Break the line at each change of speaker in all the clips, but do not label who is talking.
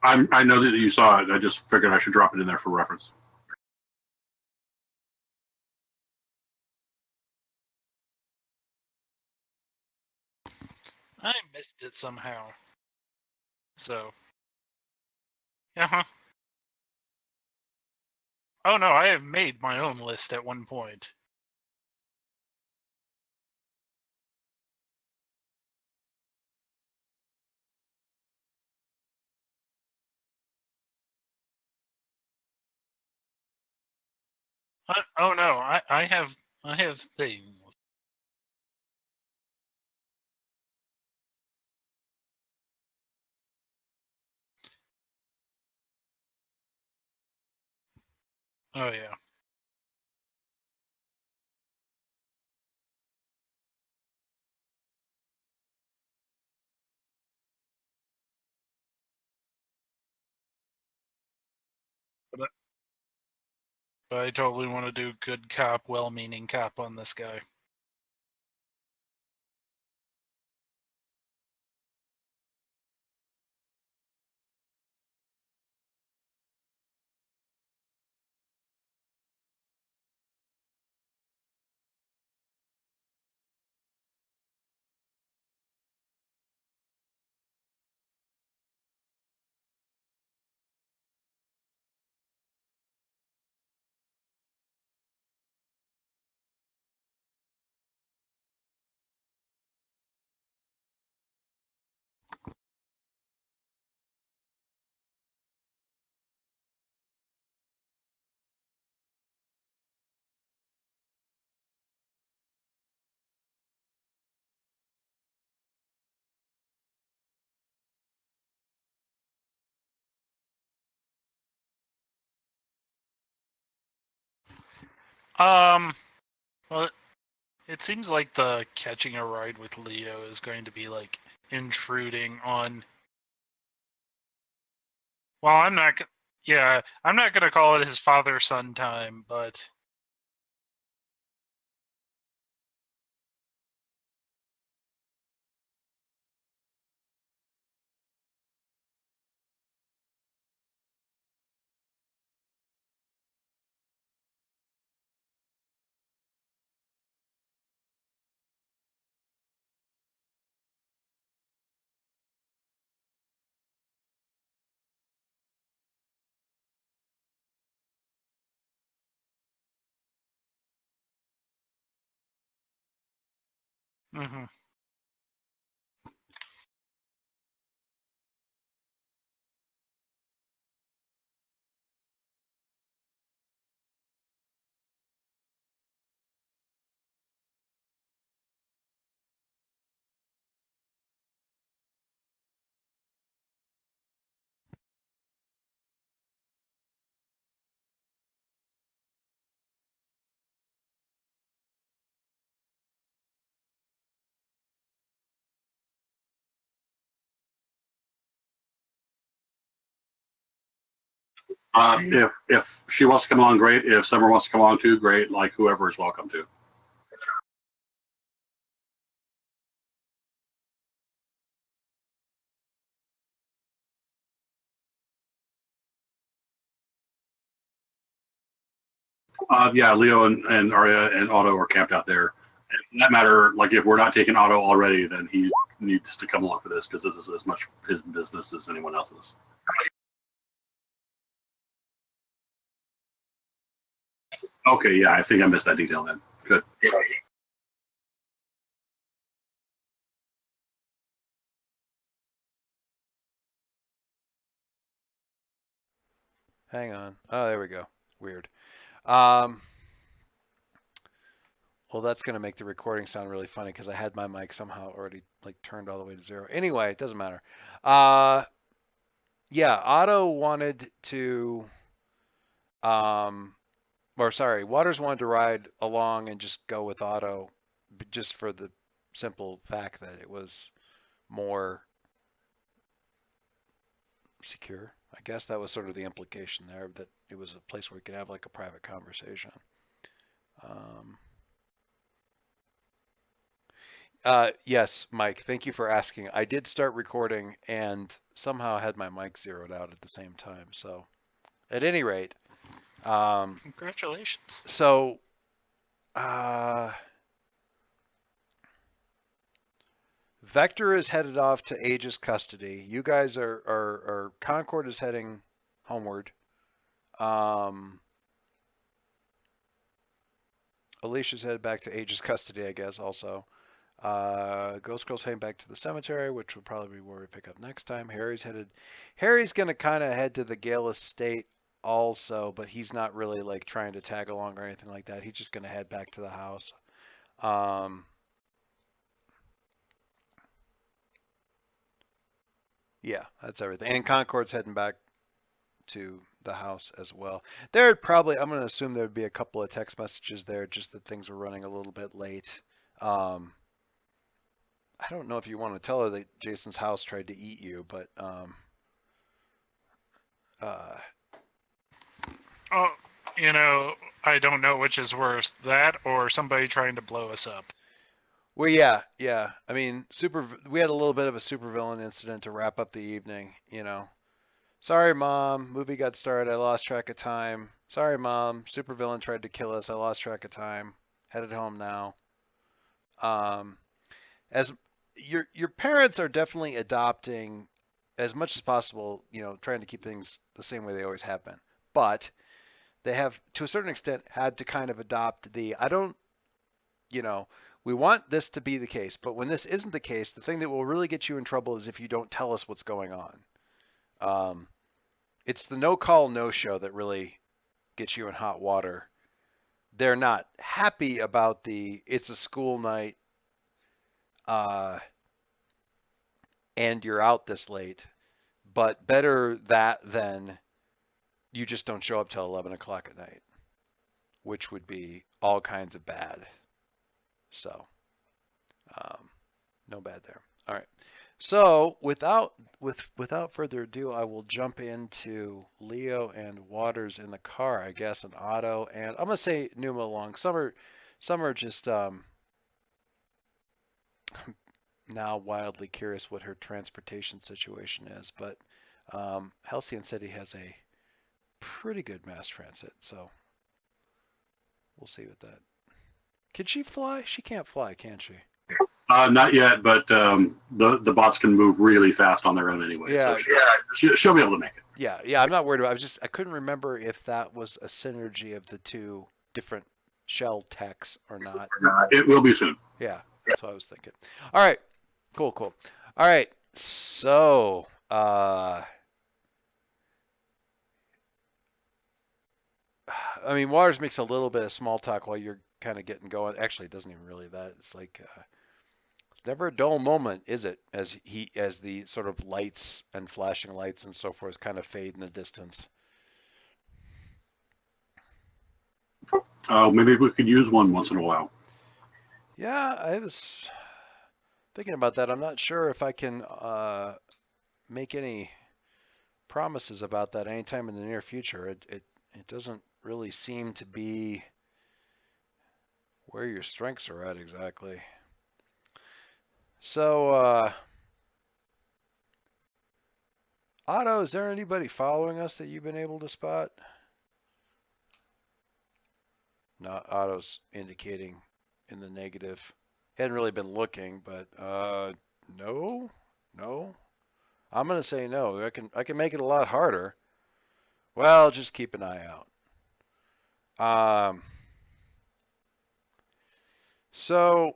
I know that you saw it. I just figured I should drop it in there for reference.
I missed it somehow. So. Uh-huh. Oh no, I have made my own list at one point. Oh no, I have things. Oh yeah. But I totally want to do good cop, well-meaning cop on this guy. Well, it seems like the catching a ride with Leo is going to be like intruding on. Well, I'm not. Yeah, I'm not gonna call it his father-son time, but. Mm-hmm.
If she wants to come along, great. If Summer wants to come along too, great. Like whoever is welcome to. Yeah, Leo and Arya and Otto are camped out there. And for that matter, like if we're not taking Otto already, then he needs to come along for this because this is as much his business as anyone else's. Okay, yeah, I think I missed that detail then. Good.
Hang on. Oh, there we go. Weird. Well, that's going to make the recording sound really funny because I had my mic somehow already like turned all the way to 0. Anyway, it doesn't matter. Yeah, Otto wanted to, or sorry, Waters wanted to ride along and just go with Otto, just for the simple fact that it was more secure. I guess that was sort of the implication there, that it was a place where we could have like a private conversation. Yes, Mike, thank you for asking. I did start recording and somehow had my mic zeroed out at the same time. So, at any rate,
Congratulations.
so uh, Vector is headed off to Aegis custody. You guys are Concord is heading homeward. Um, Alicia's headed back to Aegis custody, I guess, also. Ghost Girl's heading back to the cemetery, which will probably be where we pick up next time. Harry's gonna kind of head to the Gale estate also, but he's not really like trying to tag along or anything like that. He's just gonna head back to the house. Yeah, that's everything. And Concord's heading back to the house as well. There'd probably, I'm gonna assume there'd be a couple of text messages there, just that things were running a little bit late. I don't know if you want to tell her that Jason's house tried to eat you, but
Oh, you know, I don't know which is worse, that or somebody trying to blow us up.
well, yeah. I mean, we had a little bit of a supervillain incident to wrap up the evening, you know. Sorry, Mom, movie got started, I lost track of time. Sorry, Mom, supervillain tried to kill us, I lost track of time. Headed home now. As your parents are definitely adopting as much as possible, you know, trying to keep things the same way they always have been. But they have, to a certain extent, had to kind of adopt I don't, you know, we want this to be the case, but when this isn't the case, the thing that will really get you in trouble is if you don't tell us what's going on. It's the no call, no show that really gets you in hot water. They're not happy about it's a school night, and you're out this late, but better that than you just don't show up till 11 o'clock at night, which would be all kinds of bad. So, no bad there. All right. So without further ado, I will jump into Leo and Waters in the car, I guess, and Otto, and I'm gonna say Numa along. Some are just now wildly curious what her transportation situation is, but Halcyon said he has a pretty good mass transit, so we'll see with that. Can she fly? She can't fly, can she?
Not yet, but the bots can move really fast on their own anyway.
Yeah.
So she'll be able to make it.
Yeah. I'm not worried about it. I couldn't remember if that was a synergy of the two different shell techs or not.
It will be soon.
Yeah, that's what I was thinking. All right. Cool. All right. So, I mean, Waters makes a little bit of small talk while you're kind of getting going. Actually, it doesn't even really that. It's like it's never a dull moment, is it? As the sort of lights and flashing lights and so forth kind of fade in the distance.
Maybe we could use one once in a while.
Yeah, I was thinking about that. I'm not sure if I can make any promises about that anytime in the near future. It doesn't really seem to be where your strengths are at exactly. So, Otto, is there anybody following us that you've been able to spot? No, Otto's indicating in the negative. He hadn't really been looking, but no. I'm gonna say no. I can make it a lot harder. Well, just keep an eye out. So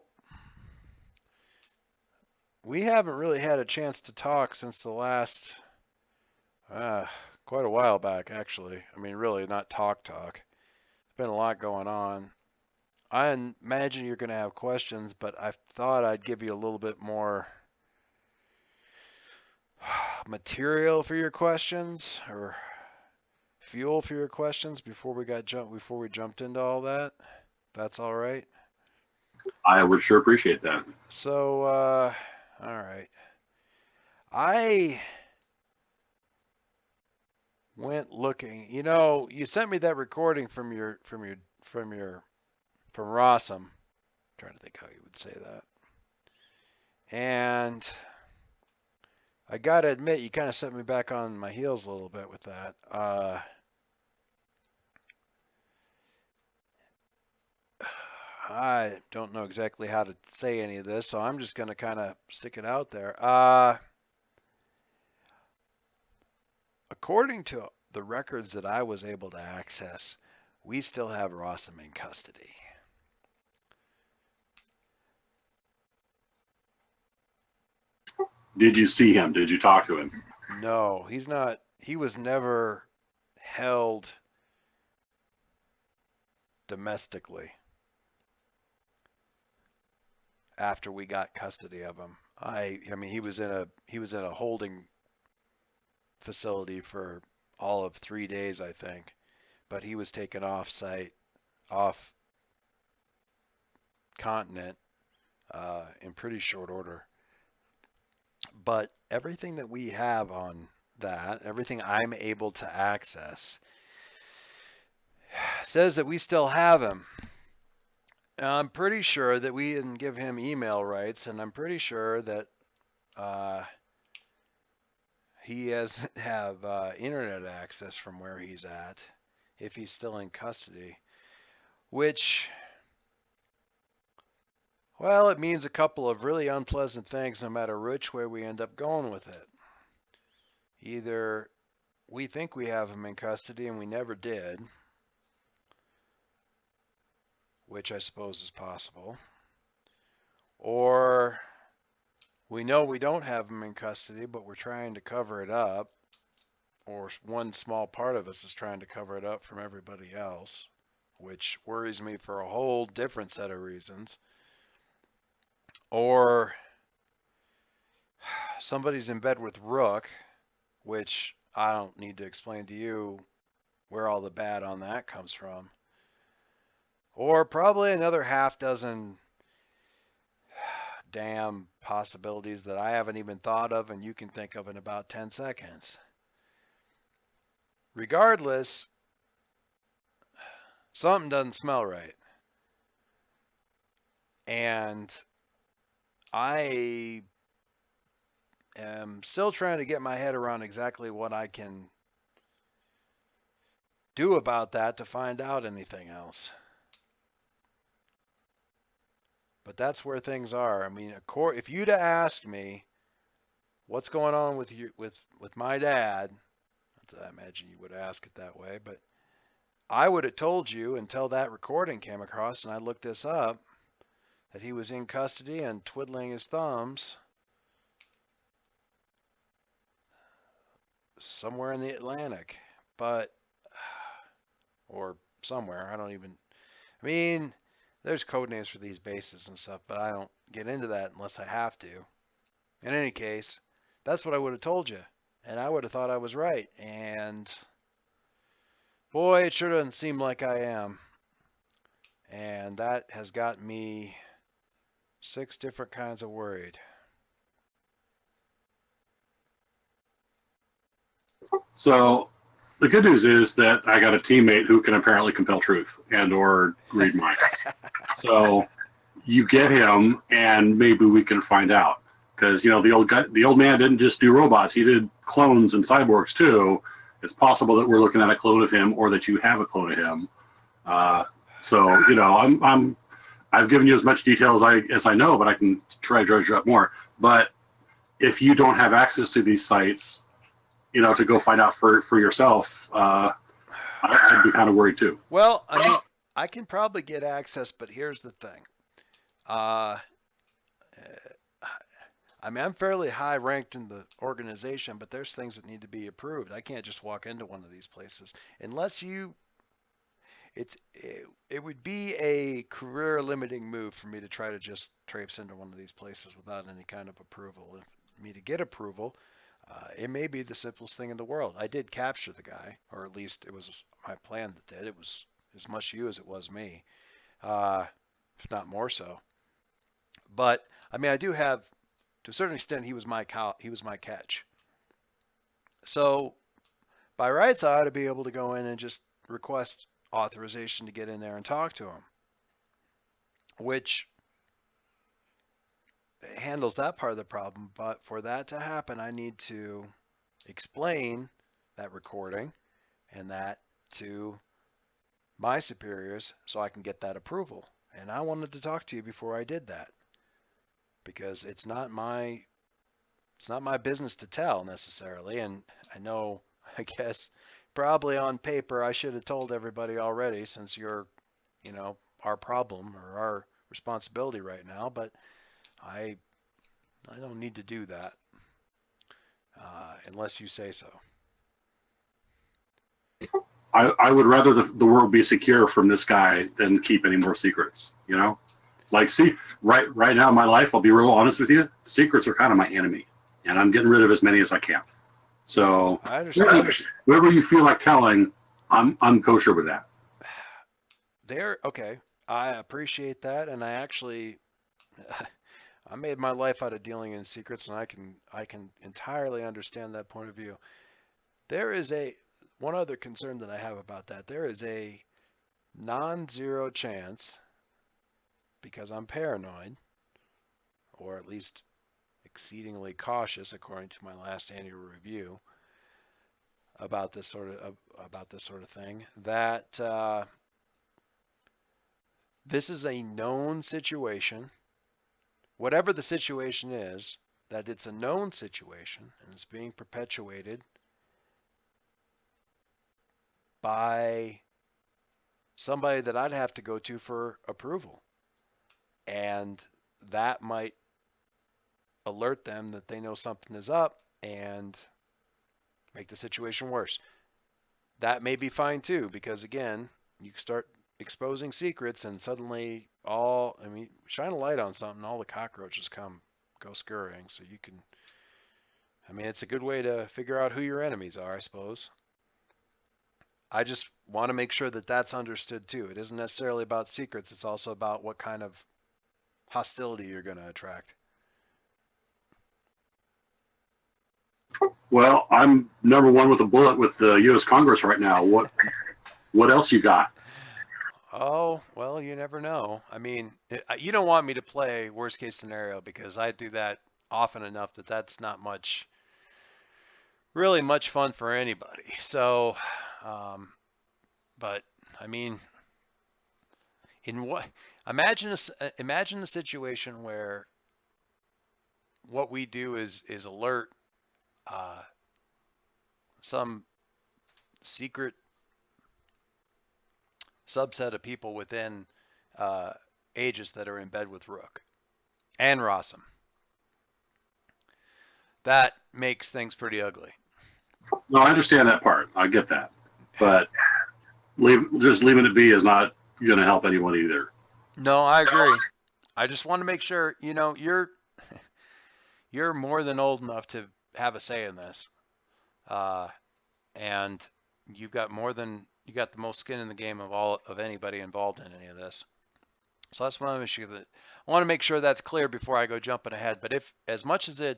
we haven't really had a chance to talk since the last, quite a while back, actually. I mean, really, not talk. There's been a lot going on. I imagine you're going to have questions, but I thought I'd give you a little bit more material for your questions or fuel for your questions before we jumped into all that. That's all right.
I would sure appreciate that.
So, all right. I went looking. You know, you sent me that recording from Rossum. I'm trying to think how you would say that. And I gotta admit, you kind of set me back on my heels a little bit with that. I don't know exactly how to say any of this, so I'm just gonna kind of stick it out there. According to the records that I was able to access, we still have Rossum in custody.
Did you see him? Did you talk to him?
No, he's not. He was never held domestically after we got custody of him. I mean, he was in a holding facility for all of 3 days, I think, but he was taken off site, off continent, in pretty short order. But everything that we have on that, everything I'm able to access, says that we still have him. I'm pretty sure that we didn't give him email rights, and I'm pretty sure that he doesn't have internet access from where he's at, if he's still in custody. Which, well, it means a couple of really unpleasant things no matter which way we end up going with it. Either we think we have him in custody and we never did, which I suppose is possible, or we know we don't have him in custody, but we're trying to cover it up, or one small part of us is trying to cover it up from everybody else, which worries me for a whole different set of reasons. Or somebody's in bed with Rook, which I don't need to explain to you where all the bad on that comes from. Or probably another half dozen damn possibilities that I haven't even thought of and you can think of in about 10 seconds. Regardless, something doesn't smell right. And I am still trying to get my head around exactly what I can do about that to find out anything else. But that's where things are. I mean, if you'd have asked me what's going on with you, with my dad, I imagine you would ask it that way, but I would have told you until that recording came across and I looked this up that he was in custody and twiddling his thumbs somewhere in the Atlantic, but or somewhere, I mean, there's code names for these bases and stuff, but I don't get into that unless I have to. In any case, that's what I would have told you, and I would have thought I was right, and boy, it sure doesn't seem like I am, and that has got me 6 different kinds of worried.
So the good news is that I got a teammate who can apparently compel truth and or read minds. So you get him, and maybe we can find out. Because the old man didn't just do robots; he did clones and cyborgs too. It's possible that we're looking at a clone of him, or that you have a clone of him. I've given you as much detail as I know, but I can try to dredge up more. But if you don't have access to these sites, to go find out for yourself, I'd be kind of worried too.
Well, I mean, I can probably get access, but here's the thing. I mean, I'm fairly high ranked in the organization, but there's things that need to be approved. I can't just walk into one of these places unless it would be a career limiting move for me to try to just traipse into one of these places without any kind of approval. If me to get approval, it may be the simplest thing in the world. I did capture the guy, or at least it was my plan that did. It was as much you as it was me, if not more so. But I mean, I do have, to a certain extent, he was my catch. So by rights, I ought to be able to go in and just request authorization to get in there and talk to him, which handles that part of the problem. But for that to happen, I need to explain that recording and that to my superiors so I can get that approval. And I wanted to talk to you before I did that because it's not my business to tell necessarily. And I know, I guess, probably on paper I should have told everybody already since you're, our problem or our responsibility right now. But I don't need to do that unless you say so.
I would rather the world be secure from this guy than keep any more secrets. Like, see, right now in my life, I'll be real honest with you. Secrets are kind of my enemy, and I'm getting rid of as many as I can. So
I understand.
whatever you feel like telling, I'm kosher with that.
Okay. I appreciate that, and I actually I made my life out of dealing in secrets, and I can entirely understand that point of view. There is one other concern that I have about that. There is a non-zero chance, because I'm paranoid, or at least exceedingly cautious, according to my last annual review, about this sort of thing, that this is a known situation. Whatever the situation is, that it's a known situation and it's being perpetuated by somebody that I'd have to go to for approval. And that might alert them that they know something is up and make the situation worse. That may be fine too, because again, you start exposing secrets and suddenly shine a light on something, all the cockroaches go scurrying. So you can, it's a good way to figure out who your enemies are, I suppose. I just want to make sure that that's understood too. It isn't necessarily about secrets. It's also about what kind of hostility you're going to attract.
Well, I'm number one with a bullet with the U.S. Congress right now. What else you got?
Oh, well, you never know. You don't want me to play worst case scenario because I do that often enough that that's not really much fun for anybody. So, but imagine a situation where what we do is alert some secret subset of people within AEGIS that are in bed with Rook and Rossum. That makes things pretty ugly.
No, I understand that part. I get that, but just leaving it be is not going to help anyone either.
No, I agree. I just want to make sure you're more than old enough to have a say in this, and you got the most skin in the game of anybody involved in any of this. So that's one issue that I want to make sure that's clear before I go jumping ahead. But if as much as I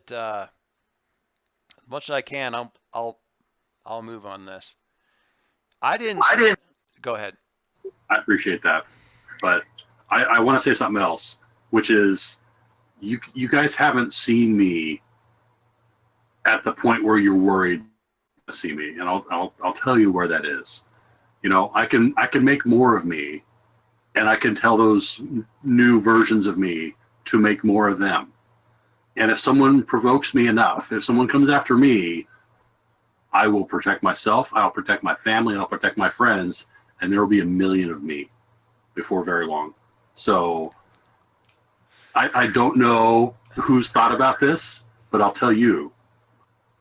can, I'll move on this. I didn't. Go ahead.
I appreciate that, but I want to say something else, which is you guys haven't seen me at the point where you're worried to see me, and I'll tell you where that is. I can make more of me, and I can tell those new versions of me to make more of them. And if someone provokes me enough, if someone comes after me, I will protect myself, I'll protect my family, and I'll protect my friends, and there will be a million of me before very long. So I don't know who's thought about this, but I'll tell you,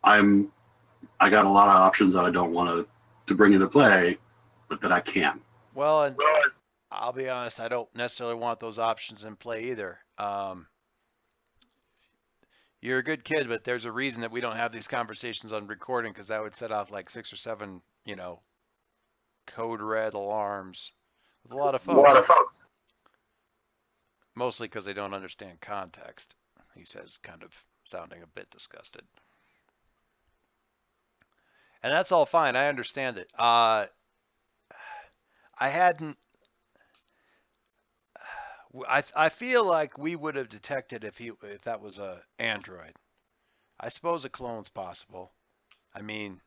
I got a lot of options that I don't want to bring into play, but that I can.
Well, and I'll be honest, I don't necessarily want those options in play either. You're a good kid, but there's a reason that we don't have these conversations on recording, because that would set off like 6 or 7, code red alarms with a lot of folks. Mostly because they don't understand context, he says, kind of sounding a bit disgusted. And that's all fine. I understand it. I feel like we would have detected if that was a android. I suppose a clone's possible. I mean,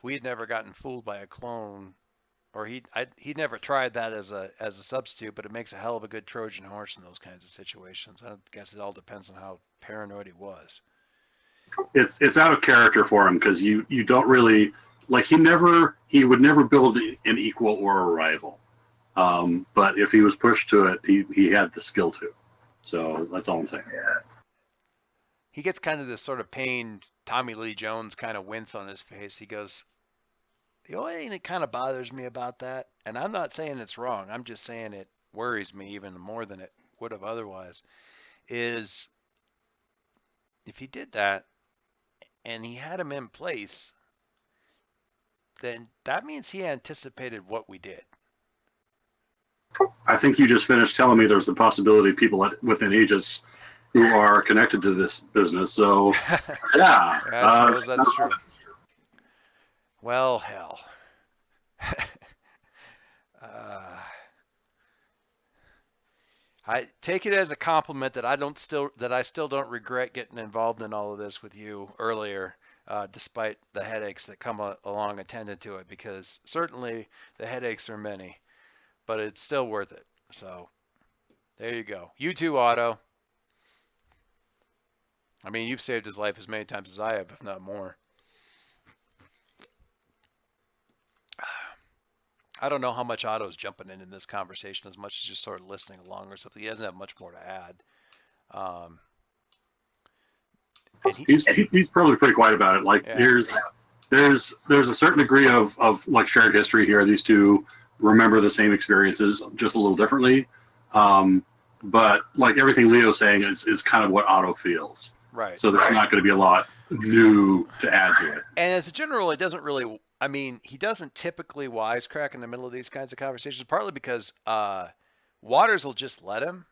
we had never gotten fooled by a clone, or he'd never tried that as a substitute, but it makes a hell of a good Trojan horse in those kinds of situations. I guess it all depends on how paranoid he was.
It's out of character for him because you don't really like he would never build an equal or a rival. But if he was pushed to it, he had the skill to. So that's all I'm saying.
He gets kind of this sort of pained Tommy Lee Jones kind of wince on his face. He goes, the only thing that kind of bothers me about that, and I'm not saying it's wrong, I'm just saying it worries me even more than it would have otherwise, is if he did that and he had him in place, then that means he anticipated what we did.
I think you just finished telling me there's the possibility of people within AEGIS who are connected to this business. So, yeah.
I suppose that's true. Well, hell. I take it as a compliment that I still don't regret getting involved in all of this with you earlier, despite the headaches that come along attendant to it, because certainly the headaches are many, but it's still worth it. So there you go. You too, Otto. I mean, you've saved his life as many times as I have, if not more. I don't know how much Otto's jumping in this conversation as much as just sort of listening along or something. He doesn't have much more to add.
He's probably pretty quiet about it. Like there's a certain degree of like shared history here. These two remember the same experiences just a little differently. But like everything Leo's saying is kind of what Otto feels.
Right.
So there's not going to be a lot new to add to it.
And as a general, it doesn't really. I mean, he doesn't typically wisecrack in the middle of these kinds of conversations, partly because Waters will just let him,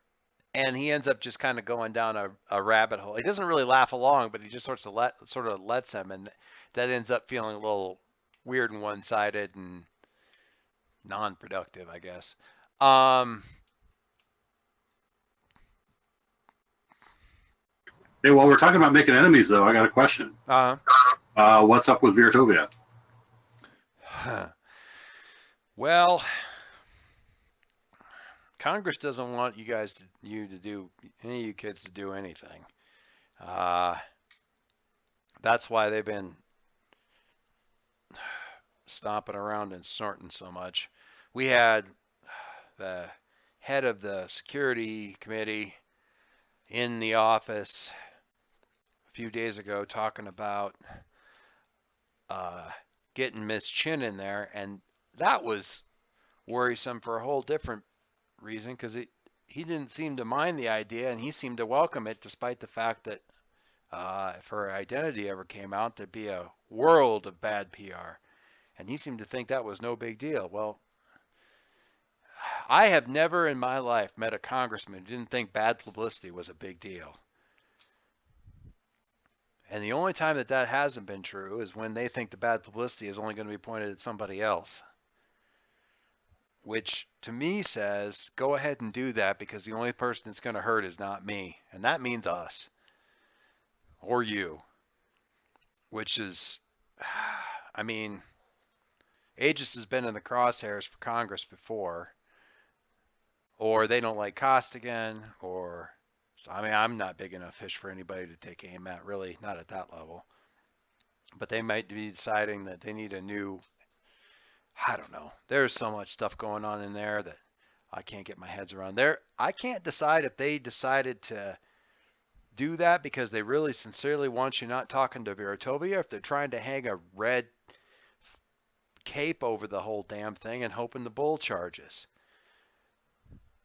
and he ends up just kind of going down a rabbit hole. He doesn't really laugh along, but he just sort of lets him, and that ends up feeling a little weird and one-sided and non-productive, I guess.
Hey, while we're talking about making enemies, though, I got a question. What's up with Virtovia?
Well, Congress doesn't want any of you kids to do anything. That's why they've been stomping around and snorting so much. We had the head of the security committee in the office a few days ago talking about getting Miss Chin in there, and that was worrisome for a whole different reason, because he didn't seem to mind the idea, and he seemed to welcome it, despite the fact that if her identity ever came out, there'd be a world of bad PR, and he seemed to think that was no big deal. Well, I have never in my life met a congressman who didn't think bad publicity was a big deal. And the only time that hasn't been true is when they think the bad publicity is only going to be pointed at somebody else. Which, to me, says, go ahead and do that, because the only person that's going to hurt is not me. And that means us. Or you. Which is, I mean, AEGIS has been in the crosshairs for Congress before. Or they don't like Costigan, or... So, I mean, I'm not big enough fish for anybody to take aim at, really, not at that level. But they might be deciding that they need a new, I don't know. There's so much stuff going on in there that I can't get my heads around. I can't decide if they decided to do that because they really sincerely want you not talking to Virtovia, if they're trying to hang a red cape over the whole damn thing and hoping the bull charges.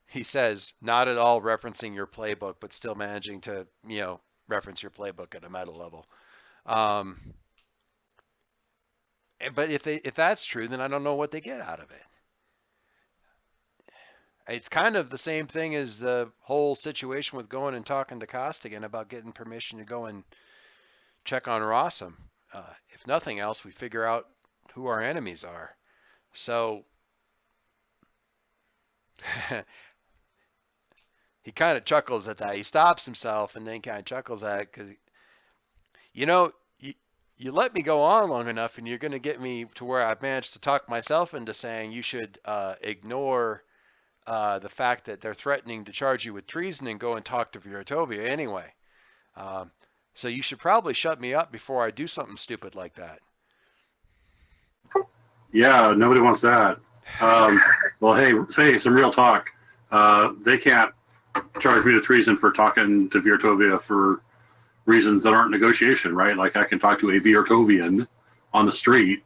He says, not at all referencing your playbook, but still managing to, reference your playbook at a meta level. But if that's true, then I don't know what they get out of it. It's kind of the same thing as the whole situation with going and talking to Costigan about getting permission to go and check on Rossum. If nothing else, we figure out who our enemies are. So he kind of chuckles at that. He stops himself and then kind of chuckles at it because, you know, you let me go on long enough and you're going to get me to where I've managed to talk myself into saying you should ignore the fact that they're threatening to charge you with treason and go and talk to Viratovia anyway. So you should probably shut me up before I do something stupid like that.
Yeah, nobody wants that. Well, hey, say some real talk. They can't charge me with treason for talking to Viratovia for reasons that aren't negotiation, right? Like I can talk to a Virtovian on the street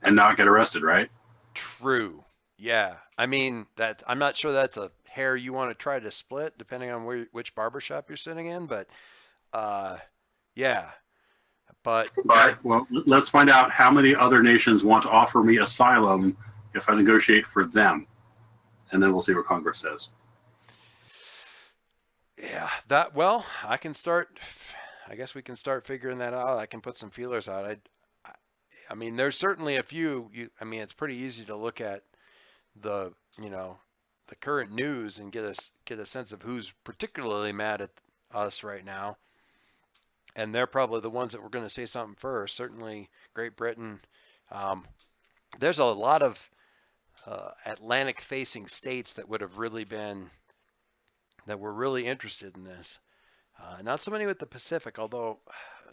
and not get arrested, right?
True. Yeah. I mean, that I'm not sure that's a hair you want to try to split, depending on which barbershop you're sitting in, but yeah. But
Well, let's find out how many other nations want to offer me asylum if I negotiate for them, and then we'll see what Congress says.
yeah, I can start. I guess we can start figuring that out. I can put some feelers out. I mean, there's certainly a few. I mean, it's pretty easy to look at the current news and get a sense of who's particularly mad at us right now. And they're probably the ones that were going to say something first. Certainly Great Britain. There's a lot of Atlantic-facing states that would have really were really interested in this. Not so many with the Pacific, although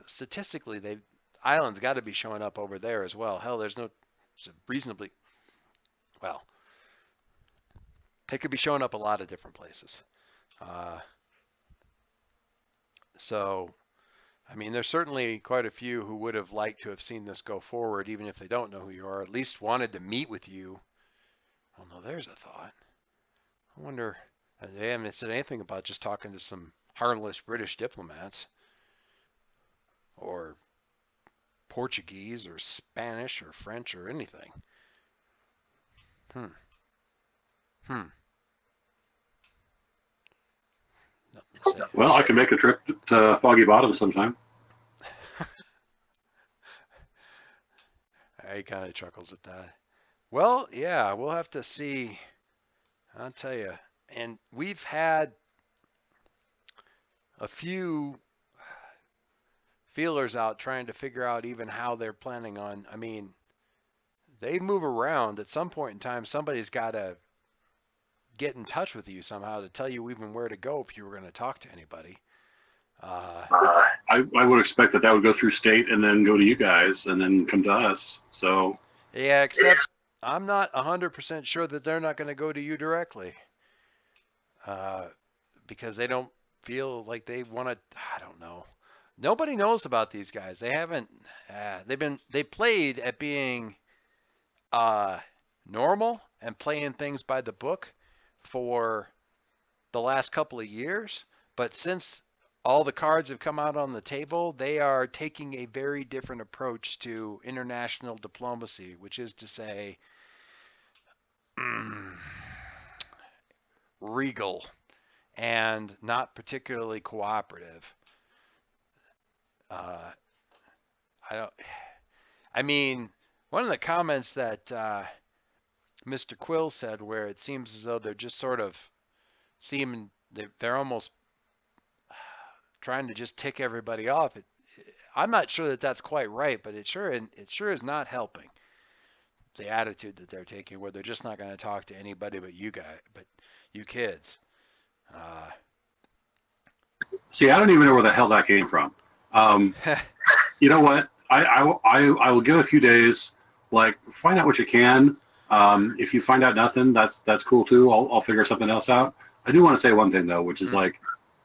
statistically, islands got to be showing up over there as well. Hell, there's reasonably, well, they could be showing up a lot of different places. So, I mean, there's certainly quite a few who would have liked to have seen this go forward, even if they don't know who you are, at least wanted to meet with you. Oh, no, there's a thought. I wonder, they haven't said anything about just talking to some harmless British diplomats or Portuguese or Spanish or French or anything.
Well, I can make a trip to Foggy Bottom sometime.
He kind of chuckles at that. Well, yeah, we'll have to see. I'll tell you. And we've had a few feelers out trying to figure out even how they're planning on. I mean, they move around. At some point in time, somebody's got to get in touch with you somehow to tell you even where to go if you were going to talk to anybody.
I would expect that would go through state and then go to you guys and then come to us. So
yeah, except I'm not 100% sure that they're not going to go to you directly, because they don't feel like they want to. I don't know. Nobody knows about these guys. They haven't. They played at being normal and playing things by the book for the last couple of years, but since all the cards have come out on the table, they are taking a very different approach to international diplomacy, which is to say, regal and not particularly cooperative. I mean, one of the comments that Mr. Quill said, where it seems as though they're just sort of they're almost trying to just tick everybody off. I'm not sure that that's quite right, but it sure is not helping the attitude that they're taking, where they're just not going to talk to anybody but you kids.
See, I don't even know where the hell that came from. You know what? I will give it a few days. Like, find out what you can. If you find out nothing, that's cool too. I'll figure something else out. I do want to say one thing though, which is like,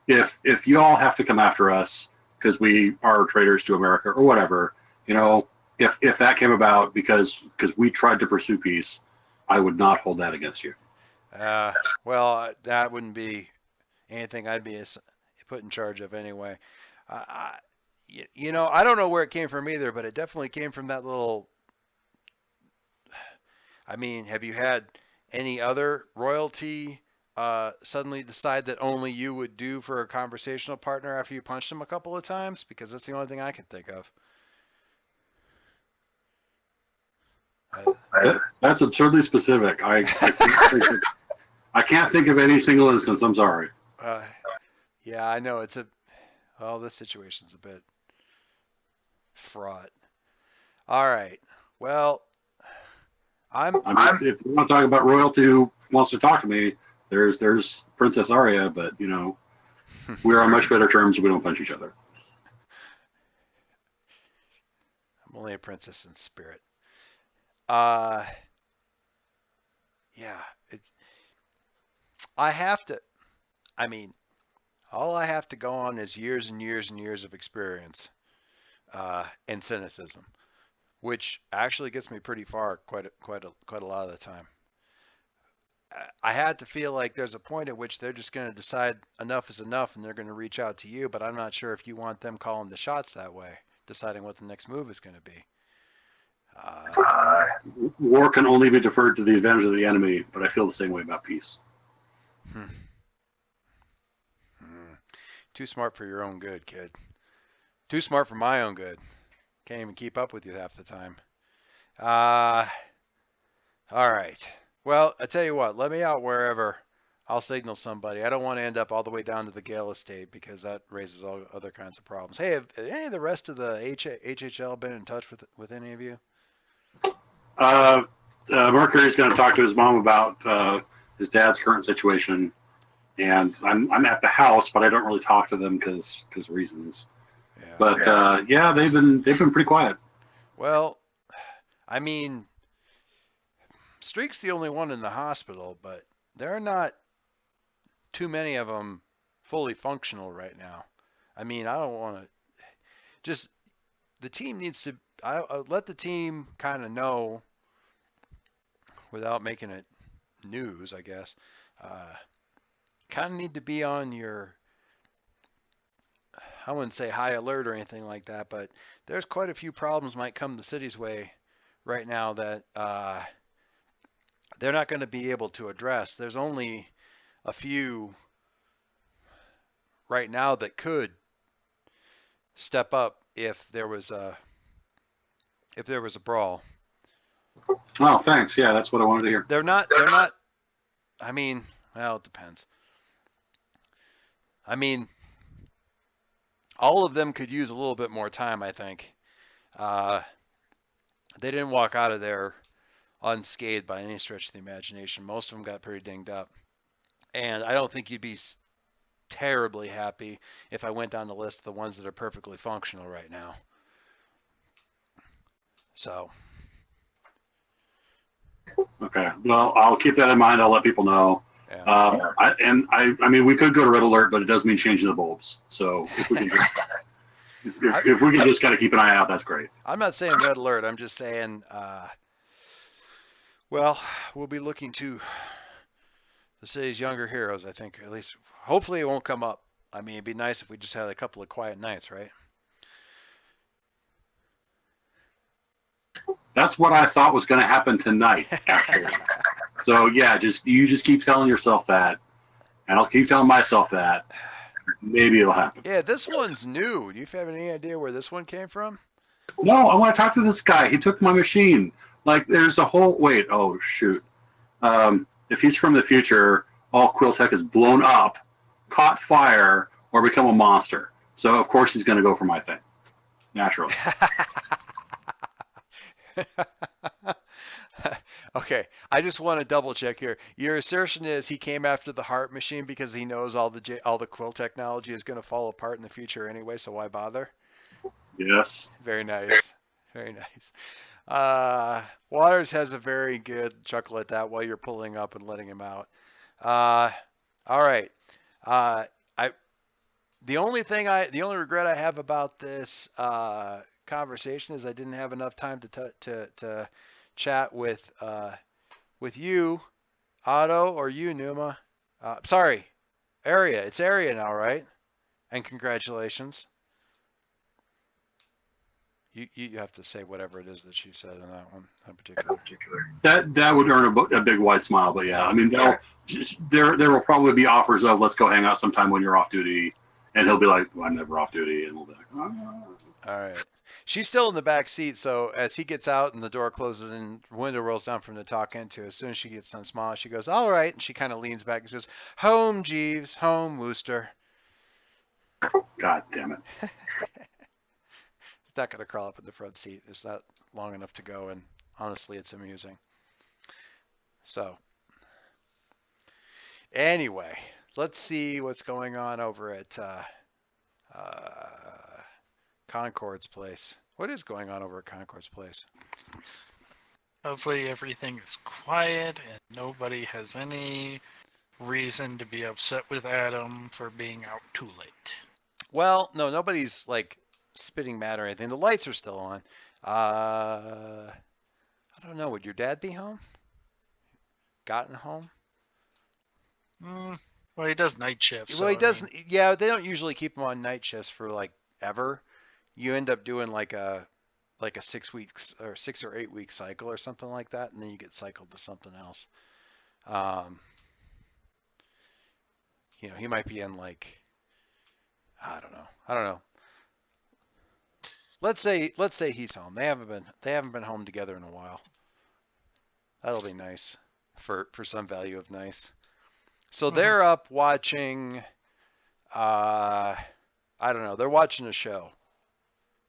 if you all have to come after us because we are traitors to America or whatever, if that came about because we tried to pursue peace, I would not hold that against you.
Well, that wouldn't be anything I'd be put in charge of anyway. I don't know where it came from either, but it definitely came from that little. I mean, have you had any other royalty suddenly decide that only you would do for a conversational partner after you punched him a couple of times? Because that's the only thing I can think of.
That's absurdly specific. I can't think of any single instance. I'm sorry.
Yeah, I know it's this situation's a bit fraught. All right. Well,
I mean, if you want to talk about royalty who wants to talk to me, there's Princess Arya, but we're on much better terms. We don't punch each other.
I'm only a princess in spirit. Yeah. I have to. I mean, all I have to go on is years and years and years of experience and cynicism, which actually gets me pretty far quite a lot of the time. I had to feel like there's a point at which they're just going to decide enough is enough and they're going to reach out to you, but I'm not sure if you want them calling the shots that way, deciding what the next move is going to be.
War can only be deferred to the advantage of the enemy, but I feel the same way about peace.
Too smart for your own good, kid. Too smart for my own good. Can't even keep up with you half the time. All right. Well, I tell you what, let me out wherever. I'll signal somebody. I don't want to end up all the way down to the Gale estate because that raises all other kinds of problems. Hey, have any of the rest of the HHL been in touch with any of you?
Mercury's going to talk to his mom about his dad's current situation, and I'm at the house, but I don't really talk to them because reasons.
Yeah.
But they've been pretty quiet.
Well, I mean, Streak's the only one in the hospital, but there are not too many of them fully functional right now. I mean, I don't want to just the team needs to I let the team kind of know without making it news, I guess. Kind of need to be on your, I wouldn't say high alert or anything like that, but there's quite a few problems might come the city's way right now that they're not going to be able to address. There's only a few right now that could step up if there was a brawl.
Oh, thanks. Yeah, that's what I wanted to hear.
They're not I mean, well, it depends. I mean, all of them could use a little bit more time, I think. They didn't walk out of there unscathed by any stretch of the imagination. Most of them got pretty dinged up. And I don't think you'd be terribly happy if I went down the list of the ones that are perfectly functional right now. So.
Okay. Well, I'll keep that in mind. I'll let people know.
Yeah.
I mean, we could go to red alert, but it does mean changing the bulbs. So if we can just, if we can just kind of keep an eye out, that's great.
I'm not saying red alert. I'm just saying, well, we'll be looking to the city's younger heroes, I think. At least, hopefully it won't come up. I mean, it'd be nice if we just had a couple of quiet nights, right?
That's what I thought was going to happen tonight, actually. So yeah, you just keep telling yourself that, and I'll keep telling myself that. Maybe it'll happen.
Yeah, this one's new. Do you have any idea where this one came from?
No, I want to talk to this guy. He took my machine. Like, there's a whole wait. Oh shoot. If he's from the future, all Quiltech is blown up, caught fire, or become a monster. So of course he's going to go for my thing, naturally.
Okay, I just want to double check here. Your assertion is he came after the heart machine because he knows all the quill technology is going to fall apart in the future anyway, so why bother?
Yes.
Very nice. Very nice. Waters has a very good chuckle at that while you're pulling up and letting him out. All right. The only regret I have about this conversation is I didn't have enough time to chat with you, Otto, or you, Numa. Sorry, Area. It's Area now, right? And congratulations. You have to say whatever it is that she said in that one, in particular.
That would earn a big wide smile, but yeah, I mean, there will probably be offers of let's go hang out sometime when you're off duty, and he'll be like, well, I'm never off duty, and we'll be like, oh.
All right. She's still in the back seat, so as he gets out and the door closes and the window rolls down from the talk into, as soon as she gets done smiling, she goes, "All right," and she kind of leans back and says, "Home, Jeeves, home, Wooster."
God damn it.
It's not going to crawl up in the front seat. It's not long enough to go, and honestly, it's amusing. So, anyway, let's see what's going on over at Concord's place. What is going on over at Concord's place?
Hopefully everything is quiet and nobody has any reason to be upset with Adam for being out too late.
Well, no, nobody's like spitting mad or anything. The lights are still on. I don't know. Would your dad be home? Gotten home?
Well, he does night shifts.
Well,
so,
he doesn't. Yeah, they don't usually keep him on night shifts for like ever. You end up doing like a 6 weeks or 6 or 8 week cycle or something like that, and then you get cycled to something else. He might be in like, I don't know. Let's say he's home. They haven't been home together in a while. That'll be nice for some value of nice. So they're up watching. I don't know. They're watching a show.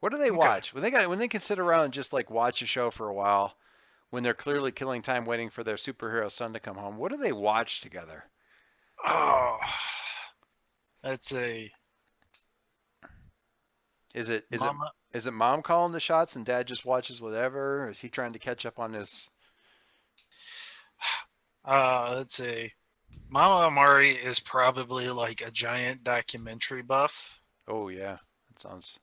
What do they watch when they can sit around and just like watch a show for a while when they're clearly killing time waiting for their superhero son to come home? What do they watch together?
Oh, that's a.
Is it mom calling the shots and dad just watches whatever? Or is he trying to catch up on his?
Let's see. Mama Amari is probably like a giant documentary buff.
Oh yeah, that sounds.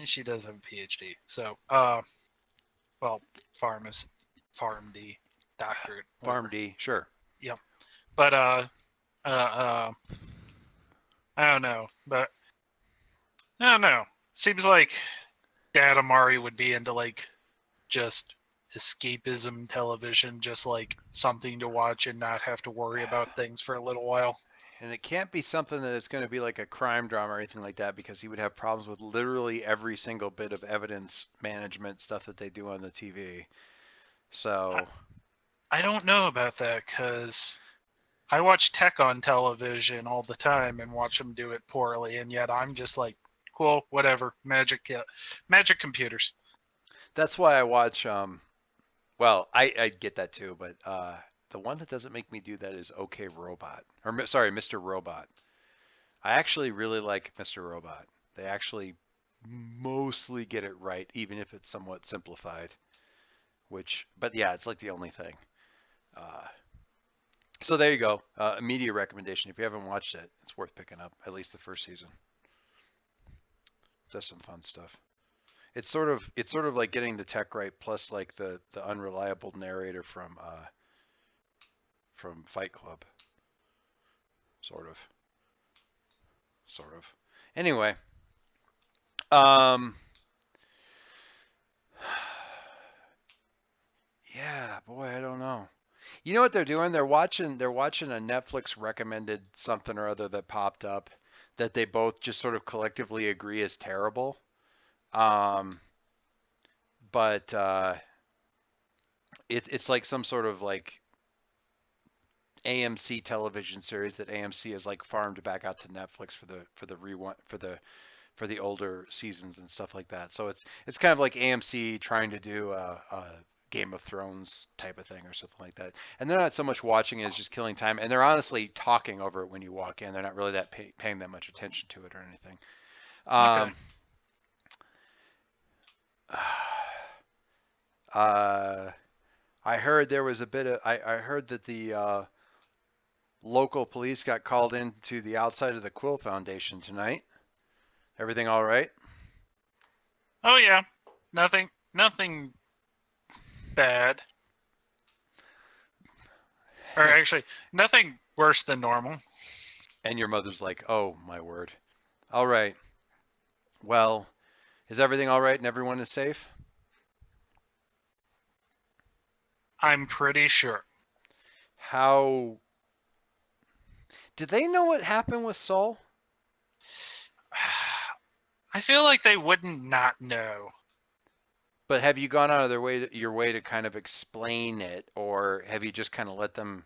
She does have a PhD, so well, PharmD, doctorate.
PharmD, sure.
Yep. But I don't know, but I don't know. Seems like Dad Amari would be into like just escapism television, just like something to watch and not have to worry about things for a little while.
And it can't be something that it's going to be like a crime drama or anything like that, because he would have problems with literally every single bit of evidence management stuff that they do on the TV. So
I don't know about that, because I watch tech on television all the time and watch them do it poorly, and yet I'm just like, cool, whatever, magic computers.
that's why I watch. Well, I get that too, but the one that doesn't make me do that is OK Robot, or sorry, Mr. Robot. I actually really like Mr. Robot. They actually mostly get it right, even if it's somewhat simplified. But yeah, it's like the only thing. So there you go. A media recommendation. If you haven't watched it, it's worth picking up, at least the first season. Does some fun stuff. It's sort of like getting the tech right, plus like the unreliable narrator from Fight Club. Sort of. Anyway, yeah, boy, I don't know. You know what they're doing? They're watching a Netflix recommended something or other that popped up that they both just sort of collectively agree is terrible. But it's like some sort of like AMC television series that AMC has like farmed back out to Netflix for the older seasons and stuff like that. So it's kind of like AMC trying to do a Game of Thrones type of thing or something like that. And they're not so much watching it as just killing time, and they're honestly talking over it when you walk in. They're not really that paying that much attention to it or anything.
Okay.
I heard there was a bit of. I heard that the local police got called into the outside of the Quill Foundation tonight. Everything all right?
Oh yeah, nothing bad. Or actually, nothing worse than normal.
And your mother's like, "Oh my word! All right. Well, is everything all right and everyone is safe?"
I'm pretty sure.
How did they know what happened with Saul?
I feel like they wouldn't not know.
But have you gone out of your way to kind of explain it, or have you just kind of let them?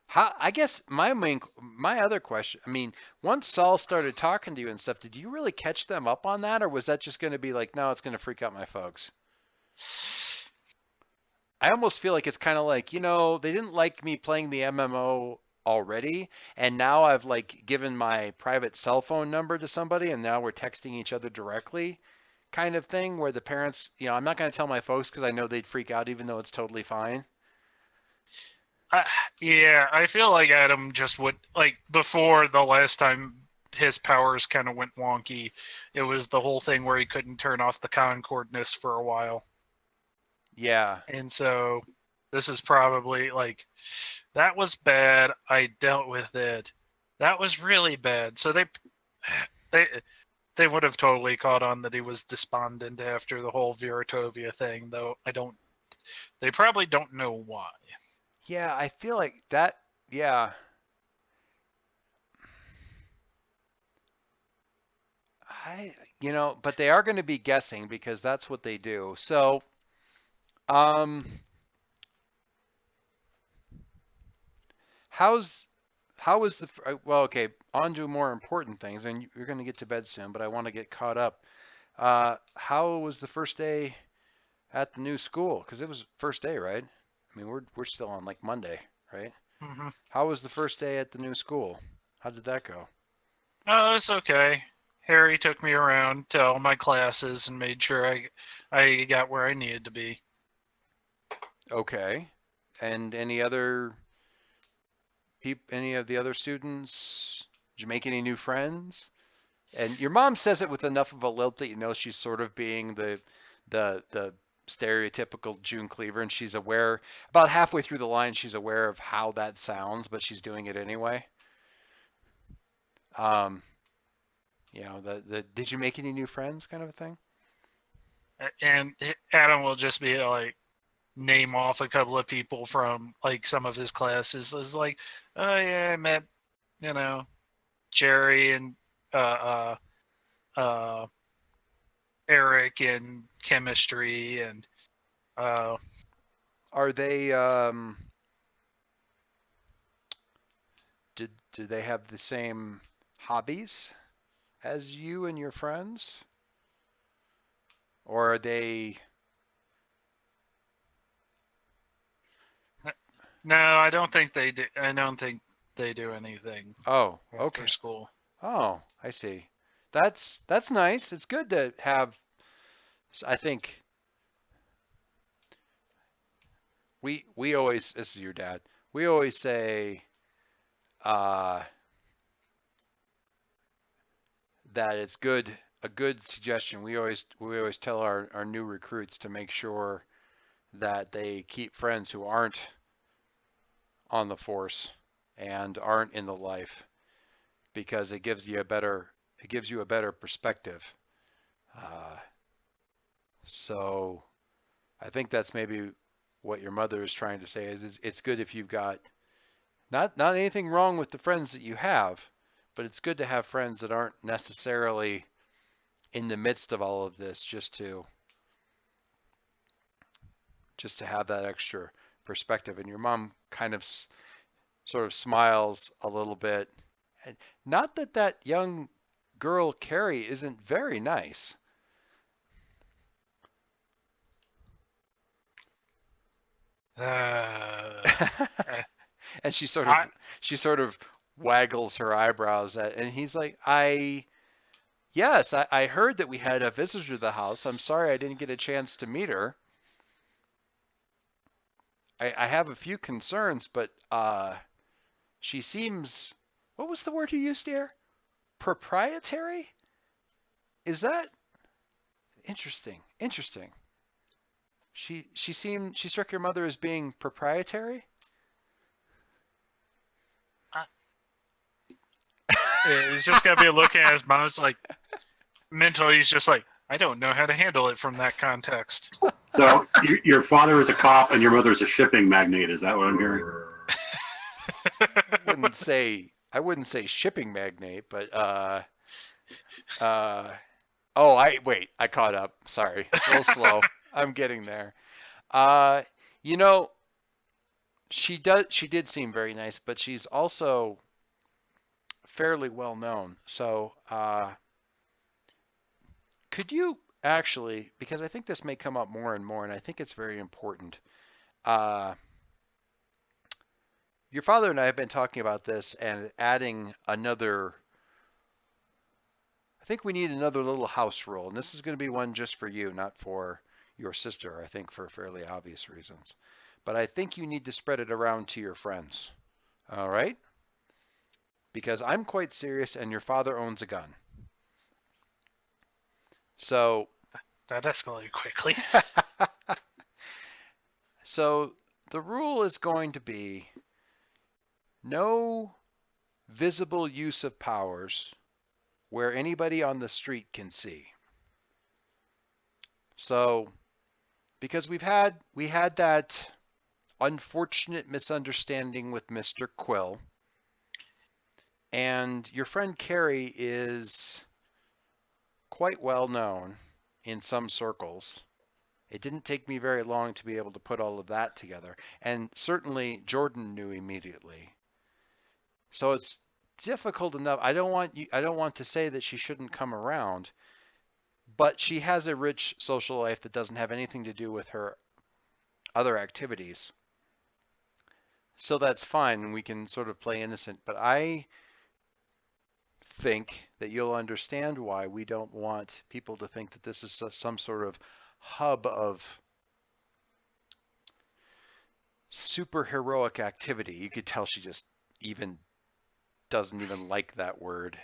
How, I guess my other question, I mean, once Saul started talking to you and stuff, did you really catch them up on that, or was that just going to be like, no, it's going to freak out my folks? I almost feel like it's kind of like, they didn't like me playing the MMO already, and now I've like given my private cell phone number to somebody, and now we're texting each other directly, kind of thing, where the parents, I'm not going to tell my folks because I know they'd freak out, even though it's totally fine.
Yeah, I feel like Adam just would, like, before the last time his powers kind of went wonky, it was the whole thing where he couldn't turn off the concordness for a while.
Yeah.
And so this is probably like, that was bad. I dealt with it. That was really bad. So they they would have totally caught on that he was despondent after the whole Viratovia thing, though they probably don't know why.
Yeah, I feel like that. Yeah. But they are going to be guessing because that's what they do. So, um, how is well, okay, on to more important things, and you're going to get to bed soon, but I want to get caught up. How was the first day at the new school? Because it was first day, right? I mean, we're still on like Monday, right?
Mm-hmm.
How was the first day at the new school? How did that go?
Oh, it's okay. Harry took me around to all my classes and made sure I got where I needed to be.
Okay. And any of the other students? Did you make any new friends? And your mom says it with enough of a lilt that you know she's sort of being the stereotypical June Cleaver, and she's aware about halfway through the line she's aware of how that sounds, but she's doing it anyway. The did you make any new friends kind of a thing?
And Adam will just be like, name off a couple of people from like some of his classes. It's like, oh yeah, I met, Jerry and uh, uh, Eric in chemistry, and
Are they do they have the same hobbies as you and your friends? Or are they
no, I don't think they do. I don't think they do anything
Oh, okay.
after school.
Oh, I see. That's nice. It's good to have. I think we always, this is your dad. We always say uh, that it's a good suggestion. We always tell our new recruits to make sure that they keep friends who aren't on the force and aren't in the life, because it gives you a better perspective. So I think that's maybe what your mother is trying to say is it's good if you've got not anything wrong with the friends that you have, but it's good to have friends that aren't necessarily in the midst of all of this, just to have that extra perspective. And your mom kind of sort of smiles a little bit. And not that that young girl Carrie isn't very nice. And she sort of waggles her eyebrows and he's like, yes, I heard that we had a visitor to the house. I'm sorry I didn't get a chance to meet her. I have a few concerns, but she seems, what was the word you used here? Proprietary? Is that interesting? Interesting. She struck your mother as being proprietary?
He's just gonna be looking at his mom's like, mentally he's just like, I don't know how to handle it from that context.
So your father is a cop and your mother is a shipping magnate. Is that what I'm hearing?
I wouldn't say shipping magnate, but Oh, I caught up. Sorry, a little slow. I'm getting there. Uh, you know, she did seem very nice, but she's also fairly well known. So, could you actually, because I think this may come up more and more, and I think it's very important. Uh, your father and I have been talking about this and adding another. I think we need another little house rule, and this is going to be one just for you, not for your sister, I think for fairly obvious reasons. But I think you need to spread it around to your friends. All right? Because I'm quite serious and your father owns a gun. So,
That escalated quickly.
so the rule is going to be no visible use of powers where anybody on the street can see. So, because we had that unfortunate misunderstanding with Mr. Quill, and your friend Carrie is quite well known in some circles. It didn't take me very long to be able to put all of that together, and certainly Jordan knew immediately. So it's difficult enough. I don't want to say that she shouldn't come around, but she has a rich social life that doesn't have anything to do with her other activities. So that's fine, and we can sort of play innocent, but I think that you'll understand why we don't want people to think that this is some sort of hub of super heroic activity. You could tell she just even doesn't even like that word.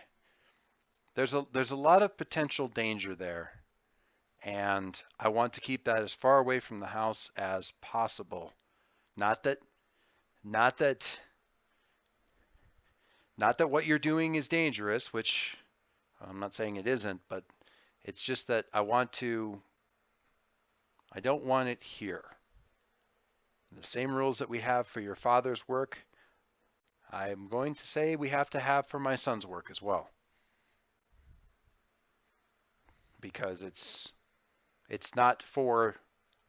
There's a lot of potential danger there, and I want to keep that as far away from the house as possible. Not that what you're doing is dangerous, which I'm not saying it isn't, but it's just that I don't want it here. The same rules that we have for your father's work, I'm going to say we have to have for my son's work as well. Because it's not for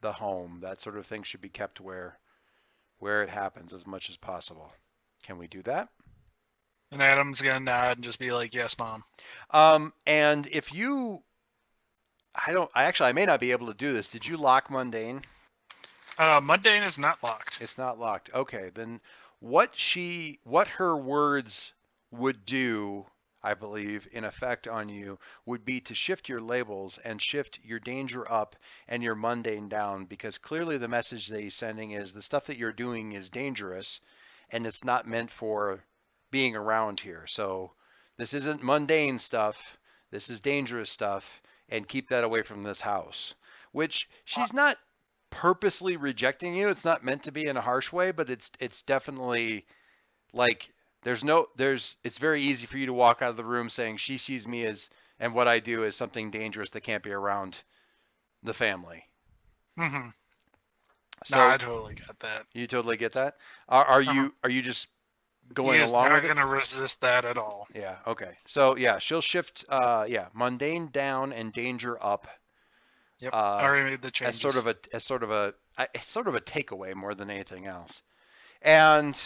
the home. That sort of thing should be kept where it happens as much as possible. Can we do that?
And Adam's gonna nod and just be like, "Yes, Mom."
And if you, I may not be able to do this. Did you lock Mundane?
Mundane is not locked.
It's not locked. Okay, then what her words would do, I believe, in effect on you, would be to shift your labels and shift your danger up and your mundane down, because clearly the message that he's sending is the stuff that you're doing is dangerous and it's not meant for being around here. So this isn't mundane stuff. This is dangerous stuff, and keep that away from this house. Which she's not purposely rejecting you. It's not meant to be in a harsh way, but it's definitely like it's very easy for you to walk out of the room saying she sees me as, and what I do is something dangerous that can't be around the family.
Mm-hmm.
So
No, I totally got that.
you totally get that. Are you just going
He is
along
not
with it?
gonna resist that at all.
Yeah. Okay. So yeah, she'll shift. Mundane down and danger up.
Yep. I already made the changes.
As sort of a takeaway more than anything else. And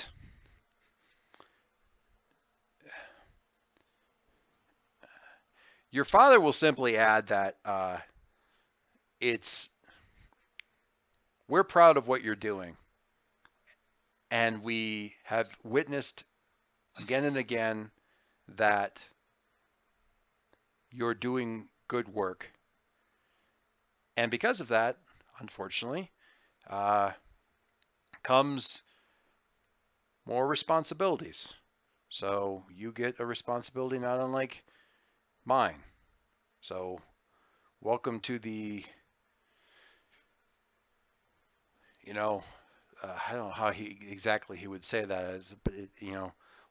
your father will simply add that we're proud of what you're doing, and we have witnessed again and again that you're doing good work. And because of that, unfortunately, comes more responsibilities. So you get a responsibility not unlike mine. So welcome to the, I don't know how he would say that, but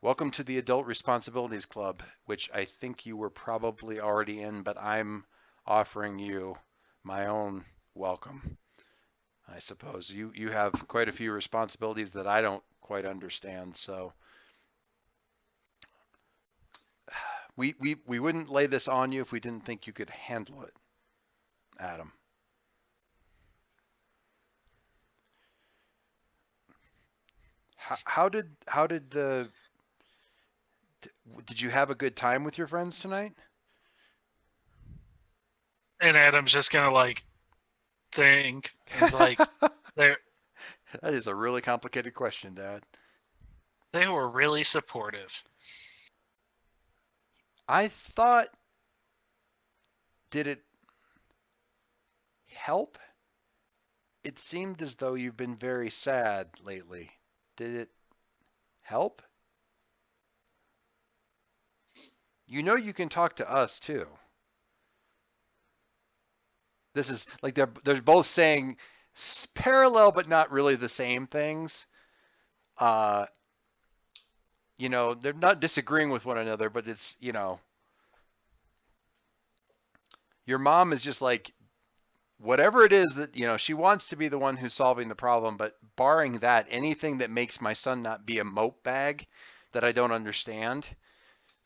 welcome to the Adult Responsibilities Club, which I think you were probably already in, but I'm offering you my own welcome. I suppose you have quite a few responsibilities that I don't quite understand. So We wouldn't lay this on you if we didn't think you could handle it, Adam. Did you have a good time with your friends tonight?
And Adam's just gonna like think. He's like, they
That is a really complicated question, Dad.
they were really supportive.
I thought, did it help? It seemed as though you've been very sad lately. Did it help? You know you can talk to us too. This is like they're both saying parallel but not really the same things. You know, they're not disagreeing with one another, but it's, you know, your mom is just like, whatever it is that, you know, she wants to be the one who's solving the problem, but barring that, anything that makes my son not be a mope bag that I don't understand,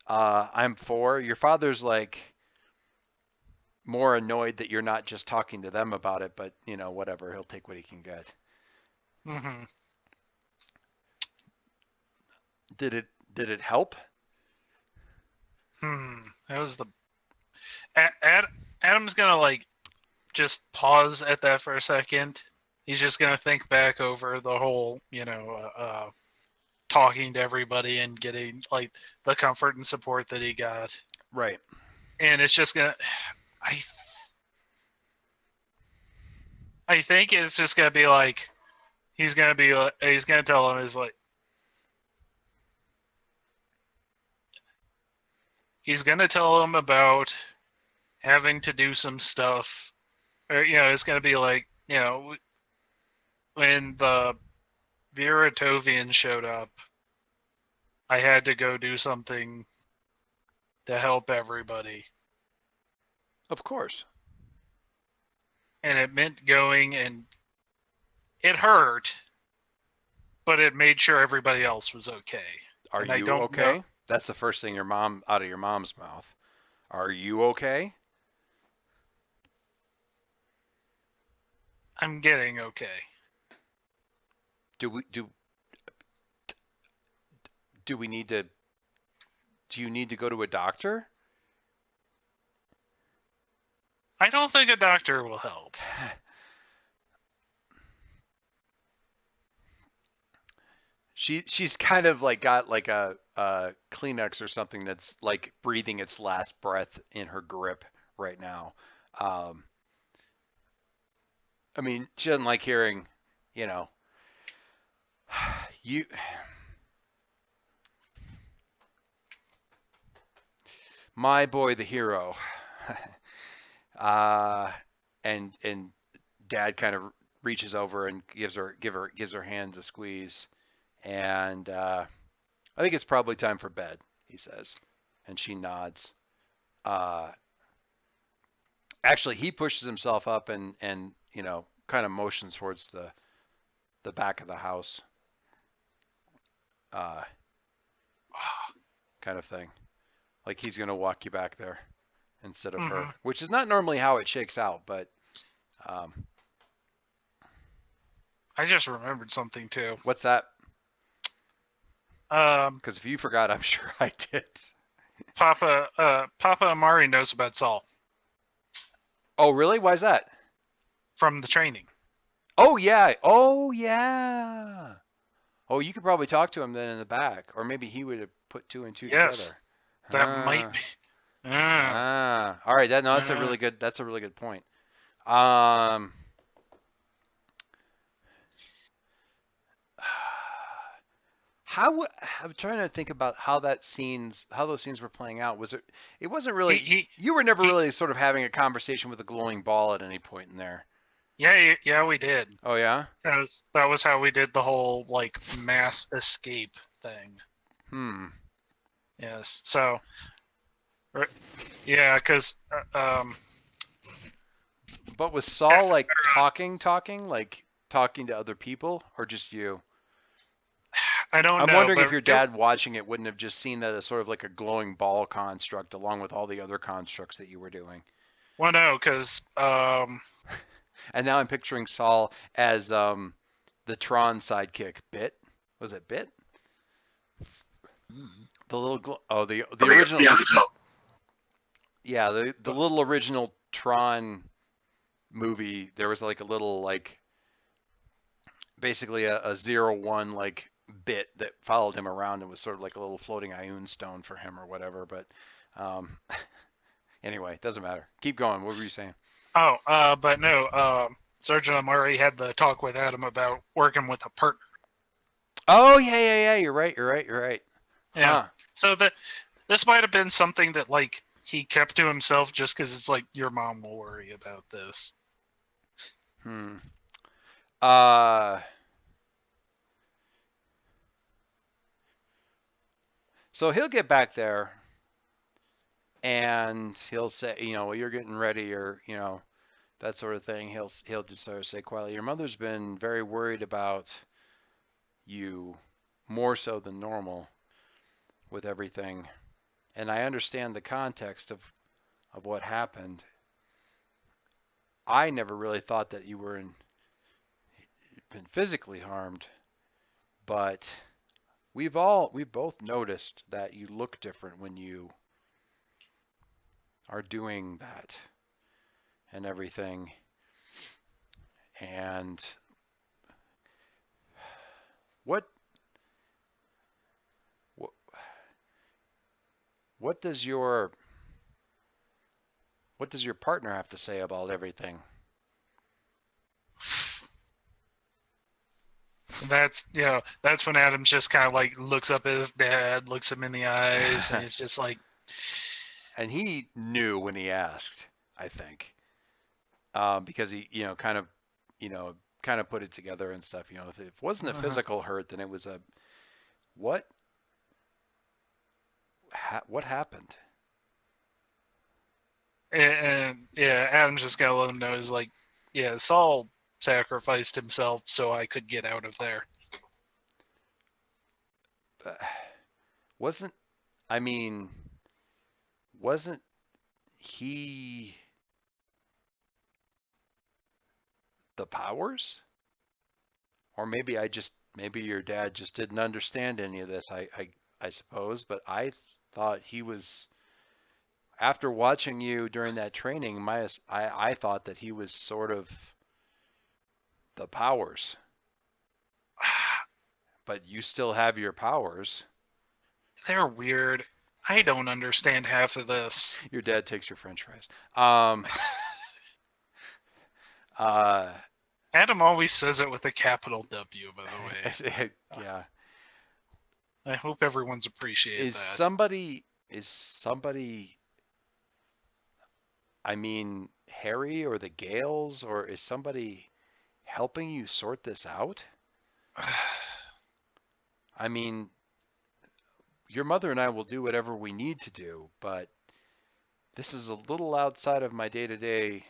I'm for. Your father's like more annoyed that you're not just talking to them about it, but, you know, whatever, he'll take what he can get.
Mm-hmm.
Did it help?
That was the Adam's gonna like just pause at that for a second. He's just gonna think back over the whole, you know, talking to everybody and getting like the comfort and support that he got.
Right.
And it's just gonna, I think it's just gonna be like, he's gonna tell him is like, he's gonna tell him about having to do some stuff, or you know, it's gonna be like, you know, when the Viratovian showed up, I had to go do something to help everybody.
Of course.
And it meant going, and it hurt, but it made sure everybody else was okay.
Are
And I
you
don't
okay?
know-
That's the first thing out of your mom's mouth. Are you okay?
I'm getting okay.
Do we need to, do you need to go to a doctor?
I don't think a doctor will help.
She's kind of like got like a Kleenex or something that's like breathing its last breath in her grip right now. I mean, she doesn't like hearing, you know, you. My boy, the hero. And Dad kind of reaches over and gives her hands a squeeze. And I think it's probably time for bed, he says. And she nods. Actually, he pushes himself up and you know, kind of motions towards the back of the house. Kind of thing. Like he's going to walk you back there instead of her, which is not normally how it shakes out, but
I just remembered something too.
what's that? Because if you forgot, I'm sure I did.
Papa Amari knows about Saul
Oh, really? Why is that?
from the training.
Oh, yeah. Oh, yeah. Oh, you could probably talk to him then in the back, or maybe he would have put two and two
Yes,
together.
that might be.
All right. That's a really good. That's a really good point. I'm trying to think about how those scenes were playing out. Was it? It wasn't really. You were never really sort of having a conversation with a glowing ball at any point in there.
Yeah, we did.
Oh yeah.
That was how we did the whole like mass escape thing. Yes. So. Yeah, because.
But was Saul like talking, like talking to other people, or just you?
I don't
I'm
know.
wondering
but
if your dad watching it wouldn't have just seen that as sort of like a glowing ball construct along with all the other constructs that you were doing.
Well, no, because
And now I'm picturing Saul as the Tron sidekick. Bit? Was it Bit? The little the original.
Yeah,
Yeah, the little original Tron movie. There was like a little like basically a 0-1 like bit that followed him around and was sort of like a little floating Ioun stone for him or whatever. But anyway, doesn't matter. Keep going. What were you saying?
but no, Sergeant Amari had the talk with Adam about working with a partner.
Oh yeah. You're right.
Yeah.
Huh.
So this might have been something that like he kept to himself just because it's like your mom will worry about this.
Hmm. So he'll get back there and he'll say, well, you're getting ready, or that sort of thing. He'll just sort of say quietly, your mother's been very worried about you, more so than normal, with everything, and I understand the context of what happened. I never really thought that you were been physically harmed, but we've both noticed that you look different when you are doing that and everything. And what does your partner have to say about everything?
That's that's when Adams just kind of like looks up at his dad, looks him in the eyes, and he's just like.
And he knew when he asked, I think, because he kind of put it together and stuff. If it wasn't a physical hurt, then it was a what happened?
And yeah, Adams just gotta let him know is like, yeah, Saul sacrificed himself so I could get out of there.
Wasn't he the powers? Or maybe your dad just didn't understand any of this. I suppose, but I thought he was. After watching you during that training, I thought that he was sort of the powers. But you still have your powers.
They're weird. I don't understand half of this.
Your dad takes your French fries.
Adam always says it with a capital W, by the way.
Yeah.
I hope everyone's appreciated
Is
that.
somebody I mean Harry or the Gales, or is somebody helping you sort this out? I mean, your mother and I will do whatever we need to do, but this is a little outside of my day-to-day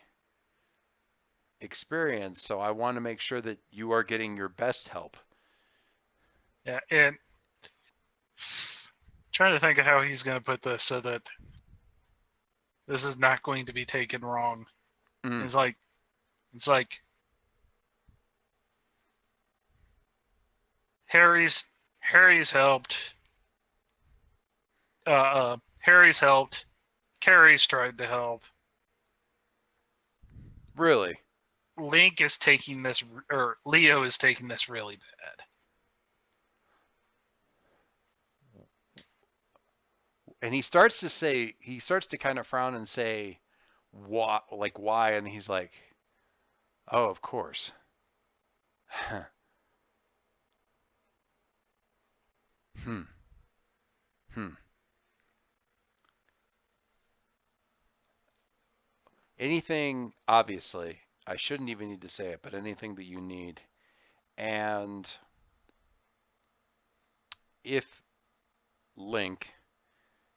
experience, so I want to make sure that you are getting your best help.
Yeah, and trying to think of how he's going to put this so that this is not going to be taken wrong. It's like Harry's helped. Harry's helped. Carrie's tried to help.
Really?
Link is taking this, or Leo is taking this really bad.
And he starts to kind of frown and say, "What? Like why?" And he's like, "Oh, of course." Hmm. Anything, obviously, I shouldn't even need to say it, but anything that you need. And if Link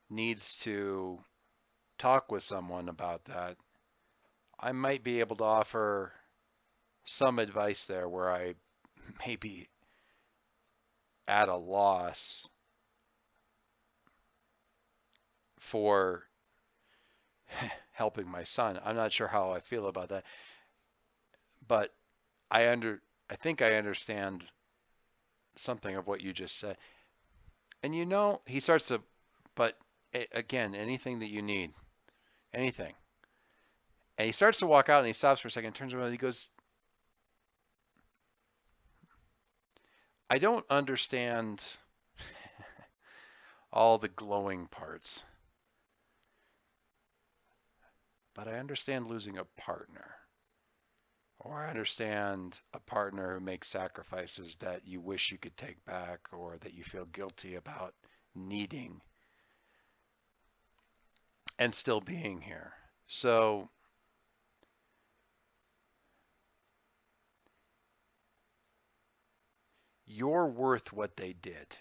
needs to talk with someone about that, I might be able to offer some advice there where I maybe at a loss for helping my son. I'm not sure how I feel about that, but I think I understand something of what you just said. And he starts to, but again, anything that you need, anything. And he starts to walk out and he stops for a second, turns around and he goes, I don't understand all the glowing parts, but I understand losing a partner. Or I understand a partner who makes sacrifices that you wish you could take back or that you feel guilty about needing and still being here. So you're worth what they did.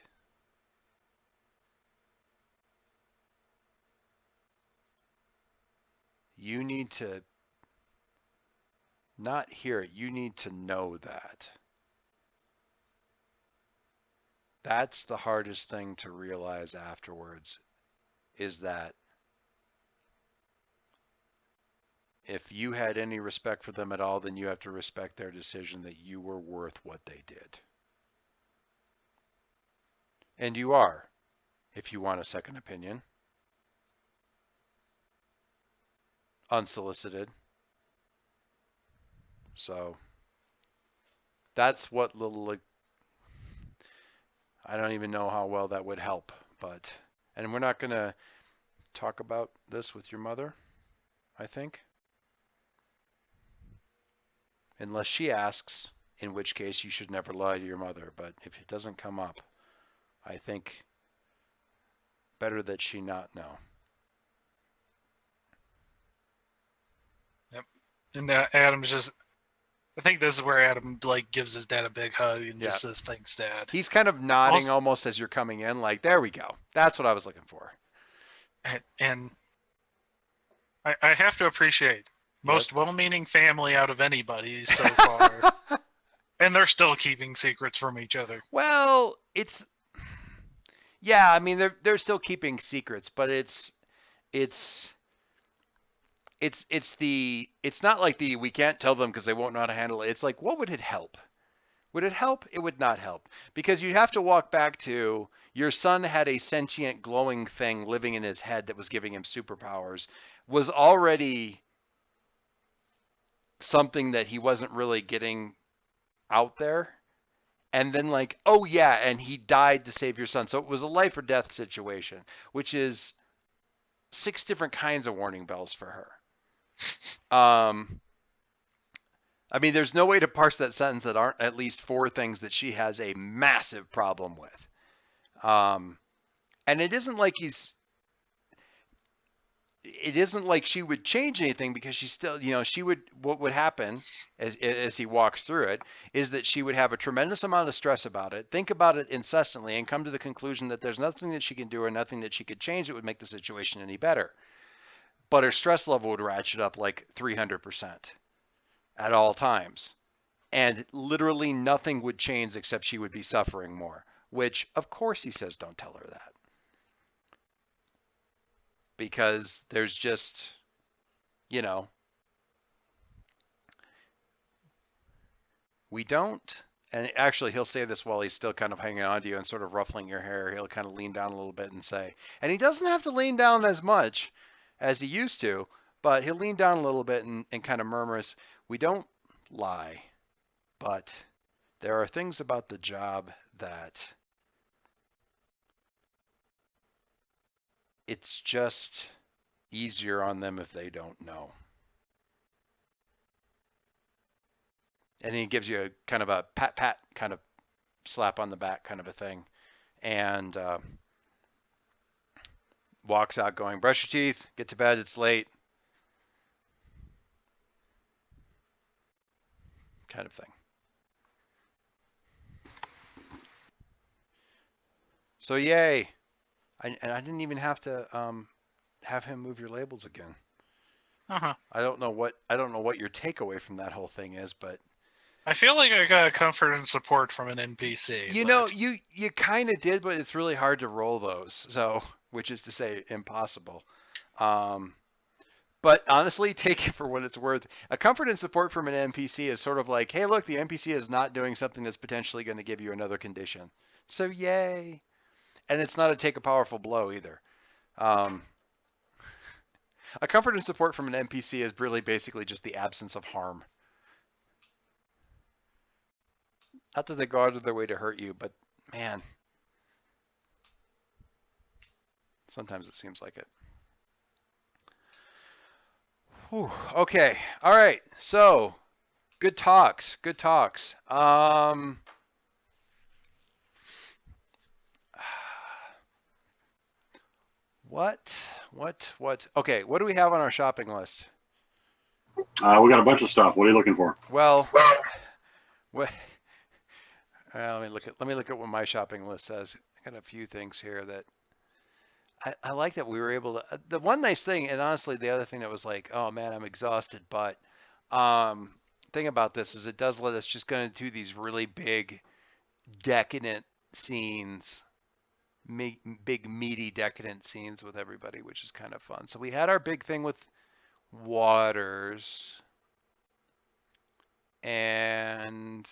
You need to not hear it. You need to know that. That's the hardest thing to realize afterwards, is that if you had any respect for them at all, then you have to respect their decision that you were worth what they did. And you are, if you want a second opinion. Unsolicited. So that's what little, I don't even know how well that would help, and we're not going to talk about this with your mother, I think. Unless she asks, in which case you should never lie to your mother. But if it doesn't come up, I think better that she not know.
Yep. And Adam's just, I think this is where Adam like gives his dad a big hug and just says, "Thanks, Dad."
He's kind of nodding almost as you're coming in, like, there we go. That's what I was looking for.
And I have to appreciate most well-meaning family out of anybody so far. And they're still keeping secrets from each other.
Well, I mean, they're still keeping secrets, but it's not like we can't tell them because they won't know how to handle it. It's like, what would it help? Would it help? It would not help, because you'd have to walk back to your son had a sentient glowing thing living in his head that was giving him superpowers, was already something that he wasn't really getting out there. And then like, oh yeah, and he died to save your son. So it was a life or death situation, which is 6 different kinds of warning bells for her. I mean, there's no way to parse that sentence that aren't at least 4 things that she has a massive problem with. And it isn't like she would change anything, because she still, what would happen as he walks through it is that she would have a tremendous amount of stress about it, think about it incessantly, and come to the conclusion that there's nothing that she can do or nothing that she could change that would make the situation any better. But her stress level would ratchet up like 300% at all times. And literally nothing would change except she would be suffering more, which of course he says don't tell her that. Because there's just, we don't, and actually he'll say this while he's still kind of hanging on to you and sort of ruffling your hair. He'll kind of lean down a little bit and say, and he doesn't have to lean down as much as he used to, but he'll lean down a little bit and kind of murmurs, we don't lie, but there are things about the job that it's just easier on them if they don't know. And he gives you a kind of a pat, kind of slap on the back kind of a thing, and walks out going, brush your teeth, get to bed, it's late, kind of thing. So yay. And I didn't even have to have him move your labels again.
Uh-huh.
I don't know what your takeaway from that whole thing is, but
I feel like I got comfort and support from an NPC.
You know, you kind of did, but it's really hard to roll those. So, which is to say, impossible. But honestly, take it for what it's worth. A comfort and support from an NPC is sort of like, hey, look, the NPC is not doing something that's potentially going to give you another condition. So, yay. And it's not a take a powerful blow either. A comfort and support from an NPC is really basically just the absence of harm. Not that they go out of their way to hurt you, but man, sometimes it seems like it. Whew. Okay. All right. So, good talks. Good talks. What? Okay. What do we have on our shopping list?
We got a bunch of stuff. What are you looking for?
Well, what? Let me look at what my shopping list says. I got a few things here that I like that we were able to. The one nice thing, and honestly, the other thing that was like, oh man, I'm exhausted. But thing about this is it does let us just go into these really big, decadent scenes, big meaty decadent scenes with everybody, which is kind of fun. So we had our big thing with Waters, and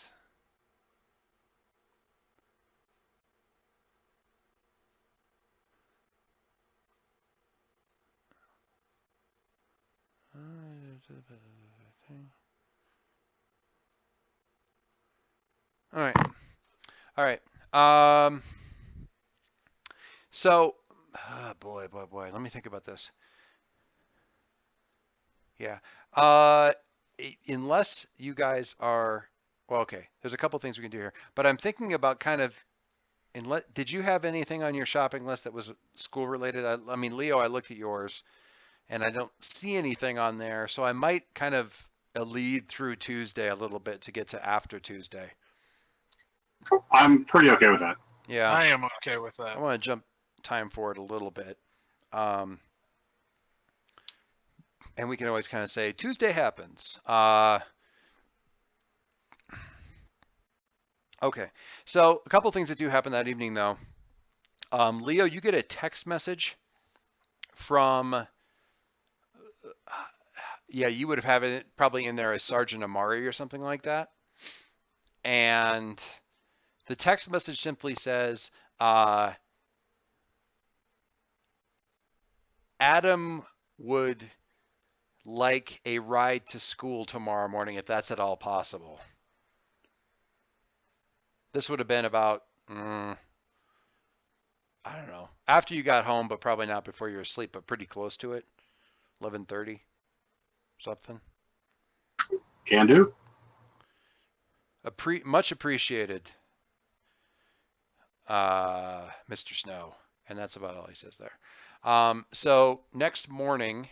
all right. So, boy. Let me think about this. Yeah. Unless you guys are, well, okay. There's a couple things we can do here, but I'm thinking about kind of. Did you have anything on your shopping list that was school related? I mean, Leo, I looked at yours, and I don't see anything on there, so I might kind of lead through Tuesday a little bit to get to after Tuesday.
I'm pretty okay with that.
Yeah.
I am okay with that.
I want to jump time forward a little bit. And we can always kind of say Tuesday happens. Okay. So a couple things that do happen that evening, though. Leo, you get a text message from, you would have it probably in there as Sergeant Amari or something like that. And the text message simply says, Adam would like a ride to school tomorrow morning if that's at all possible. This would have been about, I don't know, after you got home, but probably not before you were asleep, but pretty close to it. 11:30, something.
Can do.
Much appreciated, Mr. Snow. And that's about all he says there. So next morning,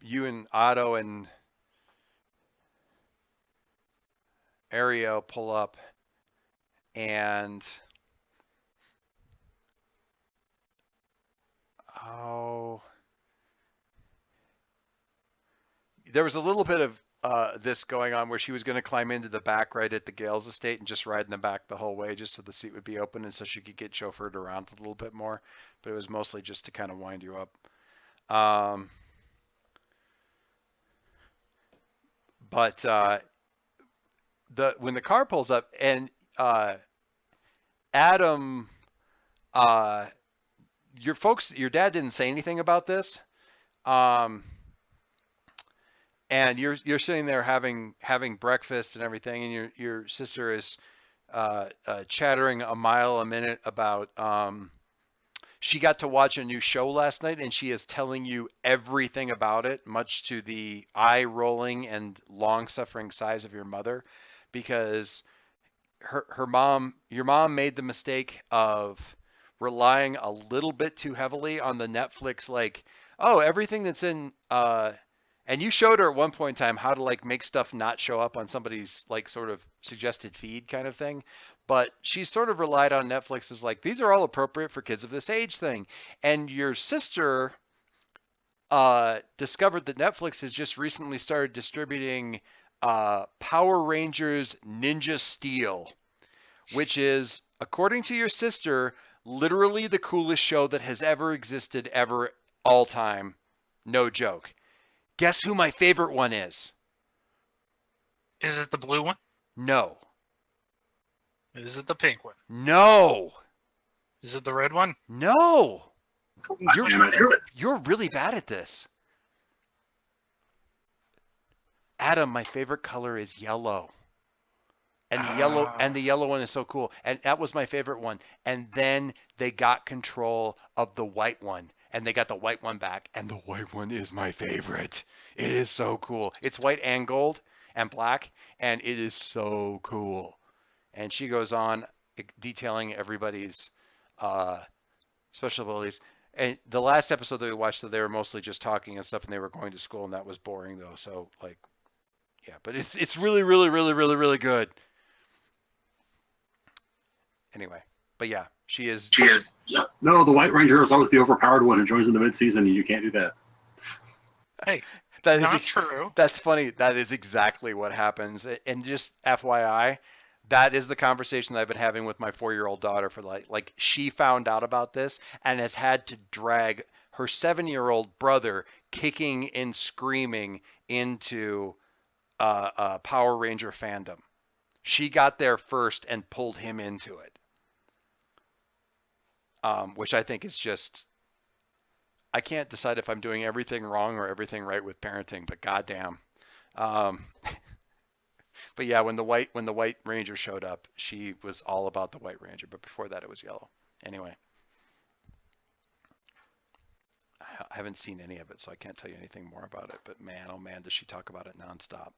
you and Otto and Ariel pull up, and there was a little bit of this going on where she was going to climb into the back right at the Gales estate and just ride in the back the whole way just so the seat would be open and so she could get chauffeured around a little bit more, but it was mostly just to kind of wind you up. But when the car pulls up and Adam, your dad didn't say anything about this, and you're sitting there having breakfast and everything, and your sister is chattering a mile a minute about she got to watch a new show last night and she is telling you everything about it, much to the eye rolling and long suffering sighs of your mother, because your mom made the mistake of relying a little bit too heavily on the Netflix, like, oh, everything that's in and you showed her at one point in time how to like make stuff not show up on somebody's like sort of suggested feed kind of thing. But she sort of relied on Netflix as like, these are all appropriate for kids of this age thing. And your sister discovered that Netflix has just recently started distributing Power Rangers Ninja Steel, which is, according to your sister, literally the coolest show that has ever existed, ever, all time. No joke. Guess who my favorite one is?
Is it the blue one?
No.
Is it the pink one?
No.
Is it the red one?
No.
Damn it.
You're really bad at this. Adam, my favorite color is yellow. And the yellow one is so cool. And that was my favorite one. And then they got control of the white one. And they got the white one back. And the white one is my favorite. It is so cool. It's white and gold and black. And it is so cool. And she goes on detailing everybody's special abilities. And the last episode that we watched, so they were mostly just talking and stuff, and they were going to school, and that was boring though. So like, yeah, but it's really, really, really, really, really good. Anyway, but yeah, she is.
No, the White Ranger is always the overpowered one who joins in the mid-season, and you can't do that.
Hey,
That is
not true.
That's funny. That is exactly what happens. And just FYI, that is the conversation that I've been having with my 4-year-old daughter for like she found out about this and has had to drag her 7-year-old brother kicking and screaming into Power Ranger fandom. She got there first and pulled him into it. Which I think is just, I can't decide if I'm doing everything wrong or everything right with parenting, but goddamn. But yeah, when the White Ranger showed up, she was all about the White Ranger. But before that, it was yellow. Anyway, I haven't seen any of it, so I can't tell you anything more about it. But man, oh man, does she talk about it nonstop.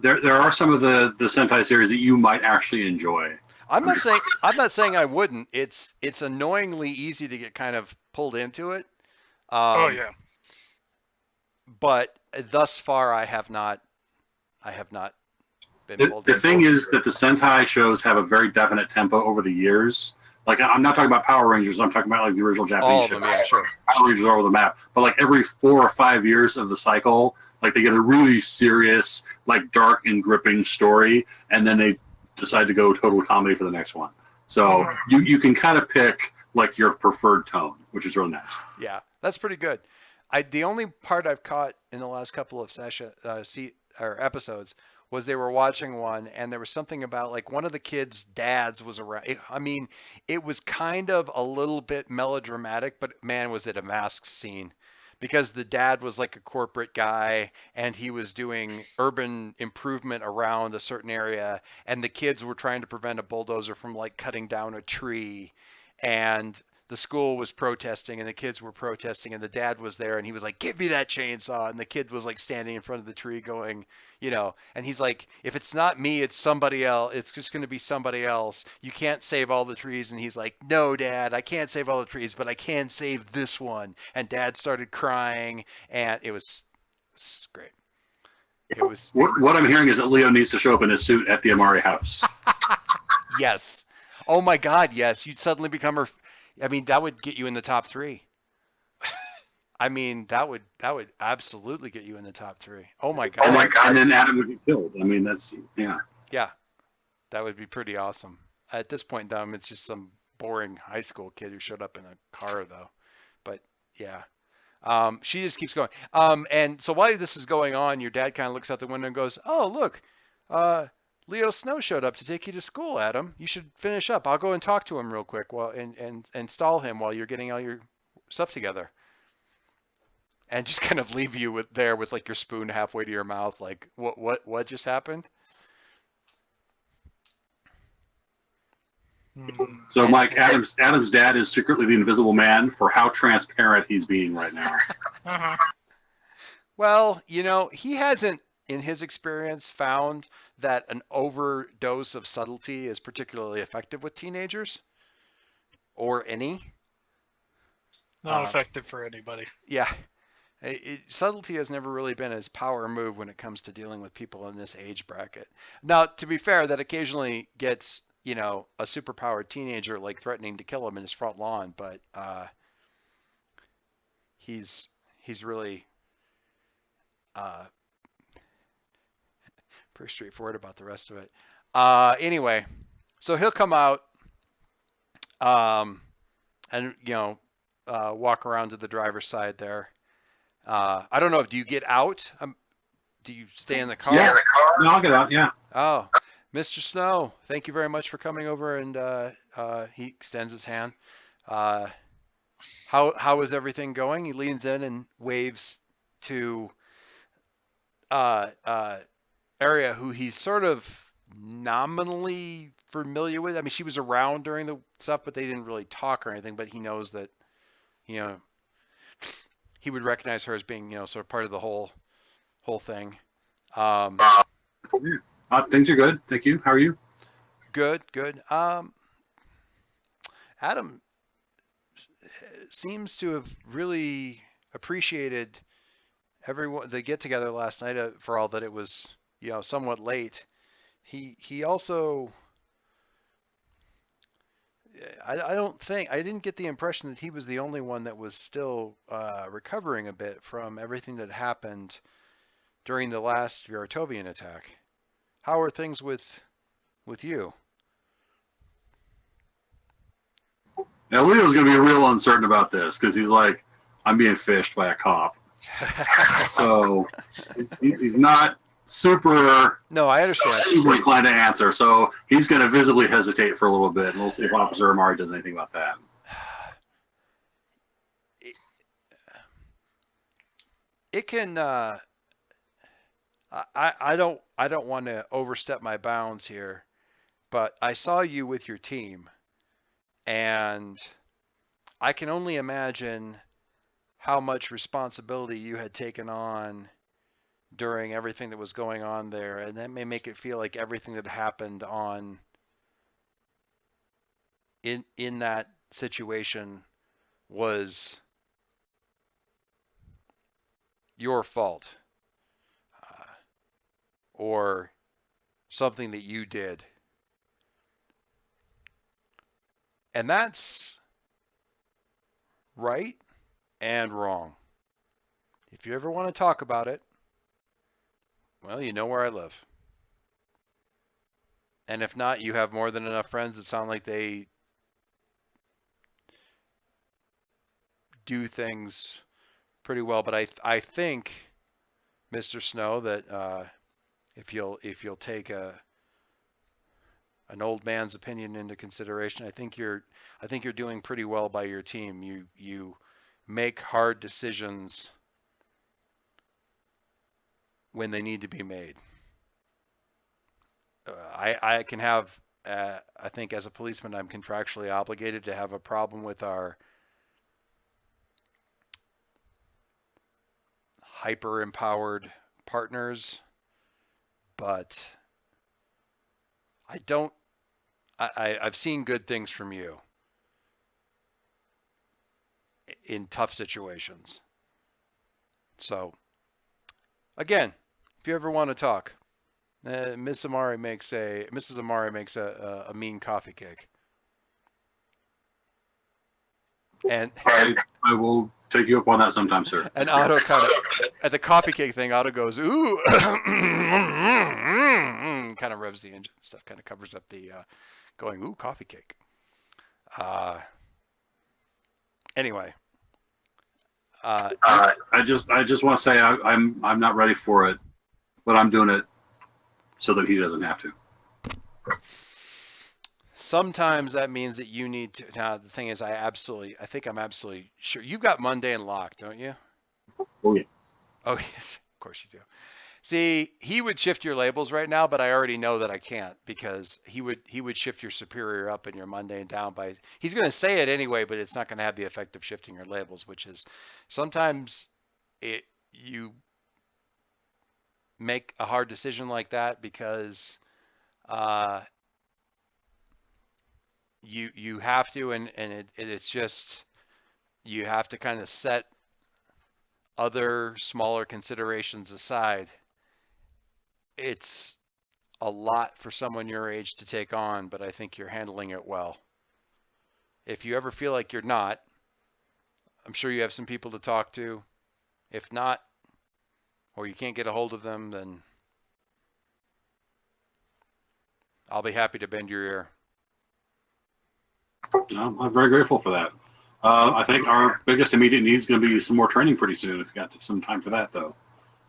There are some of the Sentai series that you might actually enjoy.
I'm not saying I wouldn't. It's annoyingly easy to get kind of pulled into it.
Oh yeah.
But thus far, I have not been pulled
The
into
thing
it.
is that the Sentai shows have a very definite tempo over the years. Like, I'm not talking about Power Rangers. I'm talking about like the original Japanese
All of
show.
them, yeah, sure.
Power Rangers are over the map. But like every 4 or 5 years of the cycle, like they get a really serious, like dark and gripping story, and then they decide to go total comedy for the next one. So you can kind of pick like your preferred tone, which is really nice.
Yeah, that's pretty good. The only part I've caught in the last couple of episodes was they were watching one, and there was something about like one of the kids' dads was around. It was kind of a little bit melodramatic, but man, was it a mask scene. Because the dad was like a corporate guy and he was doing urban improvement around a certain area, and the kids were trying to prevent a bulldozer from like cutting down a tree, and the school was protesting and the kids were protesting, and the dad was there and he was like, "Give me that chainsaw," and the kid was like standing in front of the tree going, and he's like, "If it's not me, it's somebody else. It's just going to be somebody else. You can't save all the trees." And he's like, "No, Dad, I can't save all the trees, but I can save this one." And Dad started crying, and it was great.
What I'm hearing is that Leo needs to show up in his suit at the Amari house.
Yes. Oh my God, yes. You'd suddenly become her. I mean, that would get you in the top 3. I mean, that would absolutely get you in the top 3. Oh my God.
Oh my God! And then Adam would get killed. I mean, that's yeah.
Yeah, that would be pretty awesome. At this point in time, it's just some boring high school kid who showed up in a car, though. But yeah, she just keeps going. And so while this is going on, your dad kind of looks out the window and goes, "Oh, look, Leo Snow showed up to take you to school, Adam. You should finish up. I'll go and talk to him real quick and stall him while you're getting all your stuff together." And just kind of leave you with like your spoon halfway to your mouth, like what just happened?
So, Mike, Adam's dad is secretly the Invisible Man for how transparent he's being right now.
Uh-huh.
Well, he hasn't, in his experience, found that an overdose of subtlety is particularly effective with teenagers or any.
Not effective for anybody.
Yeah. Subtlety has never really been his power move when it comes to dealing with people in this age bracket. Now, to be fair, that occasionally gets, a superpowered teenager like threatening to kill him in his front lawn, but he's he's really pretty straightforward about the rest of it. Anyway, so he'll come out and walk around to the driver's side there. I don't know. Do you get out? Do you stay in the car?
Yeah, no, I'll get out. Yeah.
Oh, Mr. Snow, thank you very much for coming over, and he extends his hand. How is everything going? He leans in and waves to Aria, who he's sort of nominally familiar with. I mean, she was around during the stuff, but they didn't really talk or anything. But he knows that, he would recognize her as being, sort of part of the whole thing.
Things are good. Thank you. How are you?
Good. Adam seems to have really appreciated the get together last night, for all that it was, somewhat late. He also, I didn't get the impression that he was the only one that was still recovering a bit from everything that happened during the last Yartovian attack. How are things with you?
Now, Leo's going to be real uncertain about this because he's like, I'm being fished by a cop. So he's not super
No, I understand.
inclined to answer. So he's going to visibly hesitate for a little bit, and we'll see if Officer Amari does anything about that.
It can. I don't want to overstep my bounds here, but I saw you with your team, and I can only imagine how much responsibility you had taken on during everything that was going on there, and that may make it feel like everything that happened in that situation was your fault, or something that you did. And that's right and wrong. If you ever want to talk about it, well, you know where I live. And if not, you have more than enough friends that sound like they do things pretty well. But I think, Mr. Snow, that if you'll take an old man's opinion into consideration, I think you're doing pretty well by your team. You make hard decisions when they need to be made. I can have, I think as a policeman, I'm contractually obligated to have a problem with our hyper-empowered partners, but I've seen good things from you in tough situations. So, again, if you ever want to talk, Mrs. Amari makes a mean coffee cake. And
I will take you up on that sometime, sir.
And Otto kind of, at the coffee cake thing, Otto goes, ooh, kind of revs the engine and stuff, kind of covers up the going, ooh, coffee cake. Anyway.
I just want to say I'm not ready for it, but I'm doing it so that he doesn't have to.
Sometimes that means that you need to. Now the thing is, I think I'm absolutely sure you've got mundane locked, don't you?
Oh yeah.
Oh yes, of course you do. See, he would shift your labels right now, but I already know that I can't, because he would shift your superior up and your mundane down by. He's going to say it anyway, but it's not going to have the effect of shifting your labels, which is sometimes you make a hard decision like that because you have to, and it's just, you have to kind of set other smaller considerations aside. It's a lot for someone your age to take on, but I think you're handling it well. If you ever feel like you're not, I'm sure you have some people to talk to. If not, or you can't get a hold of them, then I'll be happy to bend your ear.
I'm very grateful for that. I think our biggest immediate need is going to be some more training pretty soon. If you got some time for that, though.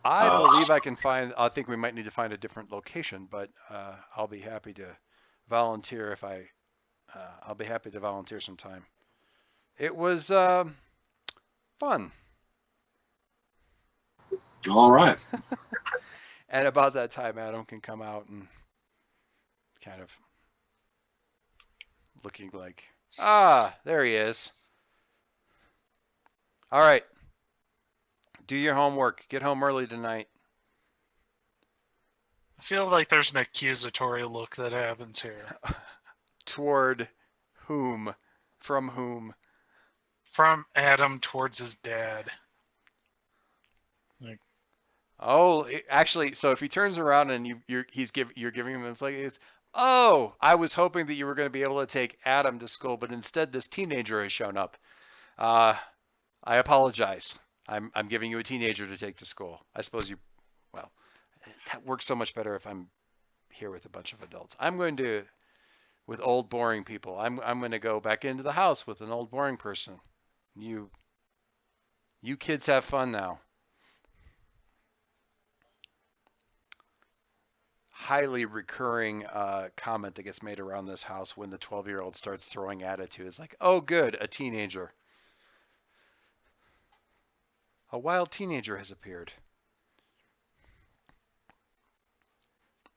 I believe I can find. I think we might need to find a different location, but I'll be happy to volunteer if I. I'll be happy to volunteer some time. It was fun.
All right.
And about that time, Adam can come out and kind of looking like, there he is. All right. Do your homework. Get home early tonight.
I feel like there's an accusatory look that happens here.
Toward whom? From whom?
From Adam towards his dad. Like,
oh, actually, so if he turns around and you're giving him oh, I was hoping that you were going to be able to take Adam to school, but instead this teenager has shown up. I apologize. I'm giving you a teenager to take to school. I suppose that works so much better if I'm here with a bunch of adults. With old boring people. I'm going to go back into the house with an old boring person. You kids have fun now. Highly recurring comment that gets made around this house when the 12-year-old starts throwing attitudes like, oh good, a teenager. A wild teenager has appeared.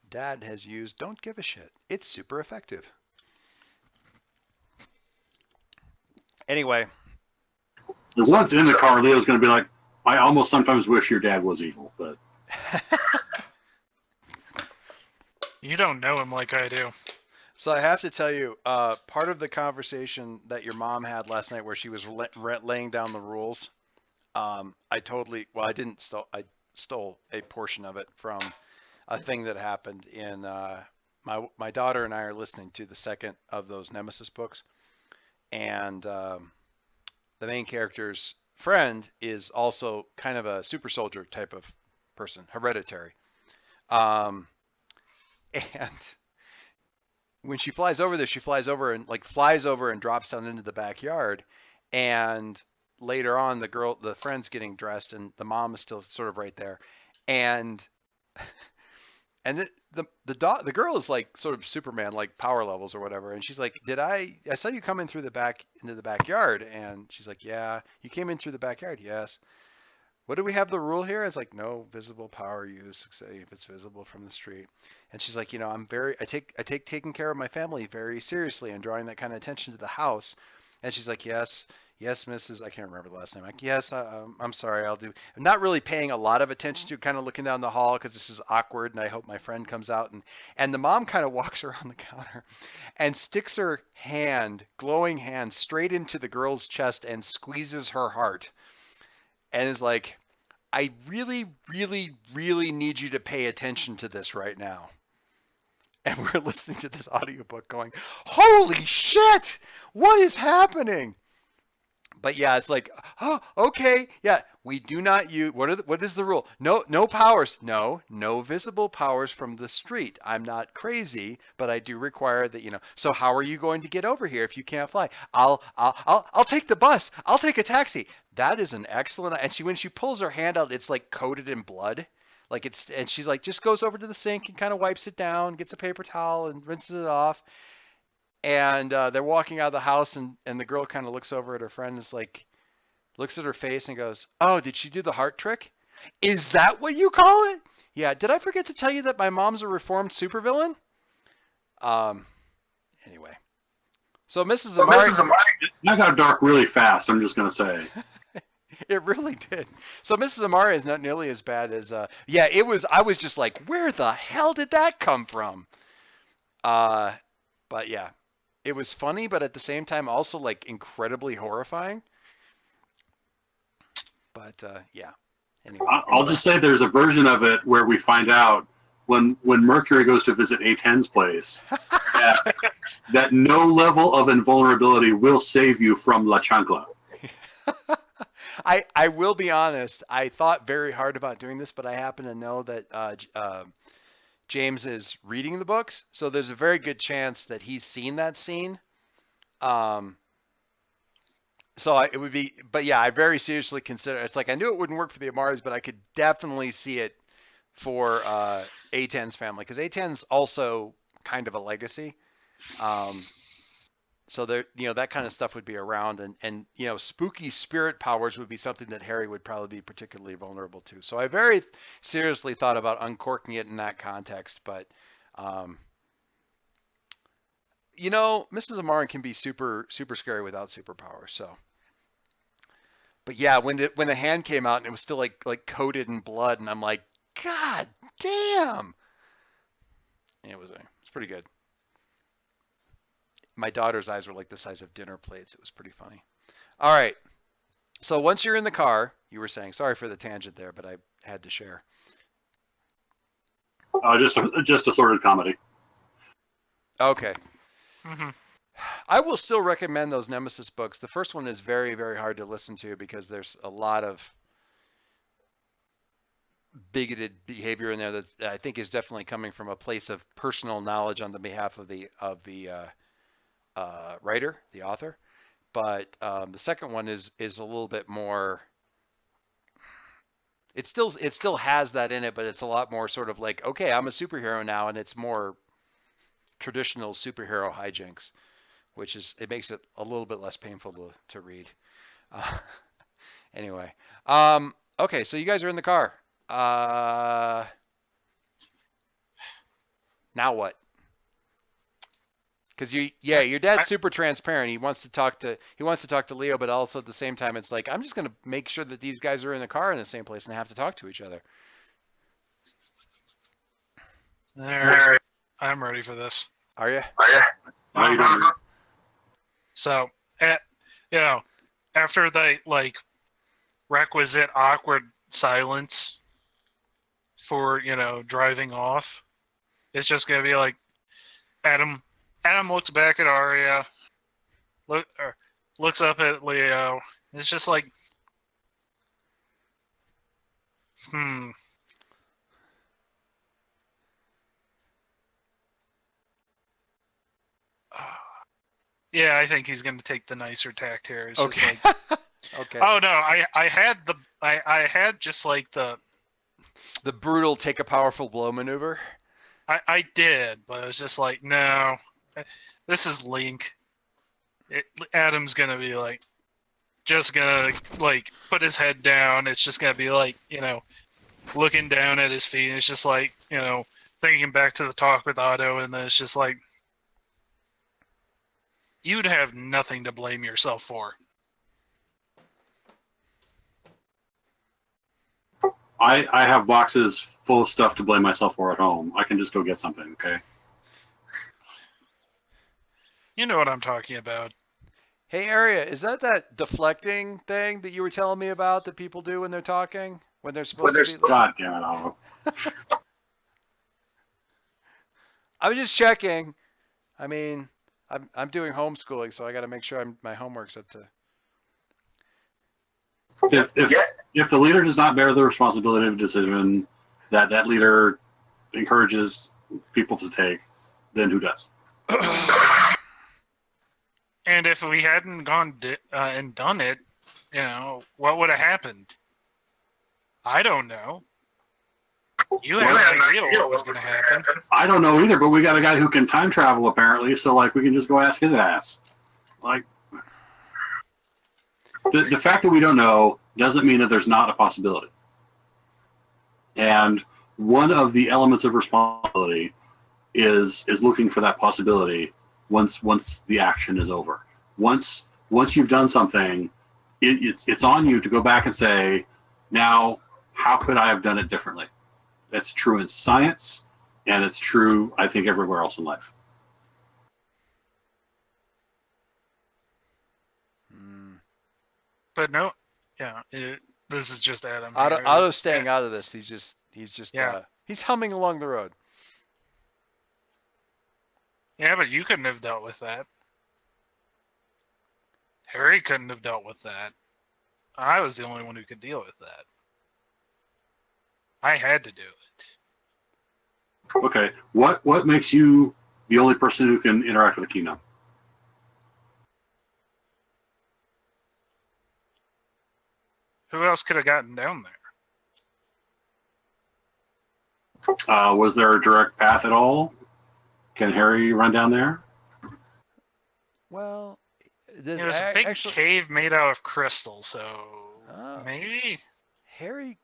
Dad has used don't give a shit. It's super effective. Anyway.
Once in the car, Leo's going to be like, I almost sometimes wish your dad was evil, but.
you don't know him like I do.
So I have to tell you, part of the conversation that your mom had last night where she was laying down the rules, I stole a portion of it from a thing that happened in my daughter and I are listening to the second of those Nemesis books, and the main character's friend is also kind of a super soldier type of person, hereditary, and when she flies over there, she flies over and drops down into the backyard, and later on the friend's getting dressed and the mom is still sort of right there, and the girl is like sort of Superman, like power levels or whatever, and she's like, I saw you come in through into the backyard, and she's like, yeah, you came in through the backyard, yes. What do we have the rule here? It's like, no visible power use, say if it's visible from the street. And she's like, I take taking care of my family very seriously and drawing that kind of attention to the house. And she's like, yes, Mrs. I can't remember the last name. Like, yes, I'm sorry, I'll do. I'm not really paying a lot of attention to, kind of looking down the hall because this is awkward, and I hope my friend comes out. And the mom kind of walks around the counter and sticks her glowing hand, straight into the girl's chest and squeezes her heart. And is like, I really, really, really need you to pay attention to this right now. And we're listening to this audiobook going, holy shit, what is happening? But yeah, it's like, oh, okay, yeah, we do not use, what is the rule? No powers, no visible powers from the street. I'm not crazy, but I do require that, so how are you going to get over here if you can't fly? I'll take the bus. I'll take a taxi. That is an excellent, and when she pulls her hand out, it's like coated in blood. And she's like, just goes over to the sink and kind of wipes it down, gets a paper towel and rinses it off. And they're walking out of the house, and the girl kind of looks over at her friend and is like, looks at her face and goes, oh, did she do the heart trick? Is that what you call it? Yeah. Did I forget to tell you that my mom's a reformed supervillain? Anyway. So Mrs. Amari.
That got dark really fast, I'm just going to say.
It really did. So Mrs. Amari is not nearly as bad as, it was, I was just like, where the hell did that come from? But yeah. It was funny, but at the same time also like incredibly horrifying. But yeah. Anyway.
I'll just say there's a version of it where we find out when Mercury goes to visit A10's place that no level of invulnerability will save you from La Chancla.
I will be honest. I thought very hard about doing this, but I happen to know that James is reading the books, so there's a very good chance that he's seen that scene. Um, it would be, but yeah, I very seriously consider. It's like I knew it wouldn't work for the Amaris, but I could definitely see it for A10's family because A10's also kind of a legacy. So there, that kind of stuff would be around, and spooky spirit powers would be something that Harry would probably be particularly vulnerable to. So I very seriously thought about uncorking it in that context, but Mrs. Amarin can be super super scary without superpowers. So, but yeah, when the hand came out and it was still like coated in blood, and I'm like, God damn! It was pretty good. My daughter's eyes were like the size of dinner plates. It was pretty funny. All right. So once you're in the car, you were saying, sorry for the tangent there, but I had to share.
Just assorted comedy.
Okay.
Mm-hmm.
I will still recommend those Nemesis books. The first one is very, very hard to listen to because there's a lot of bigoted behavior in there that I think is definitely coming from a place of personal knowledge on the behalf of the writer, the author. But the second one is a little bit more. It still has that in it, but it's a lot more sort of like, okay, I'm a superhero now, and it's more traditional superhero hijinks, it makes it a little bit less painful to read. Anyway, okay, so you guys are in the car. Now what? Because your dad's super transparent. He wants to talk to Leo, but also at the same time, it's like I'm just gonna make sure that these guys are in the car in the same place and have to talk to each other.
All right, I'm ready for this.
Are you?
No, you don't.
So, after the requisite awkward silence for driving off, it's just gonna be like Adam looks back at Arya, looks up at Leo. It's just like, yeah, I think he's going to take the nicer tact here. It's
okay.
just like,
okay.
Oh no, I had just like the
brutal take a powerful blow maneuver.
I did, but it was just like, no, this is Link. Adam's gonna be like, just gonna put his head down. It's just gonna be like, looking down at his feet. And it's just like, thinking back to the talk with Otto, and then it's just like, you'd have nothing to blame yourself for.
I have boxes full of stuff to blame myself for at home. I can just go get something, okay?
You know what I'm talking about.
Hey, Arya, is that deflecting thing that you were telling me about that people do when they're talking? When they're supposed to be...
God damn it, Otto.
I was just checking. I mean, I'm doing homeschooling, so I got to make sure my homework's up to...
If the leader does not bear the responsibility of a decision that leader encourages people to take, then who does?
And if we hadn't gone and done it, what would have happened? I don't know. You have no idea what was going to happen.
I don't know either, but we got a guy who can time travel apparently, so we can just go ask his ass. The fact that we don't know doesn't mean that there's not a possibility. And one of the elements of responsibility is looking for that possibility once the action is over. Once you've done something, it's on you to go back and say, now, how could I have done it differently? That's true in science, and it's true, I think, everywhere else in life.
But no, this is just Adam.
Otto's staying out of this. He's just he's humming along the road.
Yeah, but you couldn't have dealt with that. Harry couldn't have dealt with that. I was the only one who could deal with that. I had to do it.
Okay. What makes you the only person who can interact with a keynote?
Who else could have gotten down there?
Was there a direct path at all? Can Harry run down there?
Well,
It was a big
actually,
cave made out of crystal, so
Oh.
maybe.
Harry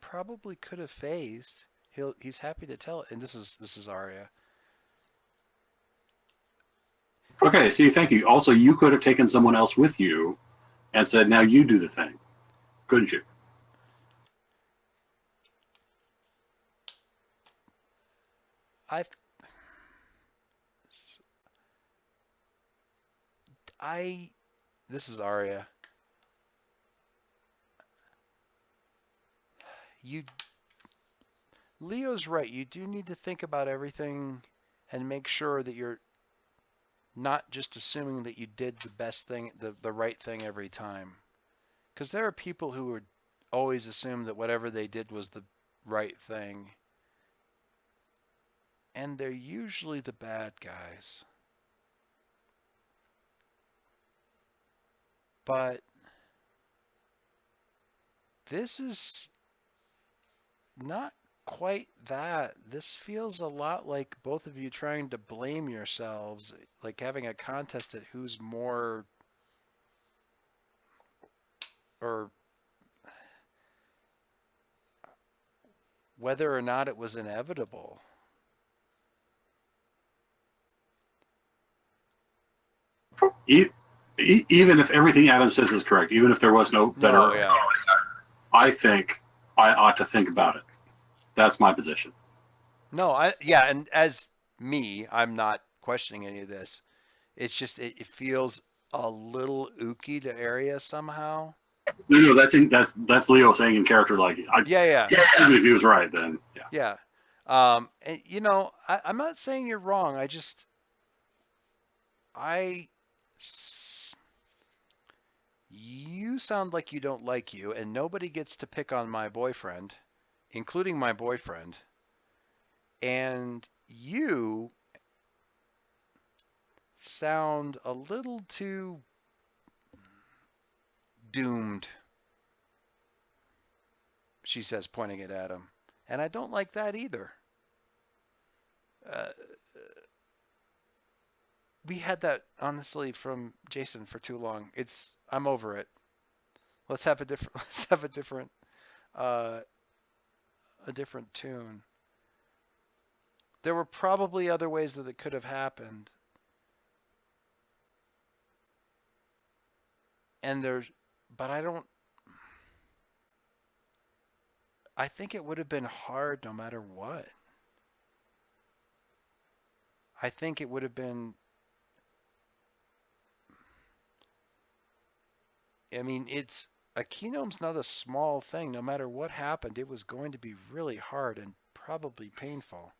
probably could have phased. He's happy to tell it. And this is Arya.
Okay, see, thank you. Also, you could have taken someone else with you and said, now you do the thing. Couldn't you?
This is Arya. Leo's right. You do need to think about everything and make sure that you're not just assuming that you did the best thing, the right thing every time. Because there are people who would always assume that whatever they did was the right thing. And they're usually the bad guys. But this is not quite that. This feels a lot like both of you trying to blame yourselves, like having a contest at who's more, or whether or not it was inevitable.
Even if everything Adam says is correct, even if there was no better,
No, yeah.
I think I ought to think about it. That's my position.
No, and as me, I'm not questioning any of this. It's just it feels a little ooky to Arya somehow.
No, that's Leo saying in character, like,
Yeah.
even if he was right, then yeah.
Yeah. And I'm not saying you're wrong. You sound like you don't like you, and nobody gets to pick on my boyfriend, including my boyfriend. And you sound a little too doomed, she says, pointing at Adam. And I don't like that either. We had that honestly from Jason for too long. I'm over it. Let's have a different tune. There were probably other ways that it could have happened. But I think it would have been hard no matter what. I think it would have been, a genome's not a small thing. No matter what happened, it was going to be really hard and probably painful.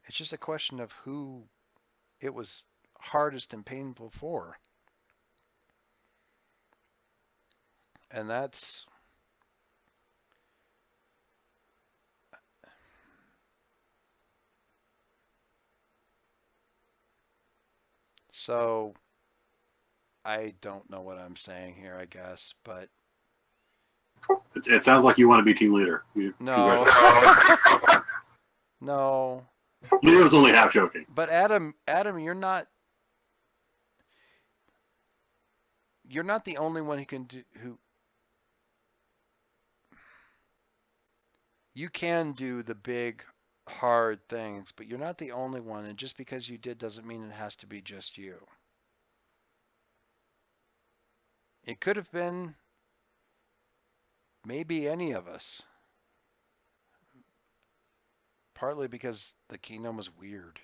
It's just a question of who it was hardest and painful for. And that's... So, I don't know what I'm saying here, I guess, but...
It sounds like you want to be team leader.
No. No.
Leo's only half joking.
But Adam, you're not the only one who can do you can do the big hard things, but you're not the only one, and just because you did doesn't mean it has to be just you. It could have been maybe any of us. Partly because the kingdom was weird.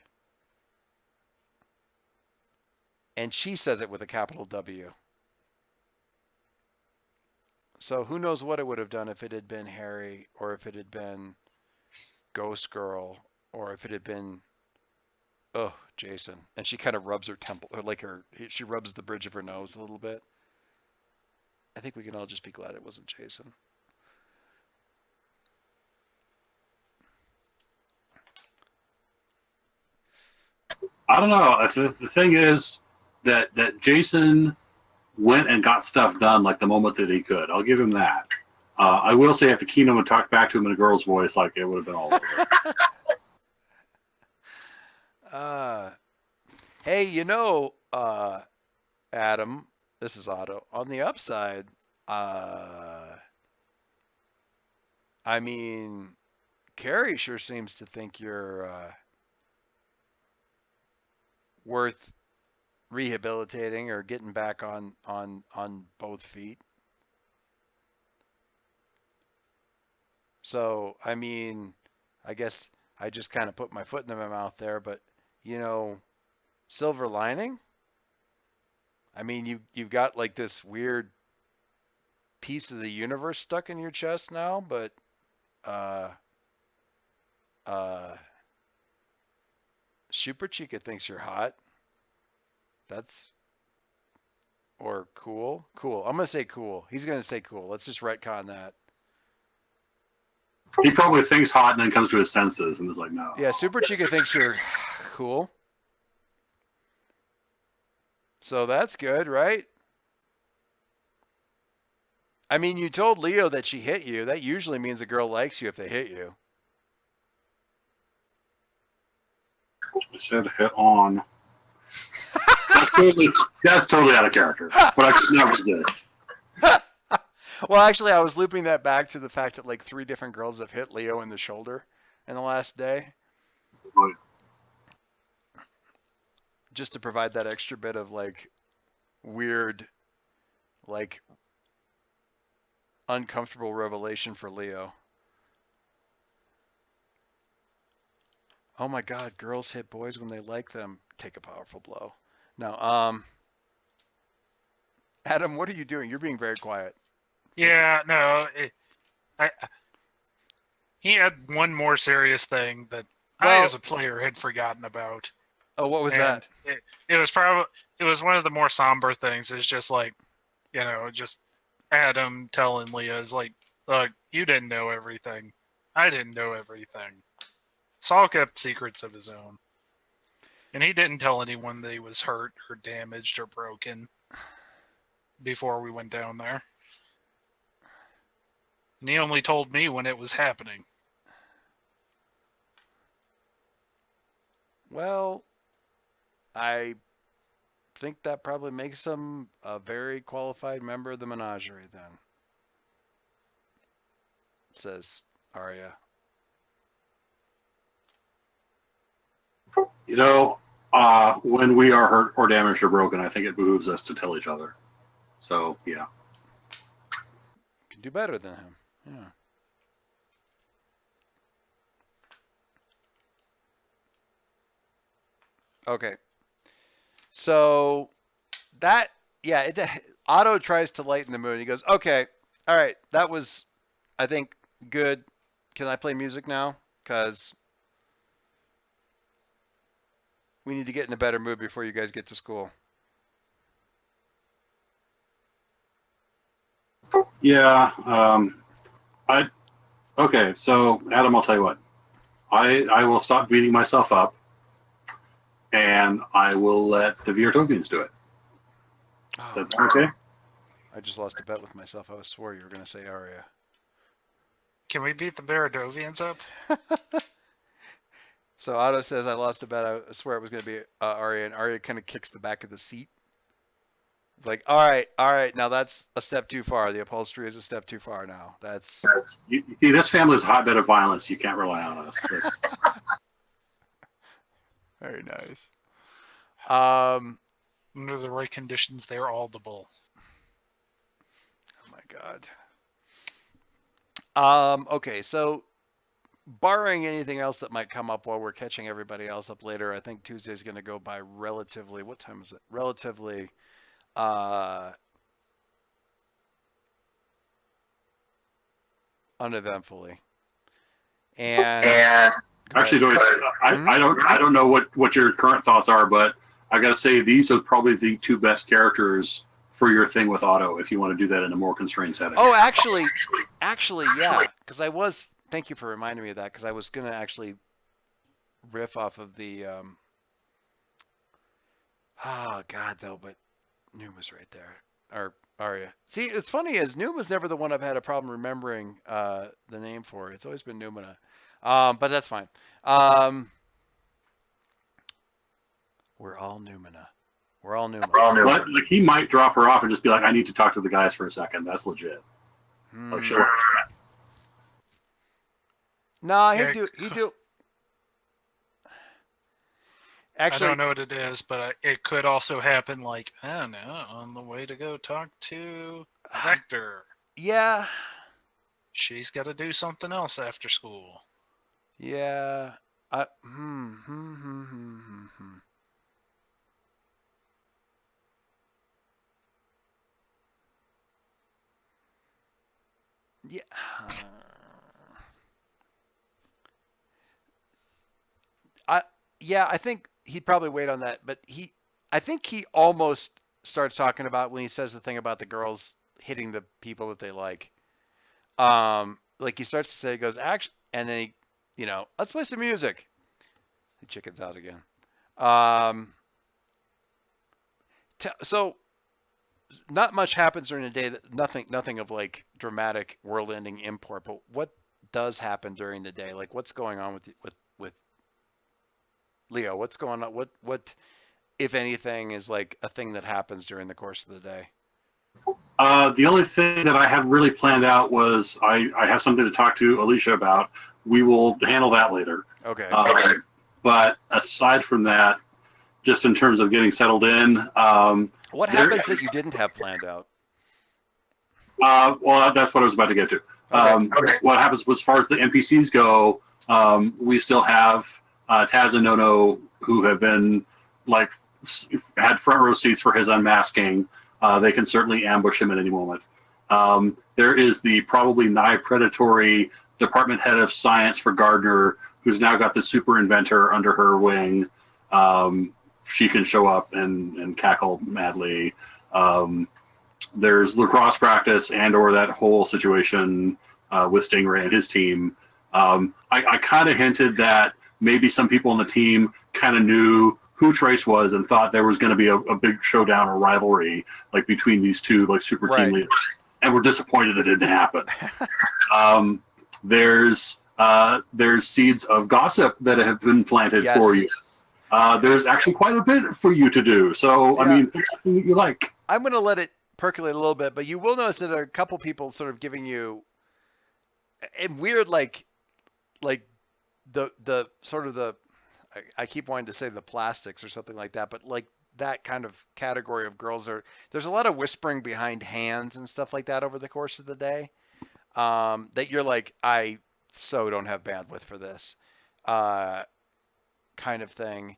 And she says it with a capital W. So who knows what it would have done if it had been Harry, or if it had been Ghost Girl, or if it had been, Jason. And she kind of rubs her temple, or she rubs the bridge of her nose a little bit. I think we can all just be glad it wasn't Jason.
I don't know. The thing is that Jason went and got stuff done like the moment that he could. I'll give him that. I will say if the Keenum had talked back to him in a girl's voice, like it would have been all over.
Hey, Adam, this is Otto. On the upside, I mean, Carrie sure seems to think you're worth rehabilitating or getting back on both feet. So, I mean, I guess I just kind of put my foot in my mouth there, but silver lining? I mean, you've got like this weird piece of the universe stuck in your chest now, but Super Chica thinks you're hot. Or cool. Cool. I'm gonna say cool. He's gonna say cool. Let's just retcon that.
He probably thinks hot and then comes to his senses and is like, no.
Yeah, Super Chica thinks you're cool. So that's good, right? I mean, you told Leo that she hit you. That usually means a girl likes you if they hit you.
I said hit on. That's totally out of character, but I could not resist.
Well, actually, I was looping that back to the fact that like 3 different girls have hit Leo in the shoulder in the last day.
Right.
Just to provide that extra bit of like weird, like uncomfortable revelation for Leo. Oh my God, girls hit boys when they like them. Take a powerful blow. Now, Adam, what are you doing? You're being very quiet.
Yeah, no. He had one more serious thing that I, as a player, had forgotten about.
Oh, what was that?
It was one of the more somber things. It's just like, just Adam telling Leah is like, look, you didn't know everything. I didn't know everything. Saul kept secrets of his own. And he didn't tell anyone that he was hurt or damaged or broken before we went down there. And he only told me when it was happening.
Well, I think that probably makes him a very qualified member of the menagerie then. Says Arya.
When we are hurt or damaged or broken, I think it behooves us to tell each other. So, yeah.
Can do better than him. Yeah. Okay. So Otto tries to lighten the mood. He goes, okay, all right, that was, I think, good. Can I play music now? Because we need to get in a better mood before you guys get to school.
Yeah. Okay, so Adam, I'll tell you what. I will stop beating myself up, and I will let the Viertovians do it.
Oh,
Does that sound okay?
I just lost a bet with myself. I swore you were going to say Arya.
Can we beat the Baradovians up?
So Otto says, I lost a bet. I swear it was going to be Arya, and Arya kind of kicks the back of the seat. It's like, all right, now that's a step too far. The upholstery is a step too far now.
You see, this family's a hotbed of violence. You can't rely on us.
Very nice.
Under the right conditions, they're audible.
Oh my God. Okay, so barring anything else that might come up while we're catching everybody else up later, I think Tuesday's going to go by relatively, what time is it? Relatively uneventfully. And
actually, Doris, I don't know what your current thoughts are, but I got to say these are probably the 2 best characters for your thing with Otto if you want to do that in a more constrained setting.
Oh, actually, yeah. Because I was. Thank you for reminding me of that. Because I was gonna actually riff off of the. Oh God, though, but Numa's right there. Or Arya. See, it's funny as Numa's never the one I've had a problem remembering the name for. It's always been Numina. But that's fine. We're all Numina. We're all Numa.
But like he might drop her off and just be like, "I need to talk to the guys for a second." That's legit. Like she'll understand.
No,
Yeah.
he do.
I
Actually,
don't know what it is, but it could also happen. Like, I don't know, on the way to go talk to Vector,
yeah,
she's got to do something else after school.
yeah. Yeah. I think he'd probably wait on that, but I think he almost starts talking about when he says the thing about the girls hitting the people that they like. Like he starts to say, he goes, action, and then he, let's play some music. The chicken's out again. So not much happens during the day. Nothing of like dramatic world-ending import. But what does happen during the day? Like what's going on with Leo? What's going on? What if anything is like a thing that happens during the course of the day?
The only thing that I had really planned out was I have something to talk to Alicia about. We will handle that later.
Okay.
But aside from that, just in terms of getting settled in,
what happens that you didn't have planned out?
Well, that's what I was about to get to. What happens as far as the NPCs go, we still have Taz and Nono who have been like had front row seats for his unmasking. They can certainly ambush him at any moment. There is the probably nigh predatory department head of science for Gardner, who's now got the super inventor under her wing. She can show up and cackle madly. There's lacrosse practice or that whole situation with Stingray and his team. I kind of hinted that maybe some people on the team kind of knew who Trace was and thought there was going to be a big showdown or rivalry like between these two like super team leaders, and were disappointed that it didn't happen. There's seeds of gossip that have been planted for you. There's actually quite a bit for you to do. So I mean, you like.
I'm going to let it percolate a little bit, but you will notice that there are a couple people sort of giving you and weird like the sort of the I keep wanting to say the plastics or something like that, but like that kind of category of girls there's a lot of whispering behind hands and stuff like that over the course of the day. That you're like, I so don't have bandwidth for this kind of thing.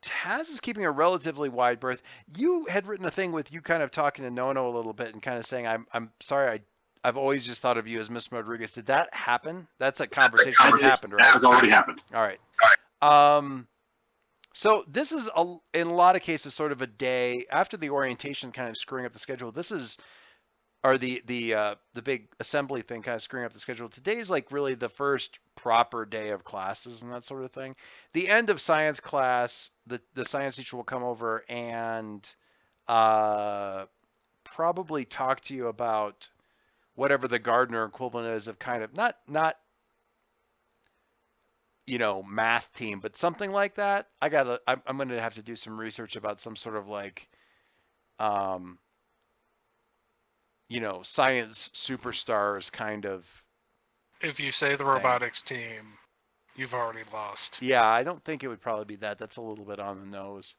Taz is keeping a relatively wide berth. You had written a thing with you kind of talking to Nono a little bit and kind of saying, I'm sorry, I've always just thought of you as Miss Rodriguez. Did that happen? That's a conversation that's happened, right?
That has already happened.
All right. So this is in a lot of cases sort of a day after the orientation kind of screwing up the schedule. This is the big assembly thing kind of screwing up the schedule. Today's like really the first proper day of classes and that sort of thing. The end of science class, the science teacher will come over and probably talk to you about whatever the Gardner equivalent is of kind of not math team, but something like that. I'm going to have to do some research about some sort of like science superstars kind of.
If you say the robotics team, you've already lost.
Yeah, I don't think it would probably be that. That's a little bit on the nose,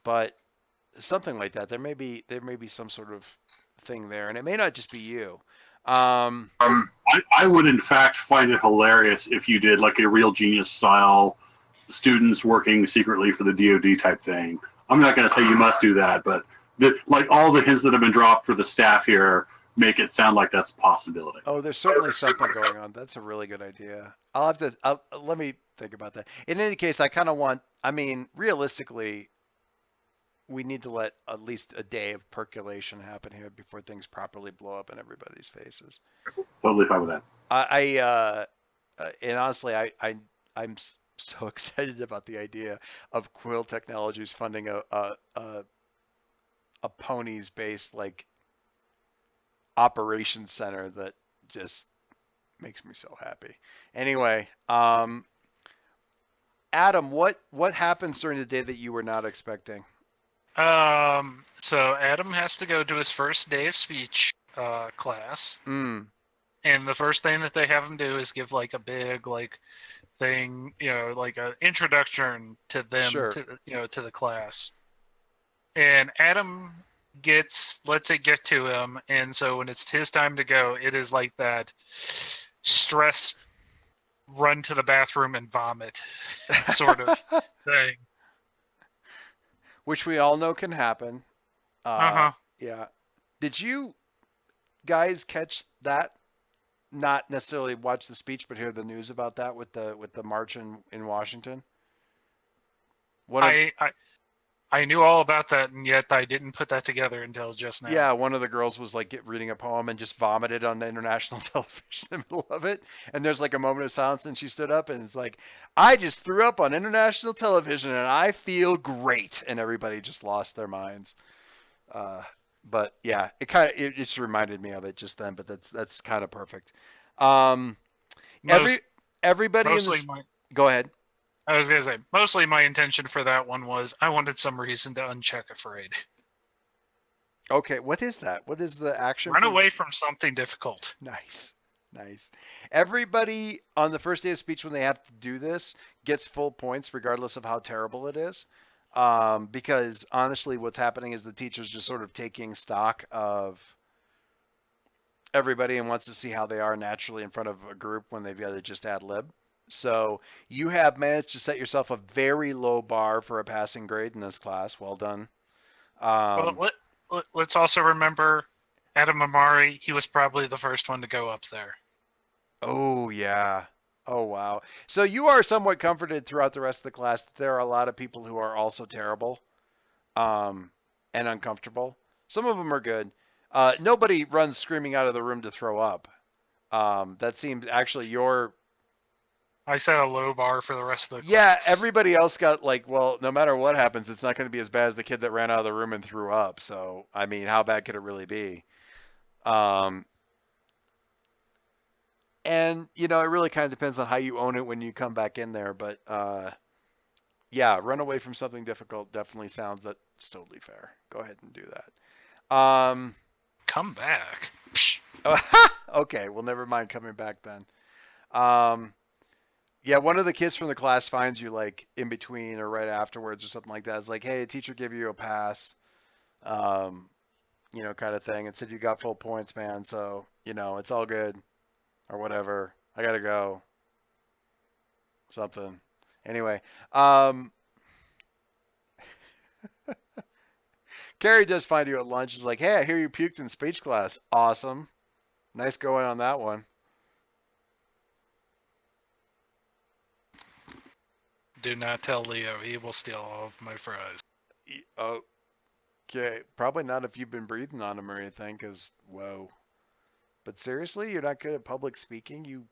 but something like that. There may be some sort of thing there, and it may not just be you.
I would in fact find it hilarious if you did like a Real Genius style students working secretly for the DoD type thing. I'm not going to say you must do that, but like all the hints that have been dropped for the staff here make it sound like that's a possibility.
Oh, there's certainly something going on. That's a really good idea. Let me think about that. In any case, I kind of want, realistically, we need to let at least a day of percolation happen here before things properly blow up in everybody's faces.
Totally fine with that.
And honestly, I'm so excited about the idea of Quill Technologies funding a ponies based like operations center that just makes me so happy. Anyway, Adam, what happens during the day that you were not expecting?
So Adam has to go to his first day of speech class,
Mm,
and the first thing that they have him do is give like a big like thing, like an introduction to them
sure.
to the class. And Adam lets it get to him, and so when it's his time to go, it is like that stress run to the bathroom and vomit sort of thing.
Which we all know can happen.
Uh-huh.
Yeah. Did you guys catch that? Not necessarily watch the speech, but hear the news about that with the march in Washington. One of
I knew all about that, and yet I didn't put that together until just now.
Yeah, one of the girls was like reading a poem and just vomited on the international television in the middle of it. And there's like a moment of silence, and she stood up and it's like, "I just threw up on international television, and I feel great." And everybody just lost their minds. But yeah, it just reminded me of it just then. But that's kind of perfect. Um,
Most,
everybody in
mostly
this.
my
Go ahead.
I was gonna say mostly my intention for that one was I wanted some reason to uncheck Afraid.
Okay, what is that? What is the action
Run
for?
away from something difficult.
Nice. Nice. Everybody on the first day of speech when they have to do this gets full points regardless of how terrible it is. Because honestly, what's happening is the teacher's just sort of taking stock of everybody and wants to see how they are naturally in front of a group when they've got to just ad lib. So you have managed to set yourself a very low bar for a passing grade in this class. Well done.
Well, let's also remember Adam Amari. He was probably the first one to go up there.
Oh, yeah. Oh, wow. So you are somewhat comforted throughout the rest of the class that there are a lot of people who are also terrible and uncomfortable. Some of them are good. Nobody runs screaming out of the room to throw up. That seems actually your...
I set a low bar for the rest of the
Yeah,
class.
everybody else got like, well, no matter what happens, it's not going to be as bad as the kid that ran out of the room and threw up. So, I mean, how bad could it really be? And it really kind of depends on how you own it when you come back in there. But yeah, run away from something difficult definitely sounds that's totally fair. Go ahead and do that.
Come back.
Okay, well, never mind coming back then. Yeah, one of the kids from the class finds you like in between or right afterwards or something like that. It's like, hey, a teacher gave you a pass, kind of thing, and said you got full points, man. So it's all good. Or whatever. I gotta go. Something. Anyway, Carrie does find you at lunch. She's like, "Hey, I hear you puked in speech class. Awesome. Nice going on that one."
Do not tell Leo. He will steal all of my fries.
Okay, probably not if you've been breathing on them or anything, because whoa. But seriously, you're not good at public speaking? You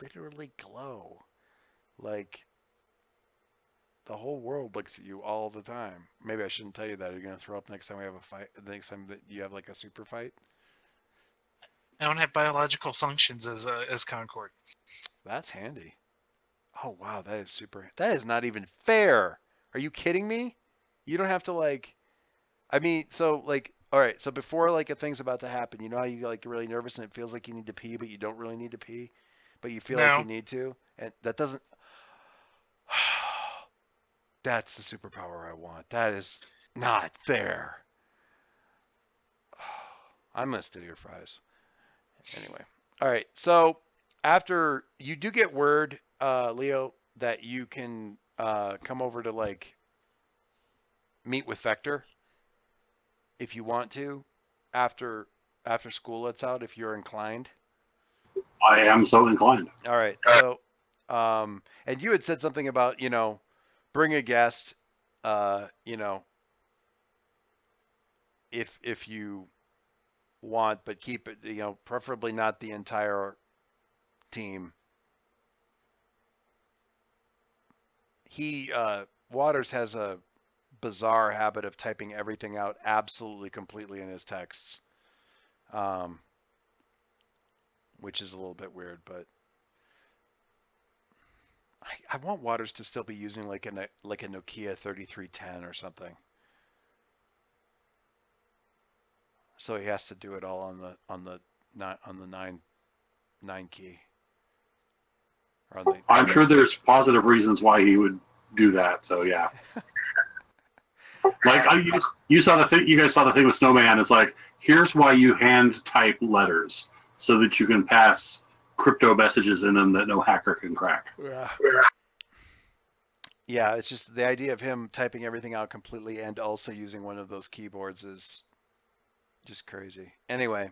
literally glow. Like, the whole world looks at you all the time. Maybe I shouldn't tell you that. You're going to throw up next time we have a fight, the next time that you have like a super fight?
I don't have biological functions as Concord.
That's handy. Oh, wow, that is super. That is not even fair. Are you kidding me? You don't have to like, I mean, so like, all right, so before like a thing's about to happen, you know how you like really nervous and it feels like you need to pee, but you don't really need to pee, but you feel like you
No.
need to, and that doesn't. That's the superpower I want. That is not fair. I'm gonna steal your fries. Anyway, all right. So after you do get word, Leo, that you can come over to like meet with Vector if you want to after school lets out if you're inclined.
I am so inclined.
All right. So and you had said something about, bring a guest, if you want, but keep it, preferably not the entire team. Waters has a bizarre habit of typing everything out absolutely completely in his texts, which is a little bit weird, but I want Waters to still be using like a Nokia 3310 or something. So he has to do it all on the 9 key.
I'm sure there's positive reasons why he would do that. So yeah. Like you saw the thing. You guys saw the thing with Snowman. It's like, here's why you hand type letters so that you can pass crypto messages in them that no hacker can crack.
Yeah, it's just the idea of him typing everything out completely and also using one of those keyboards is just crazy. Anyway,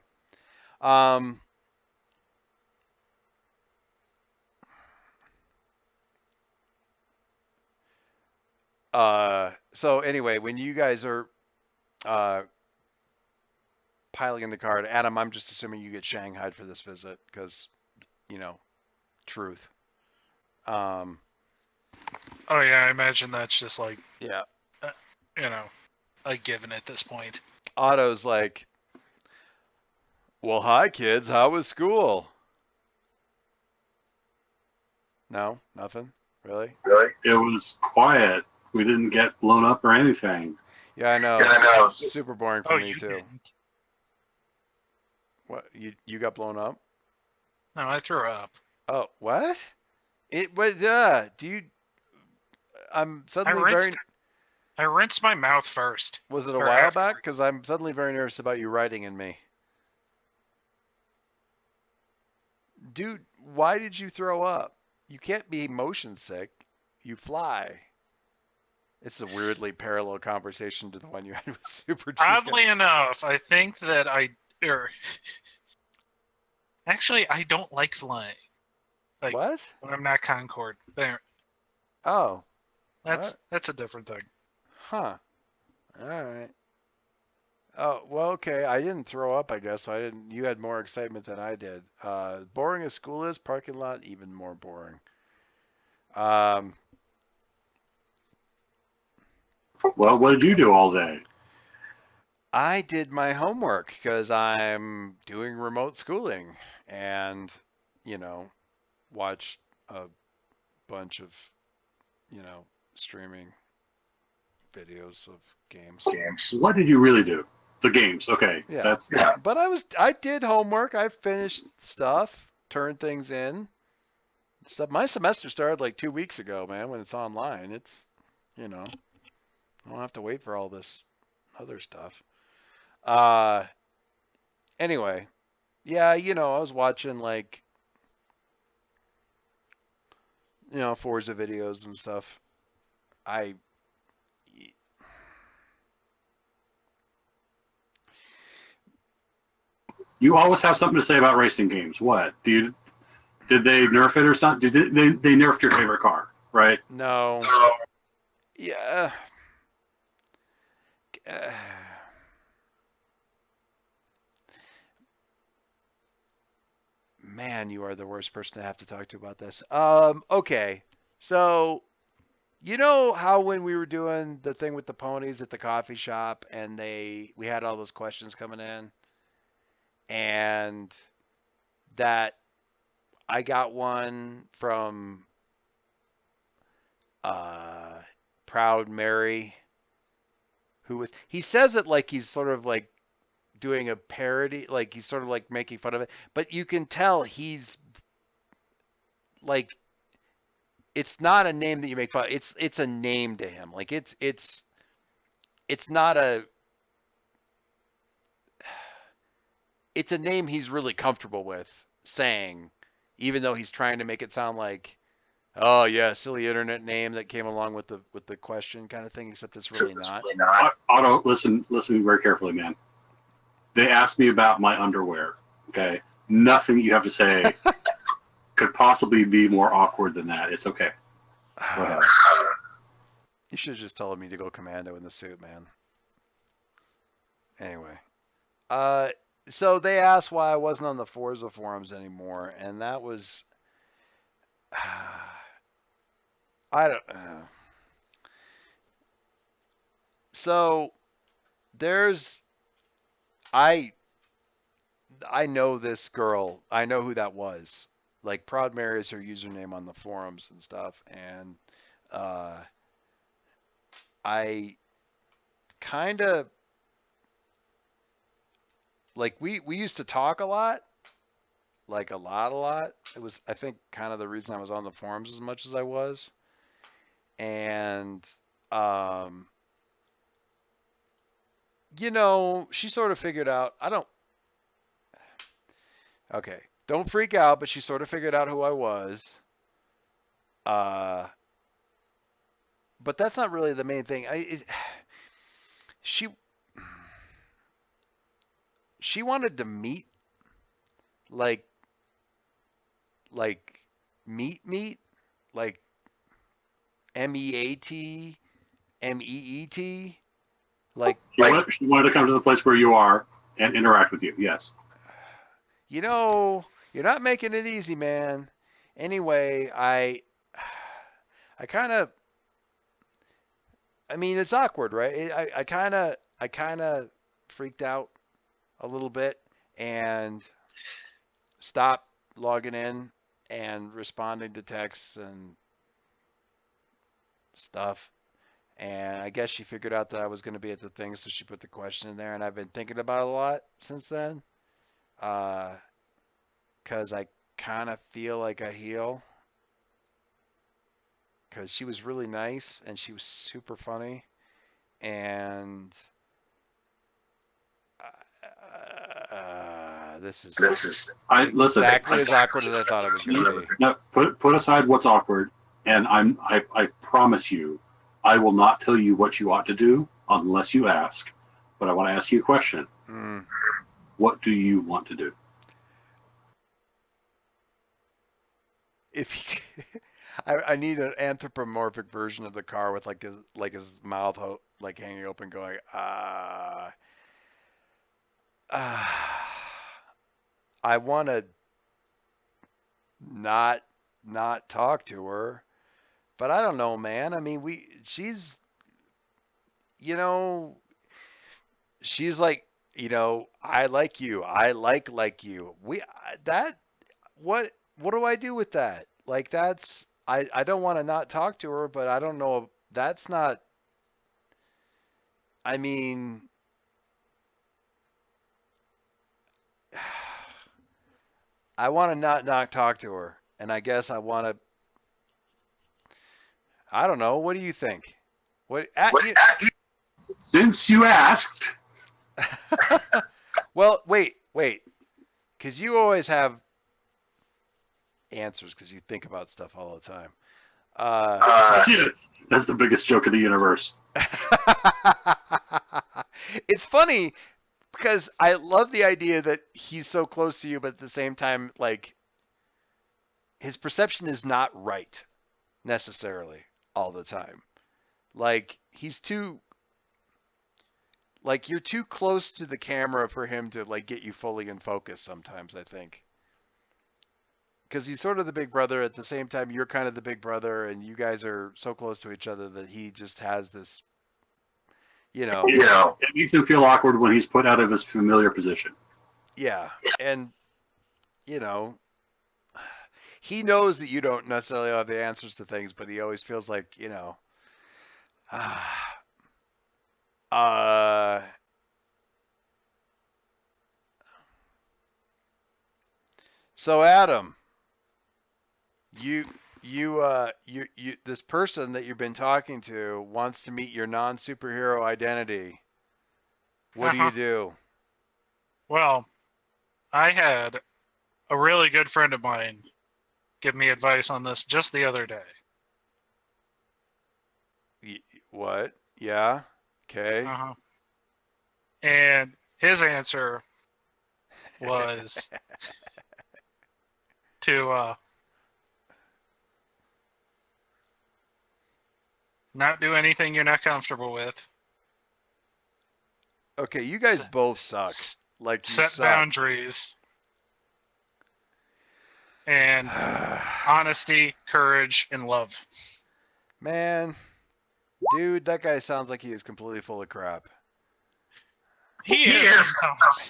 so anyway, when you guys are piling in the card, Adam, I'm just assuming you get shanghaied for this visit because, truth.
Oh yeah, I imagine that's just like,
Yeah.
A given at this point.
Otto's like, well, hi kids, how was school? No, nothing, really.
It was quiet. We didn't get blown up or anything.
Yeah, I know. Super boring for me
you
too.
didn't.
What, you got blown up?
No, I threw up.
Oh, what? It was I'm suddenly
I rinsed my mouth first.
Was it a
or
while
afterwards.
back? Because I'm suddenly very nervous about you writing in me. Dude, why did you throw up? You can't be motion sick. You fly. It's a weirdly parallel conversation to the one you had with Super Chica.
Oddly enough, I think that actually, I don't like flying. Like,
what?
when I'm not Concorde. There.
Oh.
That's a different thing.
Huh. All right. Oh, well, okay. I didn't throw up, I guess. So you had more excitement than I did. Boring as school is, parking lot, even more boring.
Well, what did you do all day?
I did my homework because I'm doing remote schooling and, watched a bunch of, streaming videos of games.
What did you really do? The games. Okay.
Yeah. But I did homework. I finished stuff, turned things in. Stuff. My semester started like 2 weeks ago, man, when it's online. It's, I don't have to wait for all this other stuff. Anyway, yeah, I was watching like, Forza videos and stuff.
You always have something to say about racing games. What? Did they nerf it or something? They nerfed your favorite car, right?
No. Yeah. Man, you are the worst person to have to talk to about this. Okay. So, you know how when we were doing the thing with the ponies at the coffee shop and we had all those questions coming in and that I got one from Proud Mary he says it like he's sort of like doing a parody, like he's sort of like making fun of it, but you can tell he's like, it's not a name that you make fun of. It's a name to him. Like it's not it's a name he's really comfortable with saying, even though he's trying to make it sound like, oh yeah, silly internet name that came along with the question kind of thing, except it's really not.
Otto, listen very carefully, man. They asked me about my underwear. Okay, nothing you have to say could possibly be more awkward than that. It's okay. Go ahead.
You should have just told me to go commando in the suit, man. Anyway, so they asked why I wasn't on the Forza forums anymore, and that was, I don't. So there's, I know this girl. I know who that was. Like Proud Mary is her username on the forums and stuff, and I kind of like we used to talk a lot, like a lot. It was, I think, kind of the reason I was on the forums as much as I was, and she sort of figured out. Okay, don't freak out, but she sort of figured out who I was. But that's not really the main thing. She wanted to meet, like meet, like MEATMEET, like
She wanted to come to the place where you are and interact with you. Yes.
you're not making it easy, man. Anyway, I kind of, I mean, it's awkward, right? I kind of freaked out a little bit and stopped logging in and responding to texts and stuff. And I guess she figured out that I was going to be at the thing, so she put the question in there, and I've been thinking about it a lot since then. Because I kind of feel like a heel. Because she was really nice, and she was super funny. And this is
listen.
exactly as awkward as I thought it was going to be.
Now, put aside what's awkward, and I promise you, I will not tell you what you ought to do unless you ask. But I want to ask you a question. What do you want to do?
If you, I need an anthropomorphic version of the car with like his mouth like hanging open, going I want to not talk to her, but I don't know, man. I mean, she's like, I like you. I like you. What do I do with that? Like, I don't want to not talk to her, but I don't know. That's not, I mean, I want to not talk to her, and I guess I want to, I don't know. What do you think?
Since you asked.
Well, wait, because you always have answers because you think about stuff all the time.
That's the biggest joke of the universe.
It's funny because I love the idea that he's so close to you, but at the same time, like, his perception is not right necessarily all the time. Like, you're too close to the camera for him to like get you fully in focus sometimes, I think. Because he's sort of the big brother, at the same time you're kind of the big brother, and you guys are so close to each other that he just has this,
it makes him feel awkward when he's put out of his familiar position.
Yeah. And he knows that you don't necessarily have the answers to things, but he always feels like, so Adam, you this person that you've been talking to wants to meet your non-superhero identity. What do you do?
Well, I had a really good friend of mine give me advice on this just the other day.
What? Yeah. Okay.
And his answer was to not do anything you're not comfortable with.
Okay, you guys both suck. Like you
Set
suck.
boundaries. And honesty, courage, and love.
Man, dude, that guy sounds like he is completely full of crap.
He is.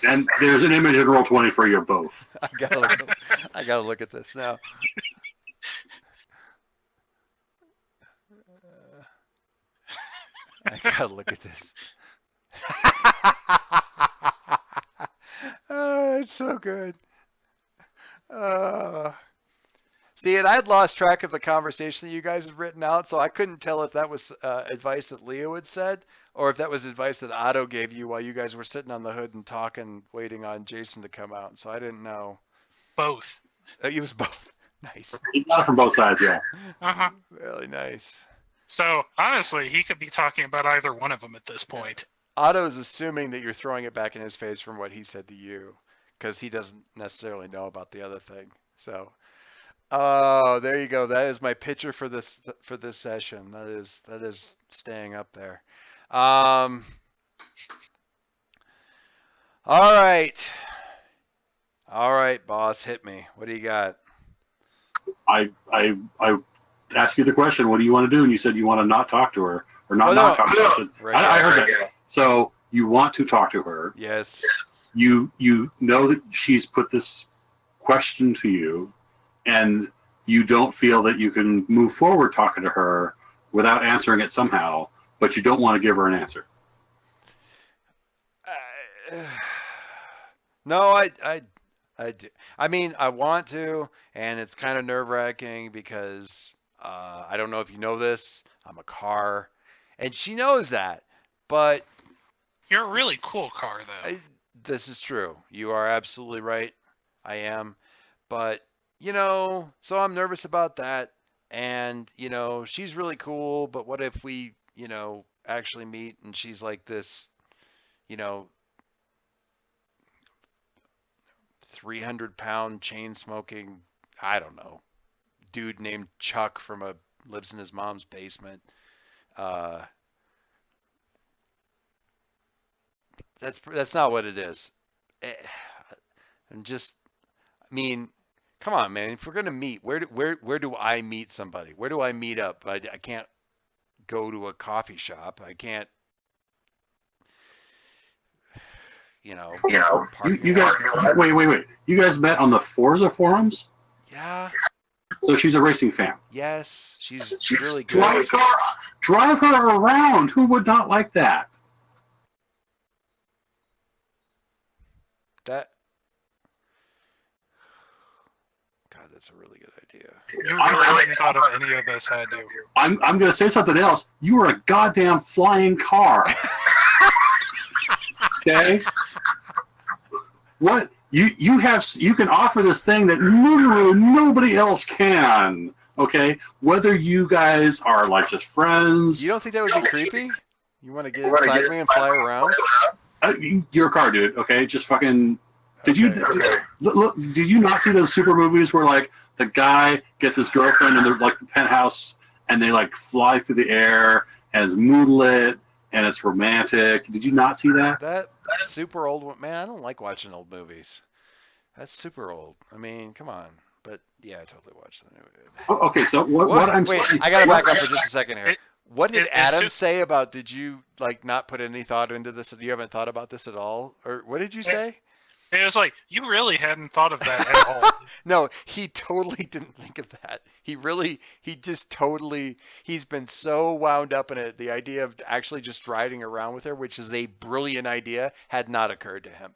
And there's an image in Roll20 for you both.
I gotta look at this now. I gotta look at this. Oh, it's so good. See, and I'd lost track of the conversation that you guys had written out, so I couldn't tell if that was advice that Leo had said, or if that was advice that Otto gave you while you guys were sitting on the hood and talking, waiting on Jason to come out. So I didn't know.
Both.
It was both. Nice.
You got it from both sides, yeah.
Uh-huh.
Really nice.
So, honestly, he could be talking about either one of them at this point.
Otto is assuming that you're throwing it back in his face from what he said to you, because he doesn't necessarily know about the other thing. So, oh, there you go. That is my picture for this session. That is staying up there. All right, boss, hit me. What do you got?
I asked you the question, what do you want to do? And you said you want to not talk to her. Or not talk to her. I said,
Right,
I heard
right.
that. So you want to talk to her.
Yes.
You know that she's put this question to you, and you don't feel that you can move forward talking to her without answering it somehow, but you don't want to give her an answer.
No, I do. I mean, I want to, and it's kind of nerve-wracking because I don't know if you know this. I'm a car, and she knows that. But
You're a really cool car, though.
this is true. You are absolutely right. I am. But, so I'm nervous about that. And, she's really cool, but what if we, actually meet and she's like this, 300-pound chain smoking, I don't know, dude named Chuck lives in his mom's basement. That's not what it is. Come on, man. If we're gonna meet, where do I meet somebody? Where do I meet up? I can't go to a coffee shop. I can't.
You guys wait. You guys met on the Forza forums?
Yeah.
So she's a racing fan.
Yes, she's really good.
Drive her around. Who would not like that?
God, that's a really good idea.
You really hadn't thought of any of this, had you?
I'm going to say something else. You are a goddamn flying car. Okay? What you can offer this thing that literally nobody else can. Okay? Whether you guys are like just friends.
You don't think that would be creepy? You want to get inside me and fly around?
You're a car, dude. Okay, just fucking. Did you not see those super movies where like the guy gets his girlfriend in the penthouse and they like fly through the air and it's moonlit and it's romantic? Did you not see that?
That's super old one, man. I don't like watching old movies. That's super old. I mean, come on. But yeah, I totally watched that movie.
Okay, so what I'm
wait,
saying.
I gotta back up for just a second here. What did
it's
Adam
just-
say about? Did you not put any thought into this? You haven't thought about this at all, or what did you say?
It was like, you really hadn't thought of that at all.
No, he totally didn't think of that. He's been so wound up in it. The idea of actually just riding around with her, which is a brilliant idea, had not occurred to him.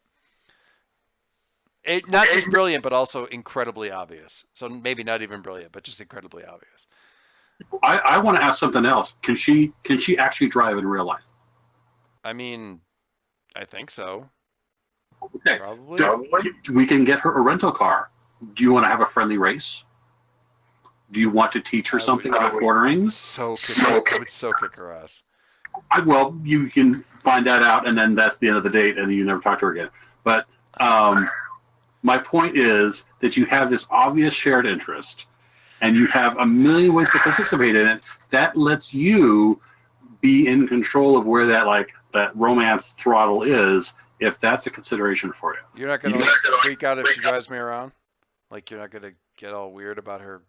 Not just brilliant, but also incredibly obvious. So maybe not even brilliant, but just incredibly obvious.
I want to ask something else. Can she actually drive in real life?
I mean, I think so.
Okay.
Probably.
We can get her a rental car. Do you want to have a friendly race? Do you want to teach her something about quartering?
I would so kick her ass.
Well, you can find that out, and then that's the end of the date, and you never talk to her again. But my point is that you have this obvious shared interest, and you have a million ways to participate in it. That lets you be in control of where that that romance throttle is, if that's a consideration for you.
You're not gonna freak out if she drives me around? Like you're not gonna get all weird about her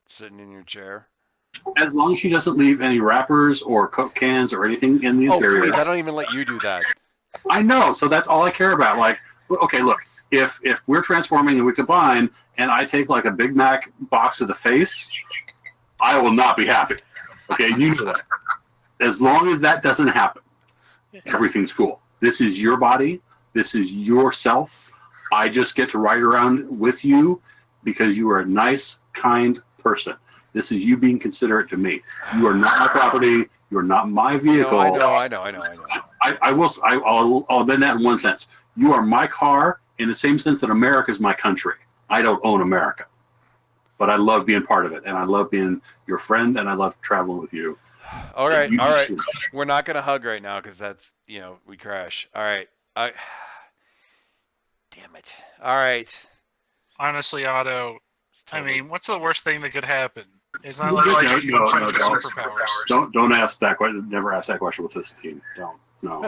sitting in your chair?
As long as she doesn't leave any wrappers or Coke cans or anything in the
Oh
interior.
please, I don't even let you do that.
I know, so that's all I care about. Like, okay, look, if we're transforming and we combine, and I take like a Big Mac box to the face, I will not be happy. Okay, you know that. As long as that doesn't happen, everything's cool. This is your body. This is yourself. I just get to ride around with you because you are a nice, kind person. This is you being considerate to me. You are not my property. You are not my vehicle.
No, I know.
I'll amend that in one sense. You are my car in the same sense that America is my country. I don't own America, but I love being part of it, and I love being your friend, and I love traveling with you.
All right. We're not gonna hug right now because that's we crash. All right. Damn it. All right.
Honestly, Otto,
Totally.
I mean, what's the worst thing that could happen? It's not like you can change the superpowers.
Don't ask that question. Never ask that question with this team. Don't. No.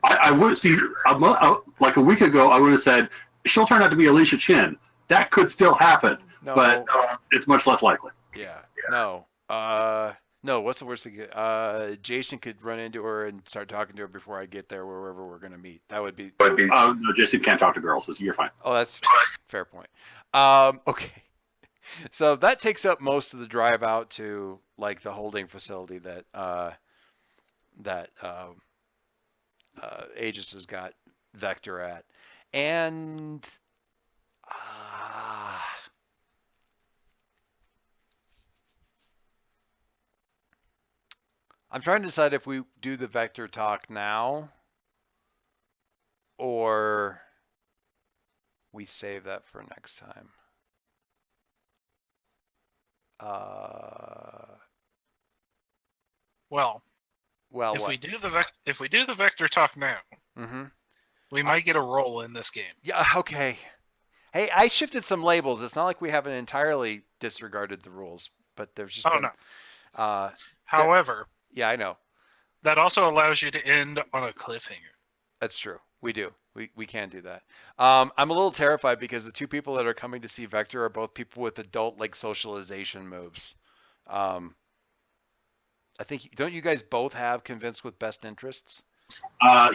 I would see like a week ago. I would have said she'll turn out to be Alicia Chin. That could still happen, but it's much less likely.
Yeah. No. No. What's the worst thing? Jason could run into her and start talking to her before I get there, wherever we're gonna meet. That would be.
No, Jason can't talk to girls. You're fine.
Oh, that's fair point. Okay. So that takes up most of the drive out to like the holding facility that Aegis has got Vector at, and I'm trying to decide if we do the Vector talk now or we save that for next time.
Well, if
what?
we do the vector talk now,
Mm-hmm.
we might get a roll in this game.
Yeah, okay. Hey, I shifted some labels. It's not like we haven't entirely disregarded the rules, but there's just
no. However,
yeah, I know.
That also allows you to end on a cliffhanger.
That's true. We do. We can do that. I'm a little terrified because the two people that are coming to see Vector are both people with adult like socialization moves. I think don't you guys both have convinced with best interests?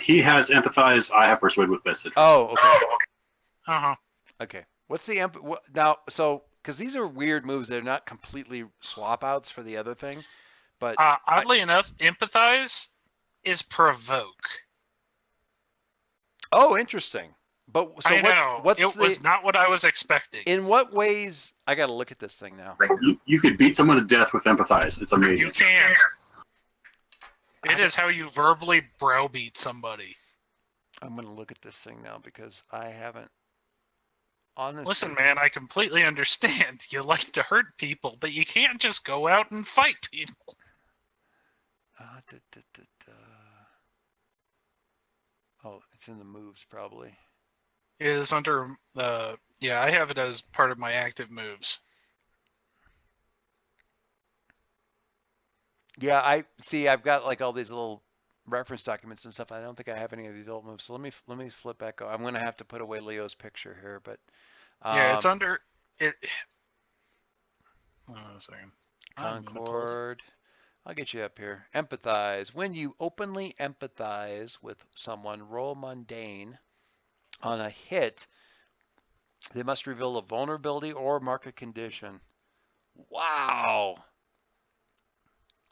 He has empathize. I have persuade with best interest.
Oh, okay.
Uh-huh.
Okay. What's the now? So because these are weird moves, they're not completely swap outs for the other thing. But
oddly enough, empathize is provoke.
Oh, interesting. But so what's
was not what I was expecting.
In what ways? I got to look at this thing now.
You could beat someone to death with empathize. It's amazing.
You can. It is how you verbally browbeat somebody.
I'm going to look at this thing now because I haven't. Honestly.
Listen, man, I completely understand. You like to hurt people, but you can't just go out and fight people.
Oh, it's in the moves probably.
It is under yeah, I have it as part of my active moves.
Yeah, I've got like all these little reference documents and stuff. I don't think I have any of the adult moves. So let me flip back. I'm going to have to put away Leo's picture here, but
yeah, it's under it. Hold on a second.
Concord. I'll get you up here. Empathize. When you openly empathize with someone, roll mundane. On a hit, they must reveal a vulnerability or mark a condition. Wow.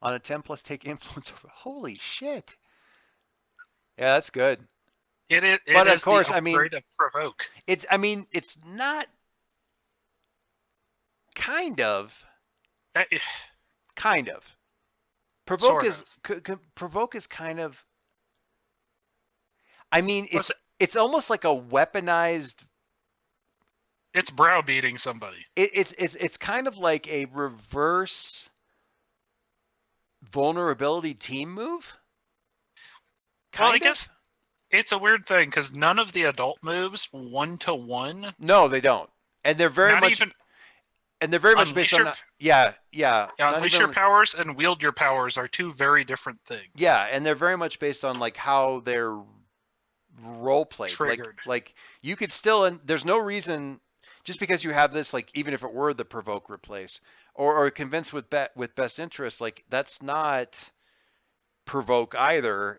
On a 10 plus, take influence over. Holy shit. Yeah, that's good.
But of course, I mean, provoke.
It's not kind of. Kind of. Provoke is kind of. I mean, it's almost like a weaponized.
It's browbeating somebody.
It's kind of like a reverse vulnerability team move.
Well, I guess it's a weird thing because none of the adult moves 1-to-1.
No, they don't, and they're very much. And they're very much based on
Yeah,
not
unleash
even
your powers and wield your powers are two very different things.
yeah, and they're very much based on like how they're role played.
Triggered.
Like you could still, and there's no reason just because you have this, like even if it were the provoke replace or convince with best interest, like that's not provoke either.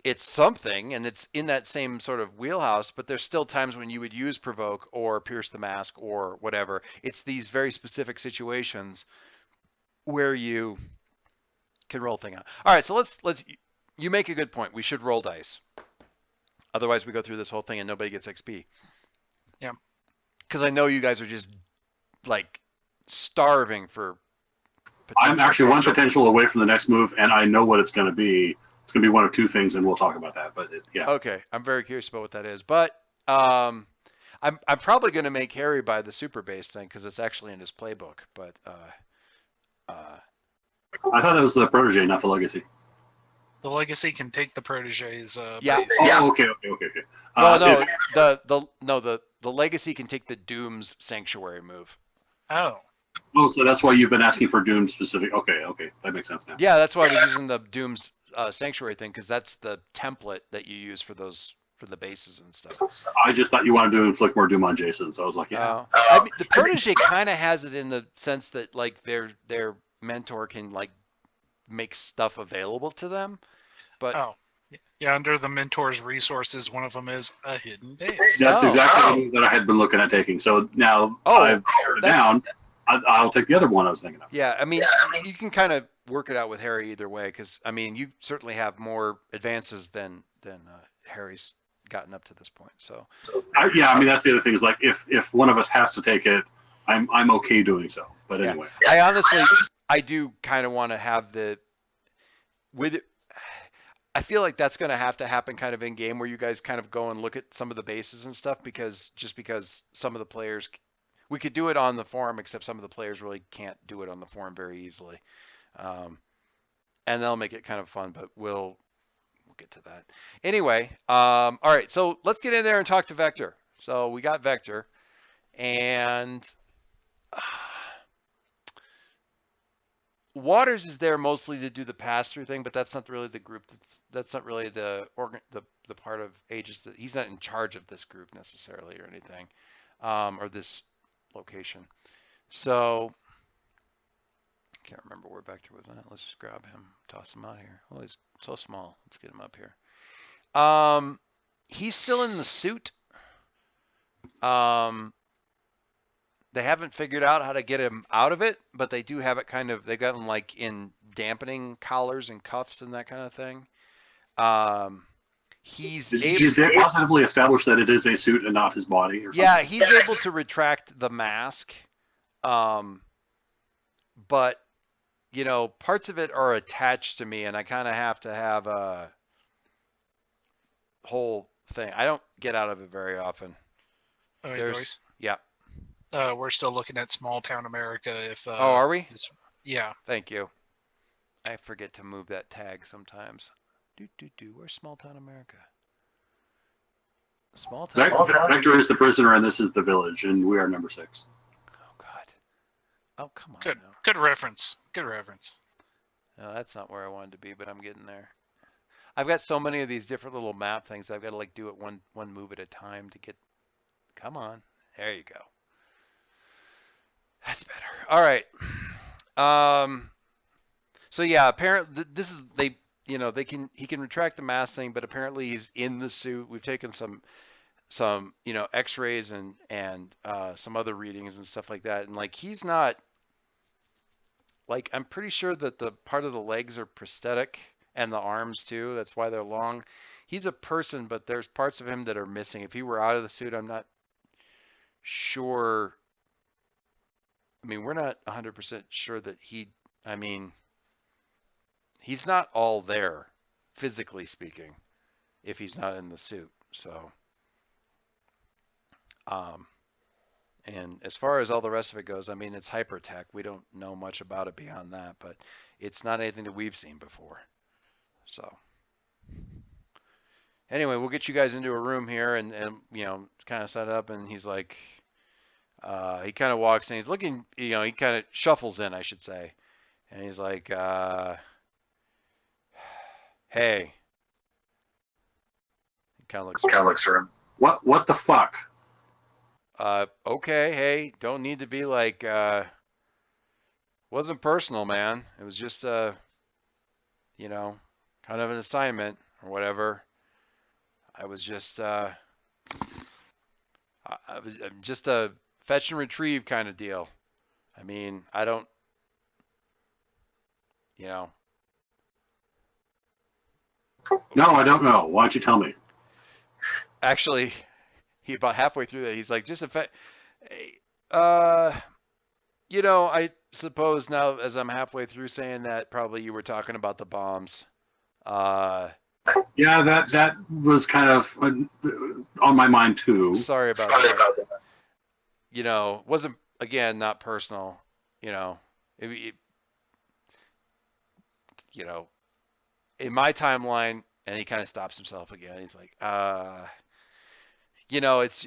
It's something, and it's in that same sort of wheelhouse, but there's still times when you would use provoke or pierce the mask or whatever. It's these very specific situations where you can roll thing out. All right, so let's you make a good point. We should roll dice. Otherwise we go through this whole thing and nobody gets XP.
Yeah.
Because I know you guys are just like starving for
I'm actually one potential away from the next move, and I know what it's going to be. It's going to be one of two things, and we'll talk about that. But yeah.
Okay, I'm very curious about what that is. But I'm probably going to make Harry buy the super base thing because it's actually in his playbook. But
I thought that was the protege, not the legacy.
The legacy can take the protege's
Yeah.
base.
Oh, okay.
The legacy can take the Doom's sanctuary move.
Oh.
Oh, so that's why you've been asking for Doom specific. Okay, that makes sense now.
Yeah, that's why I was using the Doom's sanctuary thing because that's the template that you use for the bases and stuff.
I just thought you wanted to inflict more Doom on Jason, so I was like, yeah.
I mean, the protege kind of has it in the sense that like their mentor can like make stuff available to them, but
yeah, under the mentor's resources, one of them is a hidden base.
That's exactly what I had been looking at taking. So now I've pared it down. I'll take the other one I was thinking of.
Yeah, I mean, you can kind of work it out with Harry either way, because I mean, you certainly have more advances than Harry's gotten up to this point. So
yeah, I mean that's the other thing is like if one of us has to take it, I'm okay doing so. But anyway,
I do kind of want to have I feel like that's going to have to happen kind of in game where you guys kind of go and look at some of the bases and stuff because some of the players. We could do it on the forum, except some of the players really can't do it on the forum very easily. And that'll make it kind of fun, but we'll get to that. Anyway, all right, so let's get in there and talk to Vector. So we got Vector, and Waters is there mostly to do the pass-through thing, but that's not really the group. That's not really the part of Aegis that he's not in charge of this group necessarily or anything, or this location. So I can't remember where Vector was at. Let's just grab him, toss him out here. Oh, he's so small. Let's get him up here. He's still in the suit. They haven't figured out how to get him out of it, but they do have it kind of, they got him like in dampening collars and cuffs and that kind of thing.
Did they positively establish that it is a suit and not his body? Or something?
Yeah, he's able to retract the mask, but you know, parts of it are attached to me, and I kind of have to have a whole thing. I don't get out of it very often.
All right, boys.
Yeah.
We're still looking at small town America. If
are we?
Yeah.
Thank you. I forget to move that tag sometimes. Where's small town America? Small town.
Vector is the prisoner, and this is the village, and we are number 6.
Oh God. Oh come on.
Good reference. Good reference.
No, that's not where I wanted to be, but I'm getting there. I've got so many of these different little map things. I've got to like do it one move at a time to get. Come on. There you go. That's better. All right. So yeah, apparently this is he can retract the mask thing, but apparently he's in the suit. We've taken some X-rays and some other readings and stuff like that, and like he's not like, I'm pretty sure that the part of the legs are prosthetic and the arms too. That's why they're long. He's a person, but there's parts of him that are missing. If he were out of the suit, I'm not sure. I mean, we're not 100% sure that he's not all there, physically speaking, if he's not in the suit. So, and as far as all the rest of it goes, I mean, it's hypertech. We don't know much about it beyond that, but it's not anything that we've seen before. So, anyway, we'll get you guys into a room here and kind of set up. And he's like, He kind of walks in. He's looking, he kind of shuffles in, I should say. And he's like, hey. He kind of looks around.
What the fuck?
Okay, hey, don't need to be like, wasn't personal, man. It was just, kind of an assignment or whatever. I was just, I'm just a fetch and retrieve kind of deal. I mean, I don't,
No, I don't know. Why don't you tell me?
Actually, he about halfway through that, he's like, just a I suppose now as I'm halfway through saying that, probably you were talking about the bombs.
Yeah, that was kind of on my mind too.
Sorry about that. Wasn't, again, not personal. In my timeline, and he kind of stops himself again. He's like, it's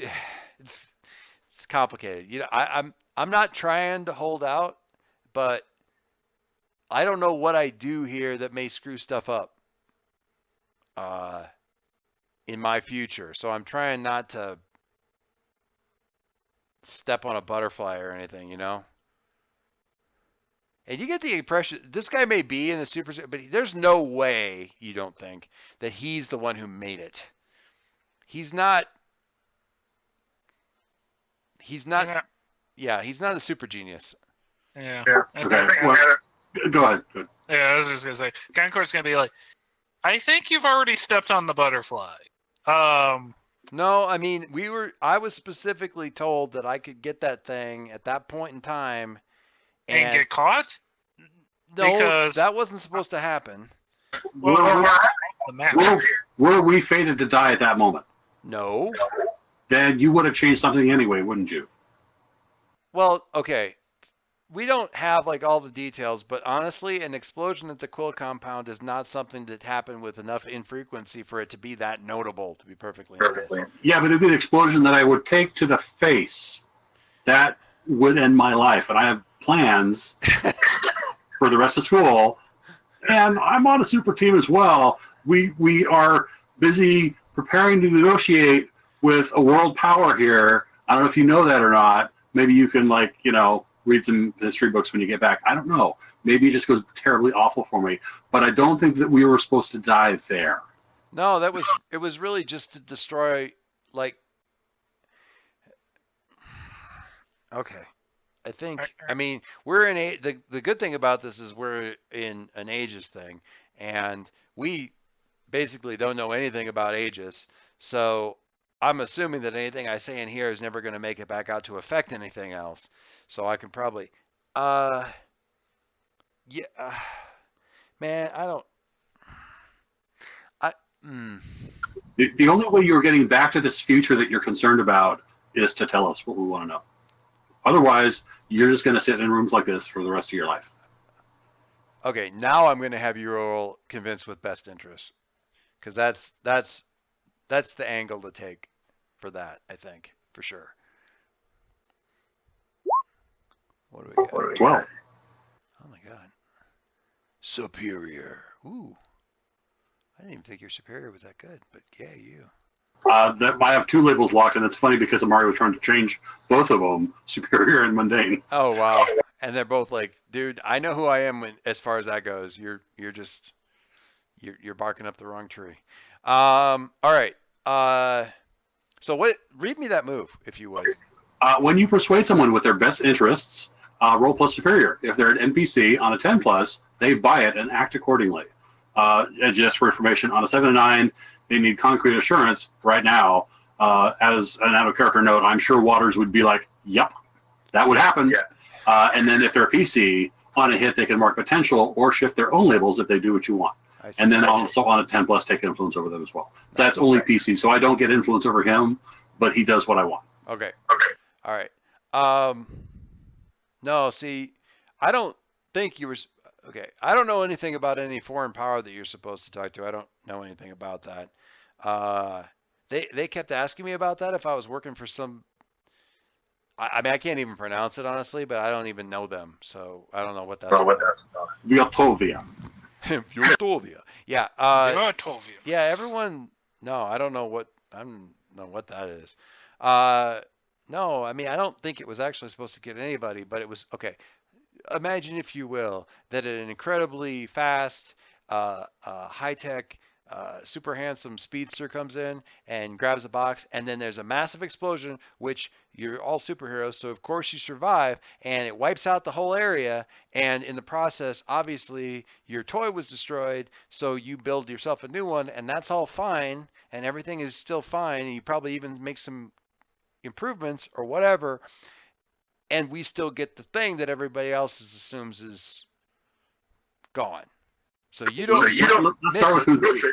complicated. I'm not trying to hold out, but I don't know what I do here that may screw stuff up in my future. So I'm trying not to step on a butterfly or anything, And you get the impression this guy may be in the super, but there's no way, you don't think, that he's the one who made it. He's not. He's not. Yeah, he's not a super genius.
Yeah.
Okay. Well, go ahead.
Yeah, I was just gonna say, Concord's gonna be like, I think you've already stepped on the butterfly.
No, I mean, I was specifically told that I could get that thing at that point in time
and get caught?
No,
because
that wasn't supposed to happen.
Were we fated to die at that moment?
No.
Then you would have changed something anyway, wouldn't you?
Well, okay. We don't have like all the details, but honestly, an explosion at the Quill compound is not something that happened with enough infrequency for it to be that notable, to be perfectly honest.
Yeah, but it'd be an explosion that I would take to the face. That would end my life, and I have plans for the rest of school. And I'm on a super team as well. We are busy preparing to negotiate with a world power here. I don't know if you know that or not. Maybe you can read some history books when you get back. I don't know. Maybe it just goes terribly awful for me. But I don't think that we were supposed to die there.
No, it was really just to destroy, okay. I mean, we're in the good thing about this is we're in an AEGIS thing, and we basically don't know anything about AEGIS. So I'm assuming that anything I say in here is never going to make it back out to affect anything else. So I can probably, man,
The only way you're getting back to this future that you're concerned about is to tell us what we want to know. Otherwise, you're just going to sit in rooms like this for the rest of your life.
Okay, now I'm going to have you all convinced with best interest, because that's the angle to take for that, I think, for sure. What do we got?
12.
Oh my God. Superior. Ooh. I didn't even think your superior was that good, but yeah, you.
I have two labels locked, and it's funny because Amari was trying to change both of them, superior and mundane.
Oh wow! And they're both like, dude, I know who I am as far as that goes. You're barking up the wrong tree. All right. So read me that move, if you would.
When you persuade someone with their best interests, roll plus superior. If they're an NPC on a 10 plus, they buy it and act accordingly. And just for information, on a 7 and 9, they need concrete assurance right now. As an out of character note, I'm sure Waters would be like, yep, that would happen. Yeah. And then if they're a PC, on a hit, they can mark potential or shift their own labels if they do what you want. And then also on a 10 plus, take influence over them as well. That's only PC, so I don't get influence over him, but he does what I want.
Okay. All right. No, see, I don't think you were. Okay, I don't know anything about any foreign power that you're supposed to talk to. I don't know anything about that. They kept asking me about that if I was working for some. I mean, I can't even pronounce it honestly, but I don't even know them, so I don't know what that's
Well, what
about.
that's about.
Viotovia.
Viotovia. Yeah.
I told you.
Yeah. Everyone. No, I don't know what. I don't know what that is. Uh, no, I mean, I don't think it was actually supposed to get anybody, but it was okay. Imagine, if you will, that an incredibly fast, high-tech, super handsome speedster comes in and grabs a box, and then there's a massive explosion, which you're all superheroes, so of course you survive, and it wipes out the whole area, and in the process, obviously, your toy was destroyed, so you build yourself a new one, and that's all fine, and everything is still fine, and you probably even make some improvements or whatever, and we still get the thing that everybody else assumes is gone. So you don't
Let's start with who's we.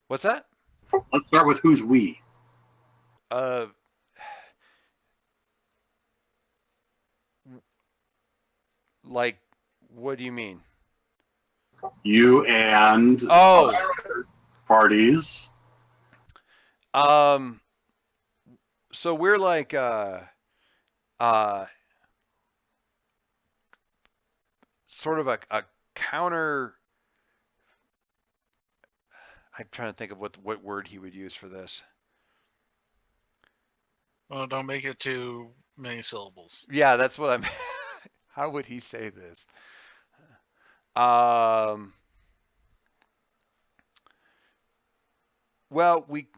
What's that?
Let's start with who's we.
Uh, like, what do you mean?
You and
Oh,
parties.
So we're like, sort of a counter. I'm trying to think of what word he would use for this.
Well, don't make it too many syllables.
Yeah, that's what I'm. How would he say this? Um. Well, we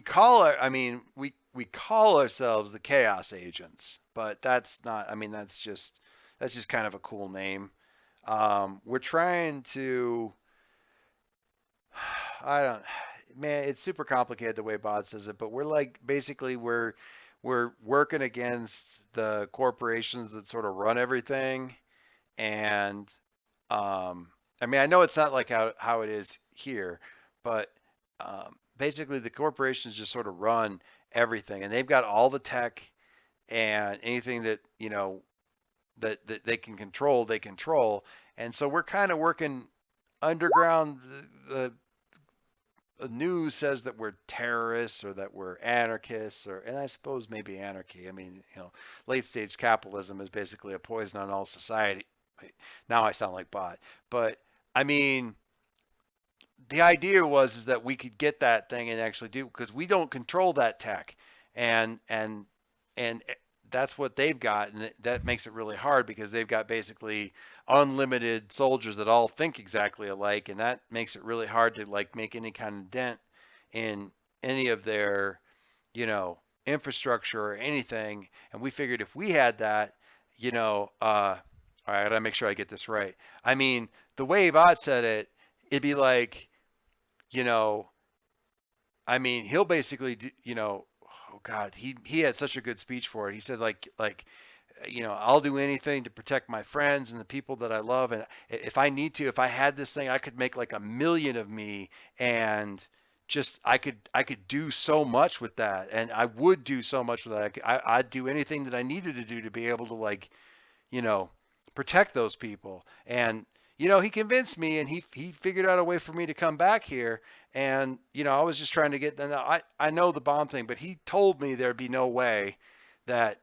call our, I mean, we call ourselves the Chaos Agents, but that's not. I mean, that's just kind of a cool name. We're trying to. I don't. Man, it's super complicated the way Bod says it, but we're like basically we're working against the corporations that sort of run everything, and I mean, I know it's not like how it is here, but basically the corporations just sort of run everything, and they've got all the tech and anything that that they can control, they control, and so we're kind of working underground. The news says that we're terrorists or that we're anarchists, and I suppose maybe anarchy. I mean, late stage capitalism is basically a poison on all society. Now I sound like bot, but I mean, the idea was is that we could get that thing and actually do, because we don't control that tech, and that's what they've got, and that makes it really hard because they've got basically unlimited soldiers that all think exactly alike, and that makes it really hard to like make any kind of dent in any of their infrastructure or anything. And we figured if we had that, all right, I gotta make sure I get this right. I mean, the way Vod said it, it'd be like, you know, I mean, he'll basically, oh God, he had such a good speech for it. He said I'll do anything to protect my friends and the people that I love, and if I need to, if I had this thing, I could make like 1 million of me, and just I could do so much with that, and I would do so much with that. I'd do anything that I needed to do to be able to you know, protect those people. And he convinced me, and he figured out a way for me to come back here. And I was just trying to get. And I know the bomb thing, but he told me there'd be no way that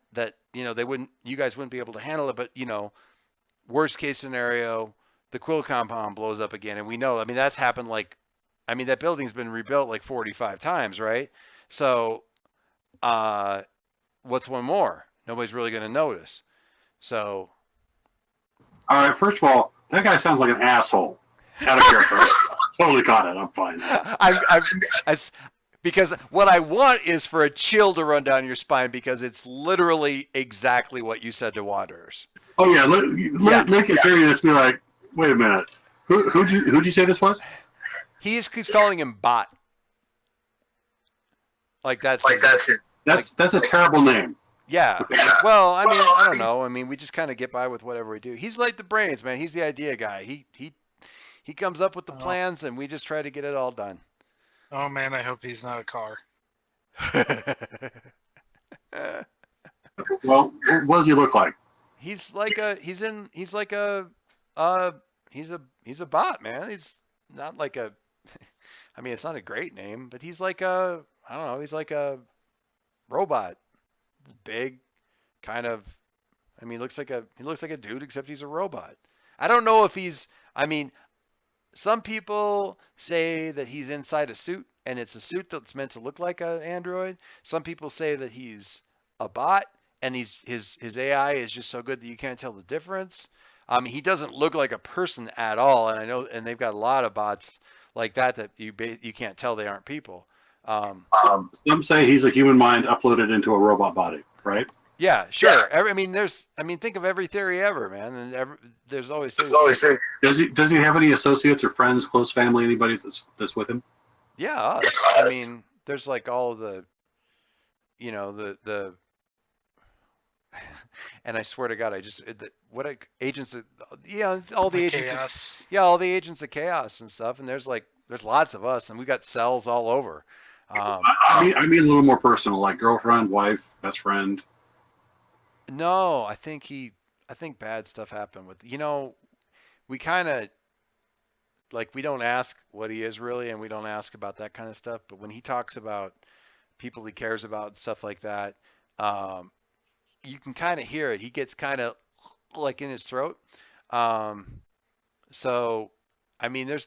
you guys wouldn't be able to handle it. But worst case scenario, the Quill compound blows up again, and we know. I mean, that's happened that building's been rebuilt like 45 times, right? So, what's one more? Nobody's really going to notice. So,
all right, first of all, that guy sounds like an asshole. Out of character. Totally got it. I'm fine.
Because what I want is for a chill to run down your spine, because it's literally exactly what you said to Wanderers.
Oh yeah, Link is hearing this and be like, wait a minute, who'd you say this was?
He just keeps calling him Bot. That's
it. That's a terrible name.
Yeah. Well, I mean, I don't know. I mean, we just kind of get by with whatever we do. He's like the brains, man. He's the idea guy. He comes up with the plans, and we just try to get it all done.
Oh man, I hope he's not a car.
Well, what does he look like?
He's a bot, man. He's not like a. I mean, it's not a great name, but he's like I don't know. He's like a robot. big, kind of. I mean, he looks like a dude, except he's a robot. I don't know if he's. I mean, some people say that he's inside a suit, and it's a suit that's meant to look like an android. Some people say that he's a bot, and his AI is just so good that you can't tell the difference. He doesn't look like a person at all, and I know, and they've got a lot of bots like that you can't tell they aren't people.
Some say he's a human mind uploaded into a robot body, right?
Yeah, sure. Think of every theory ever, man, and there's always things.
Does he have any associates or friends, close family, anybody that's with him?
Yeah, us. I mean, there's like all the, the and I swear to God, agents, all the agents,
Chaos.
all the agents of chaos and stuff, and there's lots of us, and we got cells all over.
I mean a little more personal, like girlfriend, wife, best friend.
No, I think bad stuff happened with, we kind of, like, we don't ask what he is really, and we don't ask about that kind of stuff, but when he talks about people he cares about and stuff like that, you can kind of hear it. He gets kind of like in his throat. So, I mean, there's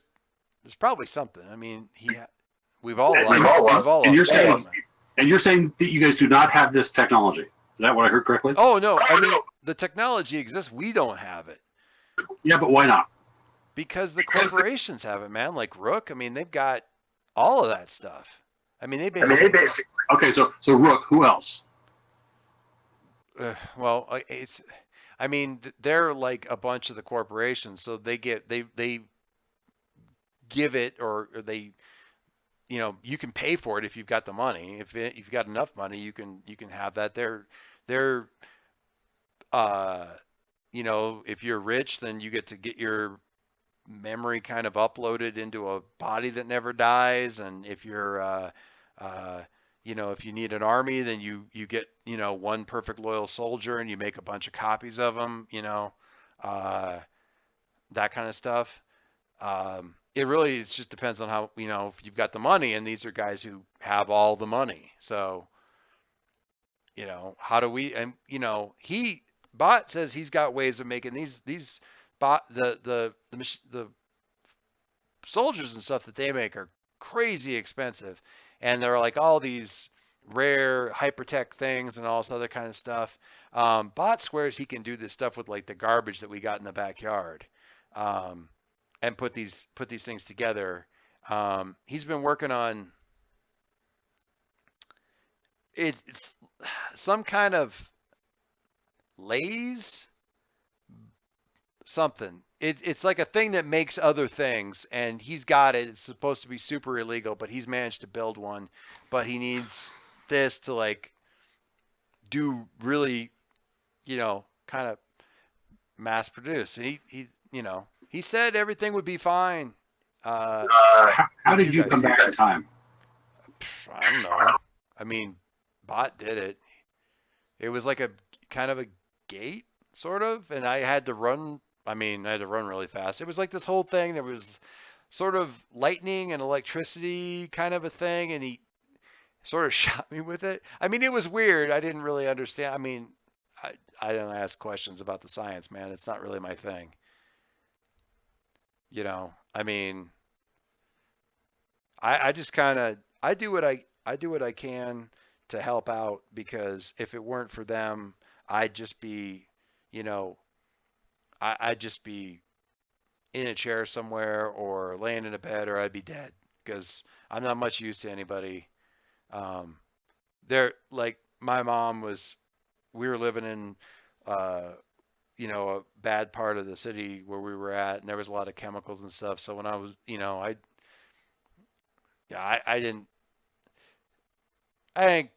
probably something. I mean, we've all lost.
And you're saying that you guys do not have this technology. Is that what I heard correctly?
Oh, no. I mean, the technology exists. We don't have it.
Yeah, but why not?
Because the corporations have it, man. Like Rook, I mean, they've got all of that stuff. I mean, they basically.
Okay, so Rook, who else?
Well, they're like a bunch of the corporations, so they give it, or they, you can pay for it if you've got the money. If you've got enough money, you can have that. They're if you're rich, then you get to get your memory kind of uploaded into a body that never dies, and if you're if you need an army, then you get, one perfect loyal soldier, and you make a bunch of copies of them, that kind of stuff. It really just depends on how, if you've got the money, and these are guys who have all the money. So, how do we, and, Bot says he's got ways of making these the soldiers and stuff that they make are crazy expensive. And they're like all these rare hypertech things and all this other kind of stuff. Bot swears he can do this stuff with like the garbage that we got in the backyard, and put these things together. He's been working on it's some kind of lathe, something. It's like a thing that makes other things, and he's got it. It's supposed to be super illegal, but he's managed to build one. But he needs this to like do really, kind of mass produce. And he said everything would be fine.
How did you come back in time?
I don't know. I mean, Bot did it. It was like a kind of a gate, sort of, and I had to run. I had to run really fast. It was like this whole thing. There was sort of lightning and electricity kind of a thing, and he sort of shot me with it. I mean, it was weird. I didn't really understand. I mean, I don't ask questions about the science, man. It's not really my thing. I mean, I just kind of, I do what I can to help out, because if it weren't for them, I'd just be, I'd just be in a chair somewhere or laying in a bed, or I'd be dead, because I'm not much use to anybody. Like my mom we were living in, a bad part of the city where we were at, and there was a lot of chemicals and stuff. So when I was, I didn't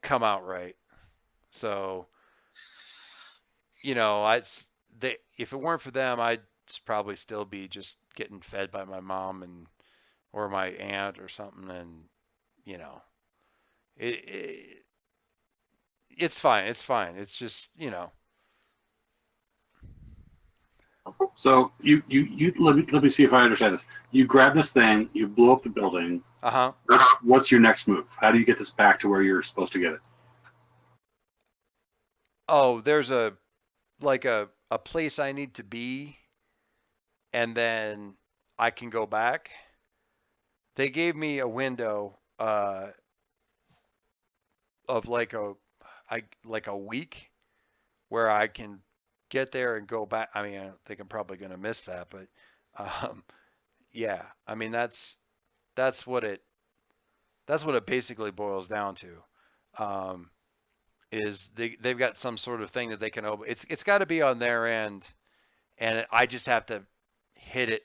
come out right. So, if it weren't for them, I'd probably still be just getting fed by my mom or my aunt or something. And, it's fine. It's fine. It's just,
So you let me see if I understand this. You grab this thing, you blow up the building. What's your next move? How do you get this back to where you're supposed to get it?
oh, there's a place I need to be, and then I can go back. They gave me a window of like a week where I can get there and go back. I mean, I think I'm probably going to miss that, but um, yeah, I mean that's what it basically boils down to. Um, is they've got some sort of thing that they can open. It's got to be on their end, and I just have to hit it.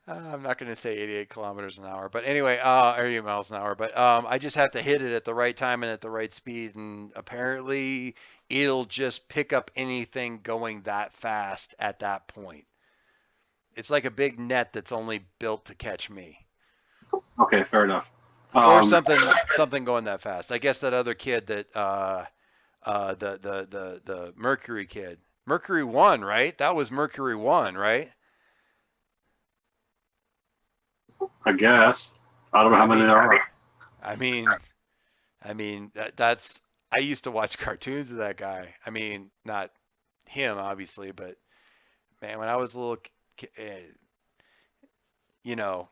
I'm not going to say 88 kilometers an hour, but anyway, or 80 miles an hour, but I just have to hit it at the right time and at the right speed, and apparently it'll just pick up anything going that fast at that point. It's like a big net that's only built to catch me.
Okay, fair enough.
Or something going that fast. I guess that other kid that the Mercury kid. Mercury 1, right? That was Mercury 1, right?
I guess. I don't know how many there are.
I mean that's I used to watch cartoons of that guy. I mean, not him obviously, but man, when I was a little you know,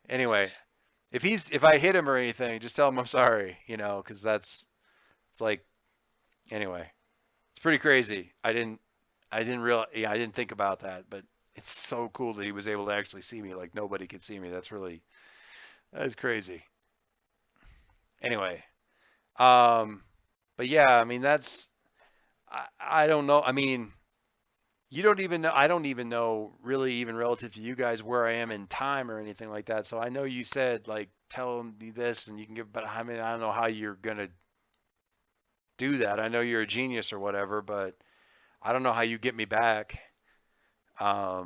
anyway, if I hit him or anything, just tell him I'm sorry, because it's like, anyway, it's pretty crazy. I didn't think about that, but it's so cool that he was able to actually see me like nobody could see me. That's crazy. Anyway, but yeah, I mean I don't know. I mean, you don't even know. I don't even know really, even relative to you guys, where I am in time or anything like that. So I know you said like tell me this and you can give, but I mean I don't know how you're gonna do that. I know you're a genius or whatever, but I don't know how you get me back.
In a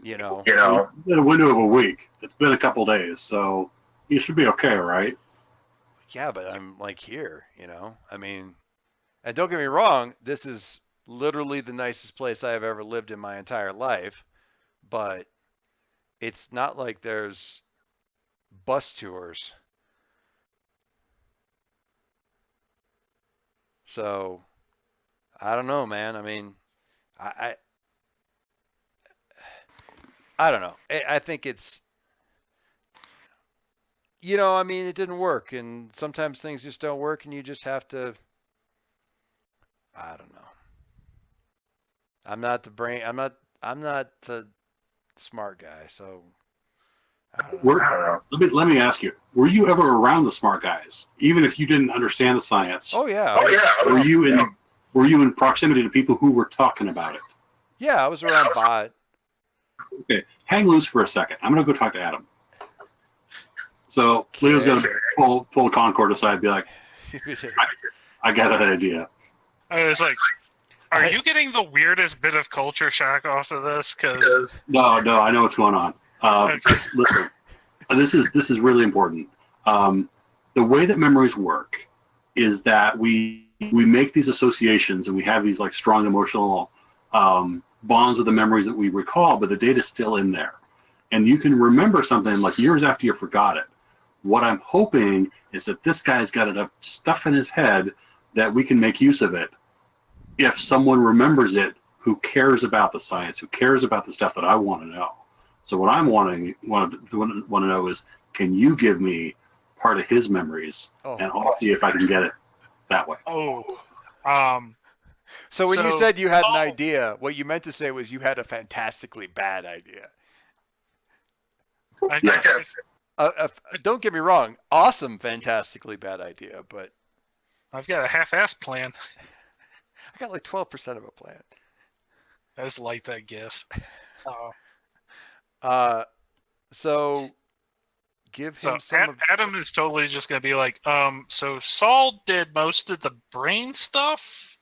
window of a week. It's been a couple days, so you should be okay, right?
Yeah, but I'm like here, I mean, and don't get me wrong, this is literally the nicest place I have ever lived in my entire life, but it's not like there's bus tours. So I don't know, man. I mean, I don't know. I think it's, I mean, it didn't work, and sometimes things just don't work, and you just have to. I don't know. I'm not the brain. I'm not the smart guy, so. I don't know.
Let me ask you: were you ever around the smart guys, even if you didn't understand the science?
Oh yeah.
Were you in proximity to people who were talking about it?
Yeah, I was around Bot.
Okay, hang loose for a second. I'm gonna go talk to Adam. So Leo's gonna pull Concord aside and be like, I got an idea.
I was like, are you getting the weirdest bit of culture shock off of this? Because
no, I know what's going on. Listen, this is really important. The way that memories work is that we make these associations and we have these like strong emotional bonds with the memories that we recall, but the data's still in there. And you can remember something like years after you forgot it. What I'm hoping is that this guy's got enough stuff in his head that we can make use of it. If someone remembers it who cares about the science, who cares about the stuff that I want to know. So what I'm want to know is, can you give me part of his memories, and I'll see if I can get it that way.
So when you said you had an idea, what you meant to say was you had a fantastically bad idea. Don't get me wrong, awesome, fantastically bad idea, but
I've got a half-assed plan.
I got like 12% of a plan.
I just like that gif.
So give him some.
Adam is totally just gonna be like, so Saul did most of the brain stuff.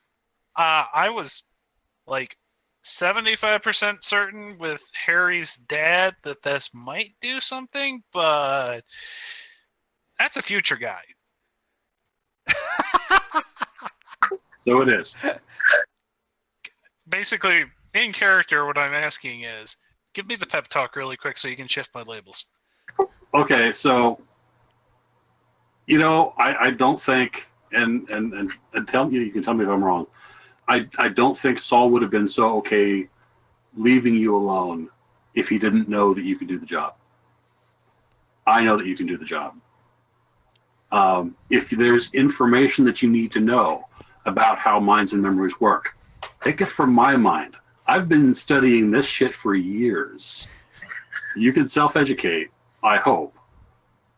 I was like 75% certain with Harry's dad that this might do something, but that's a future guy.
So it is.
Basically, in character, what I'm asking is, give me the pep talk really quick so you can shift my labels.
Okay, so I don't think, and tell you can tell me if I'm wrong. I don't think Saul would have been so okay leaving you alone if he didn't know that you could do the job. I know that you can do the job. If there's information that you need to know about how minds and memories work, take it from my mind. I've been studying this shit for years. You can self-educate, I hope,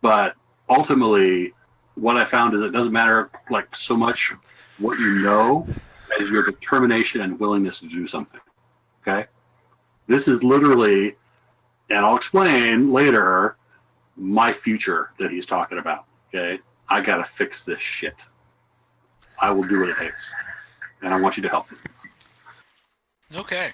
but ultimately, what I found is it doesn't matter like so much what you know as your determination and willingness to do something. Okay, this is literally, and I'll explain later, my future that he's talking about. Okay, I gotta fix this shit. I will do what it takes, and I want you to help me.
Okay.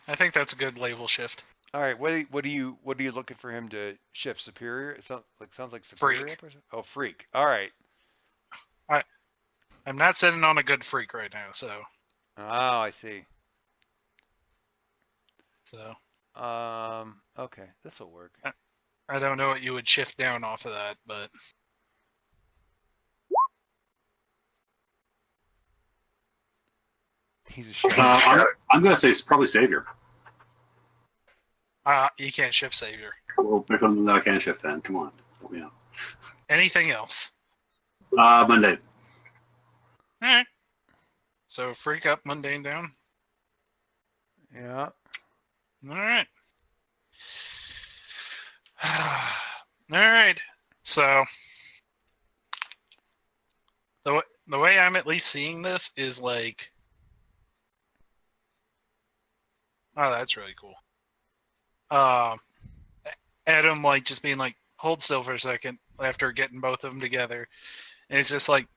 I think that's a good label shift.
All right, what are you looking for him to shift? Superior? It sounds like superior.
Freak.
Person? Oh, freak. All right.
I'm not sitting on a good freak right now, so
Oh, I see. Okay, this will work.
I don't know what you would shift down off of that, but
He's a shit.
I'm gonna say it's probably Savior.
you can't shift Savior.
We'll pick something that I can shift then. Come on. Yeah.
Anything else?
Monday.
All right. So freak up, mundane down.
Yeah.
All right. All right. So the way I'm at least seeing this is like, oh, that's really cool. Adam like just being like, hold still for a second after getting both of them together, and it's just like,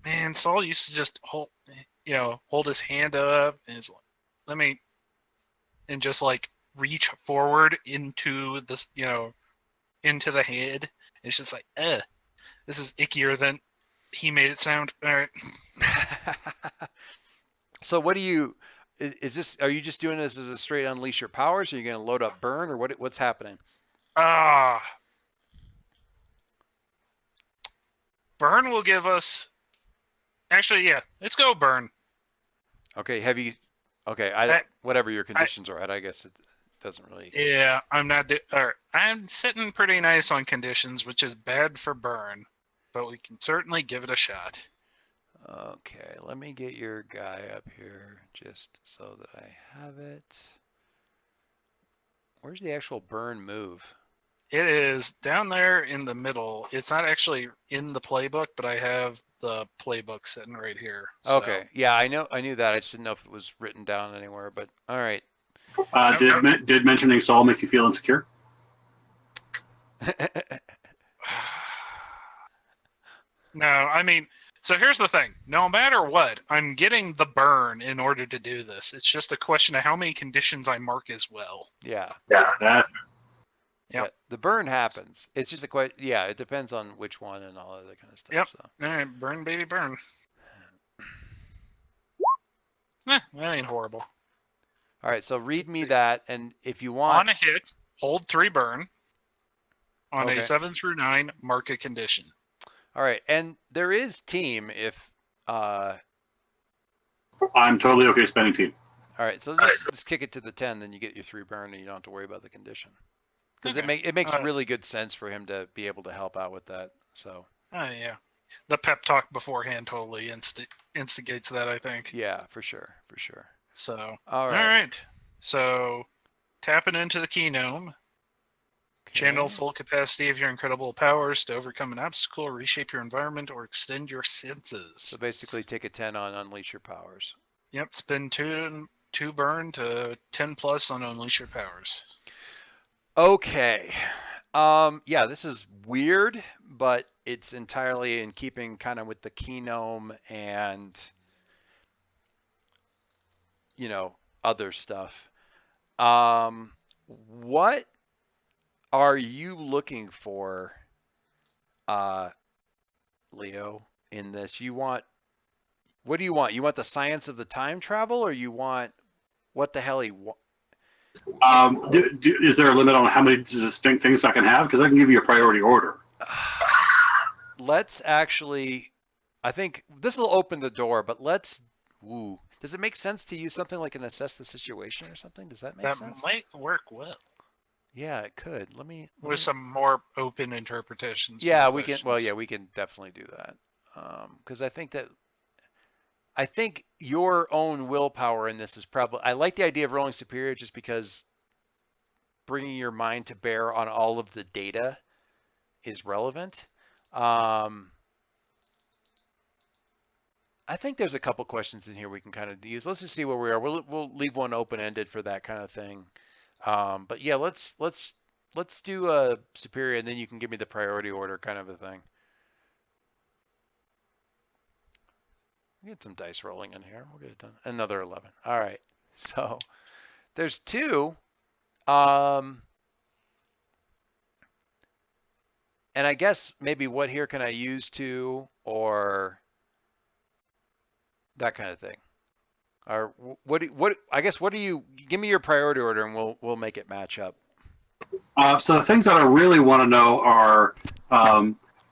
man, Saul used to just hold his hand up and he's like, and just like reach forward into this, into the head. It's just like, this is ickier than he made it sound. All right.
So what do you? Is this? Are you just doing this as a straight unleash your powers? Are you going to load up burn, or what's happening?
Burn will give us. Actually, yeah, let's go burn.
Okay, heavy. Okay, whatever your conditions are at, I guess it doesn't really.
Yeah, I'm not. I'm sitting pretty nice on conditions, which is bad for burn, but we can certainly give it a shot.
Okay, let me get your guy up here just so that I have it. Where's the actual burn move?
It is down there in the middle. It's not actually in the playbook, but I have the playbook sitting right here. So.
Okay, yeah, I knew that. I just didn't know if it was written down anywhere. But all right.
Did mentioning Saul make you feel insecure?
No, I mean, so here's the thing. No matter what, I'm getting the burn in order to do this. It's just a question of how many conditions I mark as well.
Yeah.
That's.
Yeah, the burn happens. It's just a question. Yeah, it depends on which one and all of that kind of stuff.
Yep.
So.
All right, burn, baby, burn. That ain't horrible.
All right, so read me that, and if you want.
On a hit, hold 3 burn. On
Okay.
a 7 through 9, mark a condition.
All right, and there is team if.
I'm totally okay spending team.
All right, so just kick it to the 10, then you get your 3 burn, and you don't have to worry about the condition. Because it makes really good sense for him to be able to help out with that. So.
Oh yeah, the pep talk beforehand totally instigates that, I think.
Yeah, for sure.
So.
All right.
So, tapping into the key gnome.
Okay.
Channel full capacity of your incredible powers to overcome an obstacle, reshape your environment, or extend your senses.
So basically, take a 10 on unleash your powers.
Yep, spend 2 burn to 10 plus on unleash your powers.
Okay. Yeah, this is weird, but it's entirely in keeping kind of with the key gnome and other stuff. What are you looking for, Leo, in this? What do you want? You want the science of the time travel, or you want what the hell he wants?
Is there a limit on how many distinct things I can have? Because I can give you a priority order.
let's actually, I think this will open the door, but ooh, does it make sense to use something like an assess the situation or something? Does that make
That
sense?
might work well
Yeah, it could.
with some more open interpretations.
Yeah,
to the
we can. Well,
questions.
yeah, we can definitely do that. Because I think your own willpower in this is probably. I like the idea of rolling superior just because bringing your mind to bear on all of the data is relevant. I think there's a couple questions in here we can kind of use. Let's just see where we are. We'll leave one open ended for that kind of thing. But yeah, let's do a superior, and then you can give me the priority order kind of a thing. Get some dice rolling in here. We'll get it done. Another 11. All right. So there's 2. And I guess maybe what here can I use to, or that kind of thing. Or what I guess what do you give me your priority order and we'll make it match up.
So the things that I really want to know are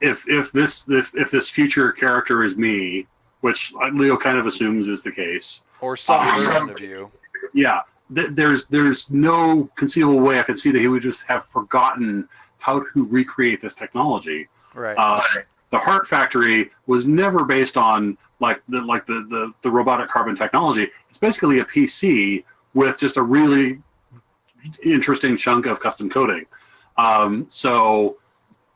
if this future character is me, which Leo kind of assumes is the case,
Or some version of you.
Yeah, there's no conceivable way I could see that he would just have forgotten how to recreate this technology.
Right.
The Heart Factory was never based on the robotic carbon technology. It's basically a PC with just a really interesting chunk of custom coding. So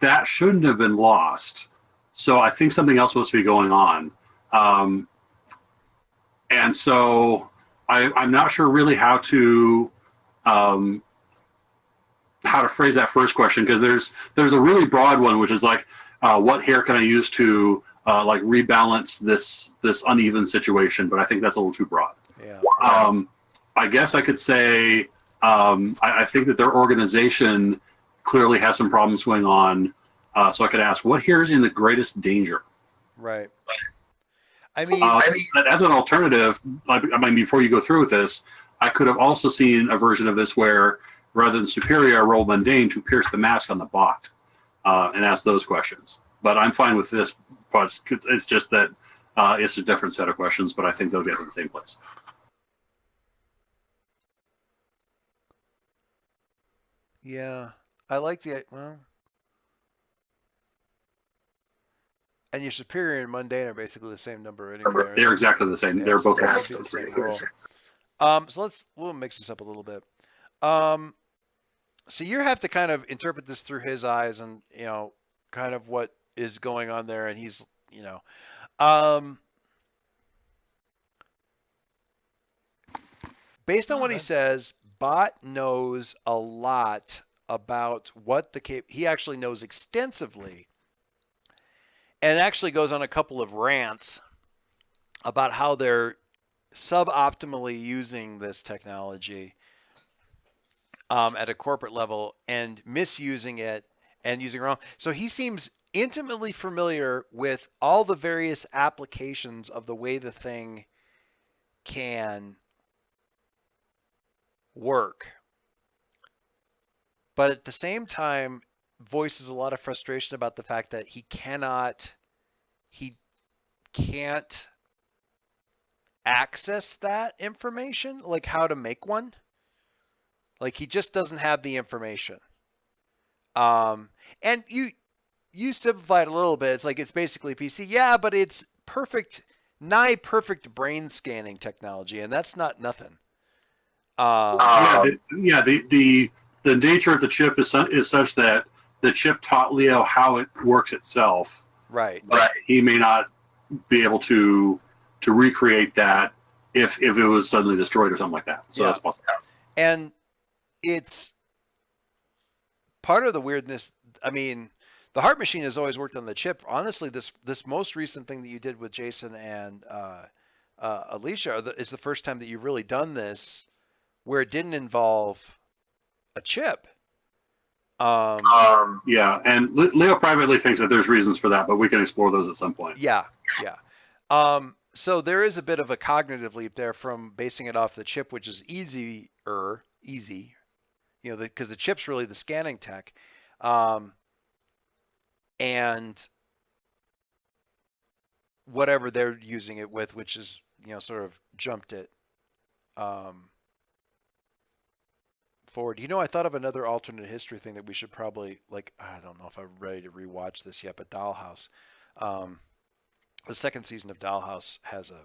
that shouldn't have been lost. So I think something else must be going on. And so I'm not sure really how to phrase that first question, because there's a really broad one, which is like, what hair can I use to rebalance this uneven situation? But I think that's a little too broad.
Yeah.
I guess I could say I think that their organization clearly has some problems going on. So I could ask, what hair is in the greatest danger?
Right. I mean,
as an alternative, before you go through with this, I could have also seen a version of this where, rather than superior, I roll mundane to pierce the mask on the bot and ask those questions. But I'm fine with this. But it's just that it's a different set of questions, but I think they'll get to the same place.
yeah, I like and your superior and mundane are basically the same number anyway.
They're exactly the same.
Yeah,
They're both
the same roll. So we'll mix this up a little bit. So you have to kind of interpret this through his eyes, and kind of what is going on there, and he's based on what he says, Bot knows a lot about what he actually knows extensively, and actually goes on a couple of rants about how they're suboptimally using this technology at a corporate level and misusing it and using it wrong. So he seems intimately familiar with all the various applications of the way the thing can work, but at the same time voices a lot of frustration about the fact that he can't access that information, like how to make one. Like he just doesn't have the information. And you simplified a little bit. It's like it's basically PC. Yeah, but it's nigh perfect brain scanning technology, and that's not nothing.
The nature of the chip is such that the chip taught Leo how it works itself.
Right.
But he may not be able to recreate that if it was suddenly destroyed or something like that. So that's possible.
And it's part of the weirdness. I mean, the Heart Machine has always worked on the chip. Honestly, this most recent thing that you did with Jason and Alicia is the first time that you've really done this where it didn't involve a chip.
Yeah, and Leo privately thinks that there's reasons for that, but we can explore those at some point.
Yeah. So there is a bit of a cognitive leap there from basing it off the chip, which is easy, because the chip's really the scanning tech. And whatever they're using it with, which is, sort of jumped it forward. I thought of another alternate history thing that we should probably, like, I don't know if I'm ready to rewatch this yet, but Dollhouse. The second season of Dollhouse has a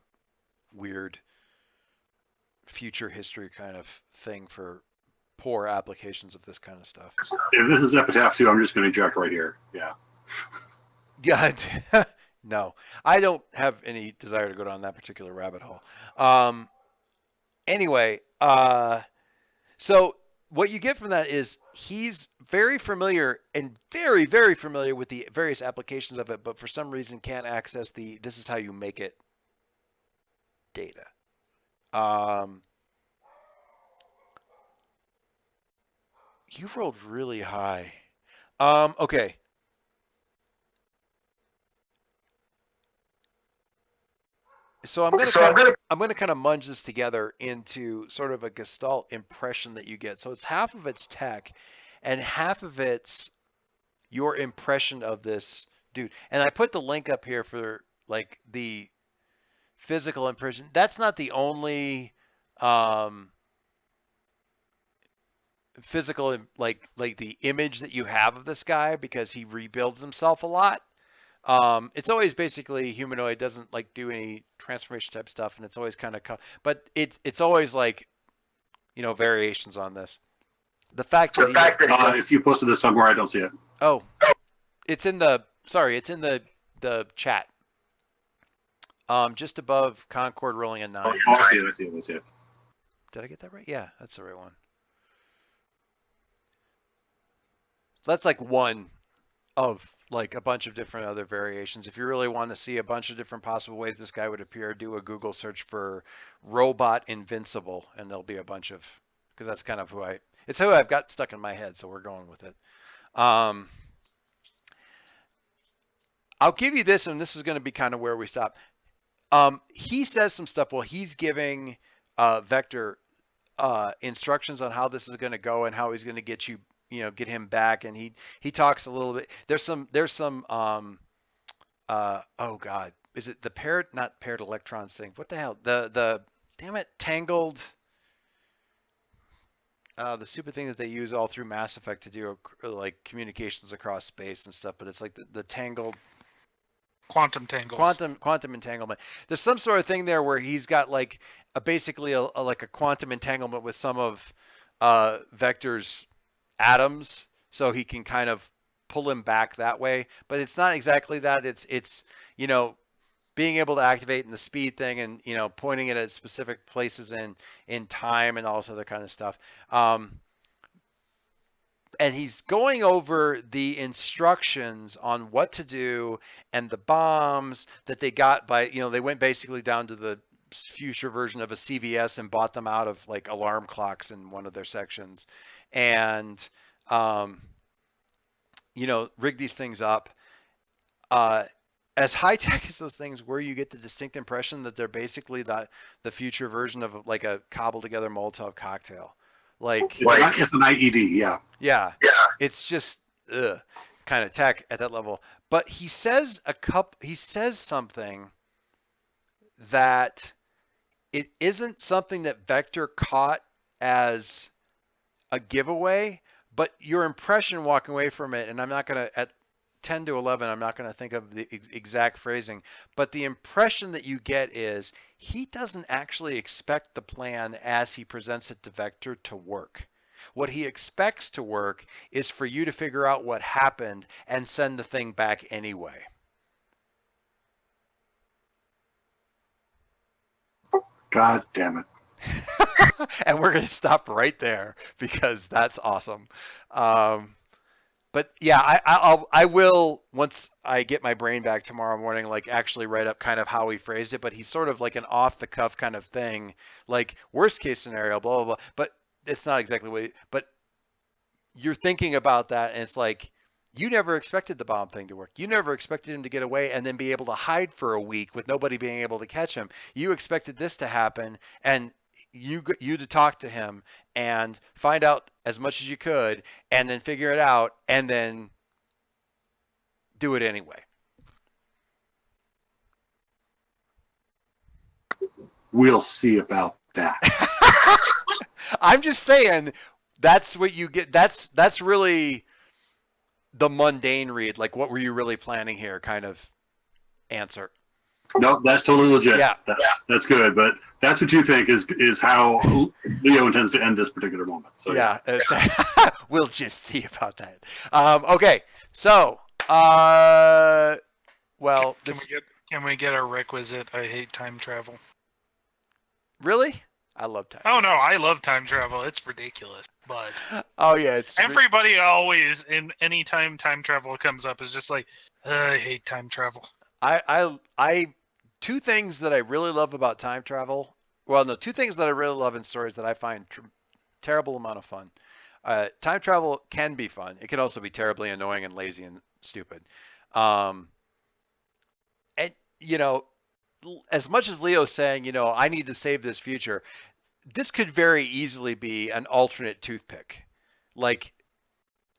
weird future history kind of thing for poor applications of this kind of stuff.
If this is Epitaph 2, I'm just going to eject right here. Yeah.
Yeah. No, I don't have any desire to go down that particular rabbit hole. Anyway, so what you get from that is he's very familiar and very, very familiar with the various applications of it, but for some reason can't access this is how you make it data. You rolled really high. Okay. So I'm gonna kind of munge this together into sort of a Gestalt impression that you get. So it's half of it's tech, and half of it's your impression of this dude. And I put the link up here for like the physical impression. That's not the only physical like the image that you have of this guy, because he rebuilds himself a lot. It's always basically humanoid, doesn't like do any transformation type stuff, and it's always kind of, but it's always like, variations on this. The fact that
if you posted this somewhere, I don't see it.
Oh, it's in the chat. Just above Concord rolling a 9.
Oh, I see it.
Did I get that right? Yeah, that's the right one. So that's like one of like a bunch of different other variations. If you really want to see a bunch of different possible ways this guy would appear, do a Google search for robot invincible, and there'll be a bunch of, because that's kind of it's who I've got stuck in my head, so we're going with it. I'll give you this, and this is going to be kind of where we stop. He says some stuff while he's giving Vector instructions on how this is going to go and how he's going to get you, get him back. And he talks a little bit. There's some oh God, is it the not paired electrons thing? What the hell? The damn it, tangled. The stupid thing that they use all through Mass Effect to do like communications across space and stuff, but it's like the tangled.
Quantum tangles.
Quantum entanglement. There's some sort of thing there where he's got like basically like a quantum entanglement with some of Vector's atoms, so he can kind of pull him back that way. But it's not exactly that. It's being able to activate in the speed thing, and pointing it at specific places in time and all this other kind of stuff. And he's going over the instructions on what to do and the bombs that they got by, they went basically down to the future version of a CVS and bought them out of like alarm clocks in one of their sections, and, rig these things up. As high tech as those things were, you get the distinct impression that they're basically the future version of like a cobbled together Molotov cocktail.
It's an IED, yeah.
Yeah. It's just kind of tech at that level. But he says something that it isn't something that Vector caught as a giveaway, but your impression walking away from it, and I'm not going to, at 10 to 11, I'm not going to think of the exact phrasing, but the impression that you get is he doesn't actually expect the plan as he presents it to Vector to work. What he expects to work is for you to figure out what happened and send the thing back anyway.
God damn it.
And we're going to stop right there because that's awesome. But yeah, I will, once I get my brain back tomorrow morning, like actually write up kind of how he phrased it. But he's sort of like an off the cuff kind of thing, like worst case scenario, blah, blah, blah. But it's not exactly what, but you're thinking about that. And it's like, you never expected the bomb thing to work. You never expected him to get away and then be able to hide for a week with nobody being able to catch him. You expected this to happen, and you to talk to him and find out as much as you could, and then figure it out, and then do it anyway.
We'll see about that.
I'm just saying that's what you get. That's really the mundane read. Like, what were you really planning here? Kind of answer.
No, that's totally legit.
Yeah.
That's good. But that's what you think is how Leo intends to end this particular moment. So
yeah. We'll just see about that. Okay. So, well,
Can we get a requisite? I hate time travel.
Really? I love time.
Oh no, I love time travel. It's ridiculous, but
Oh yeah, it's
everybody always in any time travel comes up is just like, I hate time travel.
I two things that I really love about time travel. Well, no, two things that I really love in stories that I find terrible amount of fun. Time travel can be fun. It can also be terribly annoying and lazy and stupid. And as much as Leo's saying, I need to save this future, this could very easily be an alternate toothpick. Like,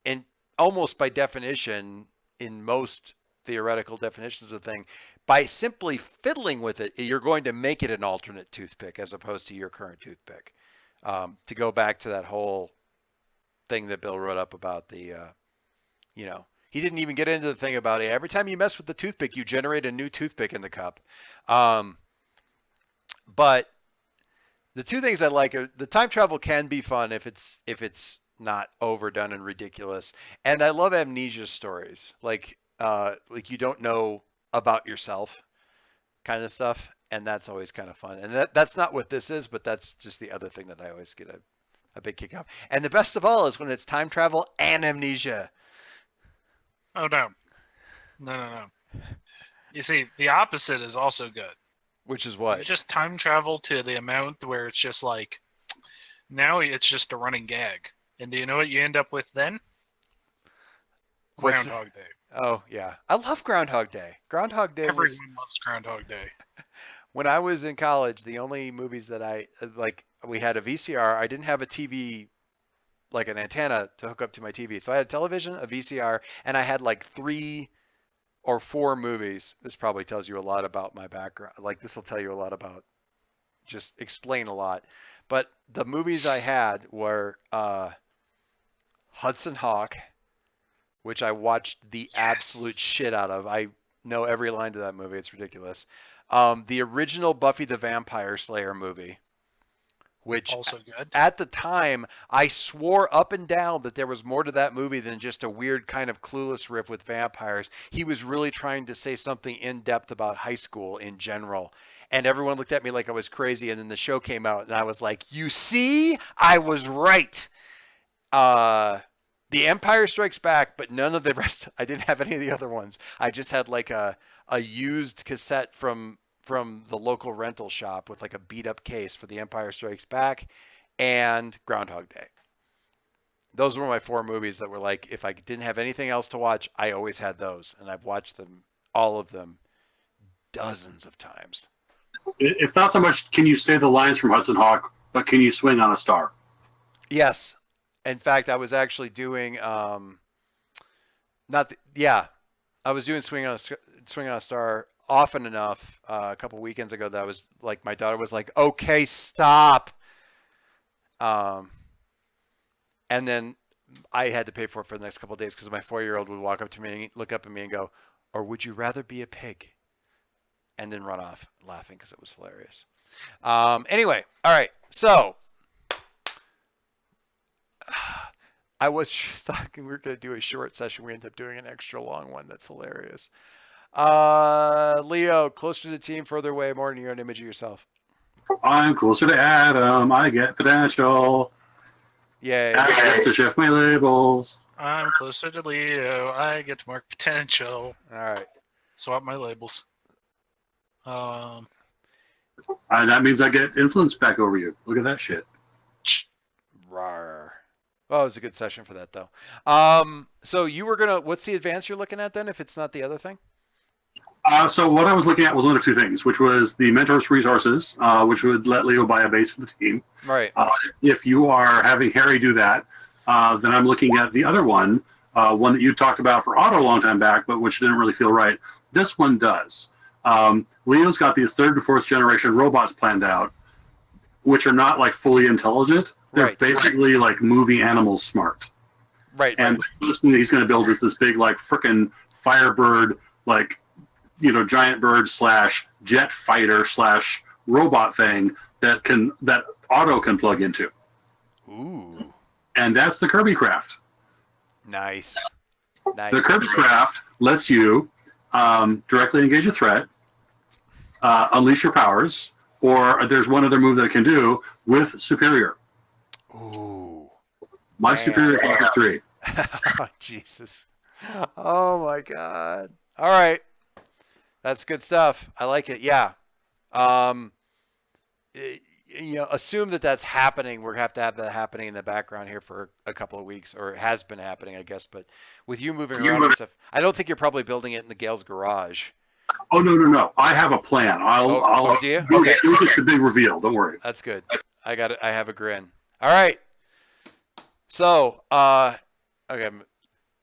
and almost by definition, in most theoretical definitions of the thing, by simply fiddling with it, you're going to make it an alternate toothpick as opposed to your current toothpick. To go back to that whole thing that Bill wrote up about the, he didn't even get into the thing about it. Every time you mess with the toothpick, you generate a new toothpick in the cup. But the two things I like are the time travel can be fun if it's not overdone and ridiculous. And I love amnesia stories, like you don't know about yourself kind of stuff. And that's always kind of fun. And that's not what this is, but that's just the other thing that I always get a big kick out. And the best of all is when it's time travel and amnesia.
Oh no. No. You see, the opposite is also good.
Which is what?
You just time travel to the amount where it's just like, now it's just a running gag. And do you know what you end up with then? Groundhog Day.
Oh, yeah. I love Groundhog Day. Groundhog Day
Everyone loves Groundhog Day.
When I was in college, the only movies that we had a VCR. I didn't have a TV, like an antenna to hook up to my TV. So I had a television, a VCR, and I had like 3 or 4 movies. This probably tells you a lot about my background. Like, this will tell you a lot about, just explain a lot. But the movies I had were Hudson Hawk, which I watched the absolute shit out of. I know every line to that movie. It's ridiculous. The original Buffy the Vampire Slayer movie, which
also good.
At the time, I swore up and down that there was more to that movie than just a weird kind of Clueless riff with vampires. He was really trying to say something in depth about high school in general. And everyone looked at me like I was crazy. And then the show came out and I was like, you see, I was right. The Empire Strikes Back, but none of the rest. I didn't have any of the other ones. I just had like a used cassette from the local rental shop with like a beat up case for The Empire Strikes Back and Groundhog Day. Those were my 4 movies that were like, if I didn't have anything else to watch, I always had those. And I've watched them, all of them, dozens of times.
It's not so much can you say the lines from Hudson Hawk, but can you swing on a star?
Yes. In fact, I was actually doing I was doing Swing on a Star often enough a couple weekends ago that I was like, my daughter was like, okay, stop. And then I had to pay for it for the next couple of days because my 4-year-old would walk up to me, look up at me and go, or would you rather be a pig? And then run off laughing because it was hilarious. Anyway, all right. So I was thinking we were going to do a short session. We ended up doing an extra long one. That's hilarious. Leo, closer to the team, further away, more than your own image of yourself.
I'm closer to Adam. I get potential.
Yay.
I get to shift my labels.
I'm closer to Leo. I get to mark potential.
All right.
Swap my labels.
And that means I get influence back over you. Look at that shit.
Rawr. Well, it was a good session for that, though. So you were going to, what's the advance you're looking at then, if it's not the other thing?
So what I was looking at was one of 2 things, which was the Mentors resources, which would let Leo buy a base for the team.
Right.
If you are having Harry do that, then I'm looking at the other one that you talked about for Otto a long time back, but which didn't really feel right. This one does. Leo's got these third and fourth generation robots planned out, which are not like fully intelligent. They're
Right.
basically like movie animals smart.
Right.
And the first thing that he's going to build is this big like frickin' Firebird, like, you know, giant bird / jet fighter / robot thing that Otto can plug into.
Ooh.
And that's the Kirby Craft.
Nice. Nice.
The Kirby Craft lets you directly engage a threat, unleash your powers, or there's one other move that it can do with Superior.
Ooh.
My
Man.
Superior is level 3.
Oh, Jesus. Oh my God. All right. That's good stuff. I like it. Yeah. You know, assume that that's happening. We're have to have that happening in the background here for a couple of weeks, or it has been happening, I guess. But with you moving around and stuff, I don't think you're probably building it in the Gale's garage.
Oh, no. I have a plan. I'll
do you? Okay.
It's a big reveal. Don't worry.
That's good. I got it. I have a grin. All right. So, okay,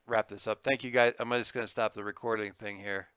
wrap this up. Thank you guys. I'm just going to stop the recording thing here.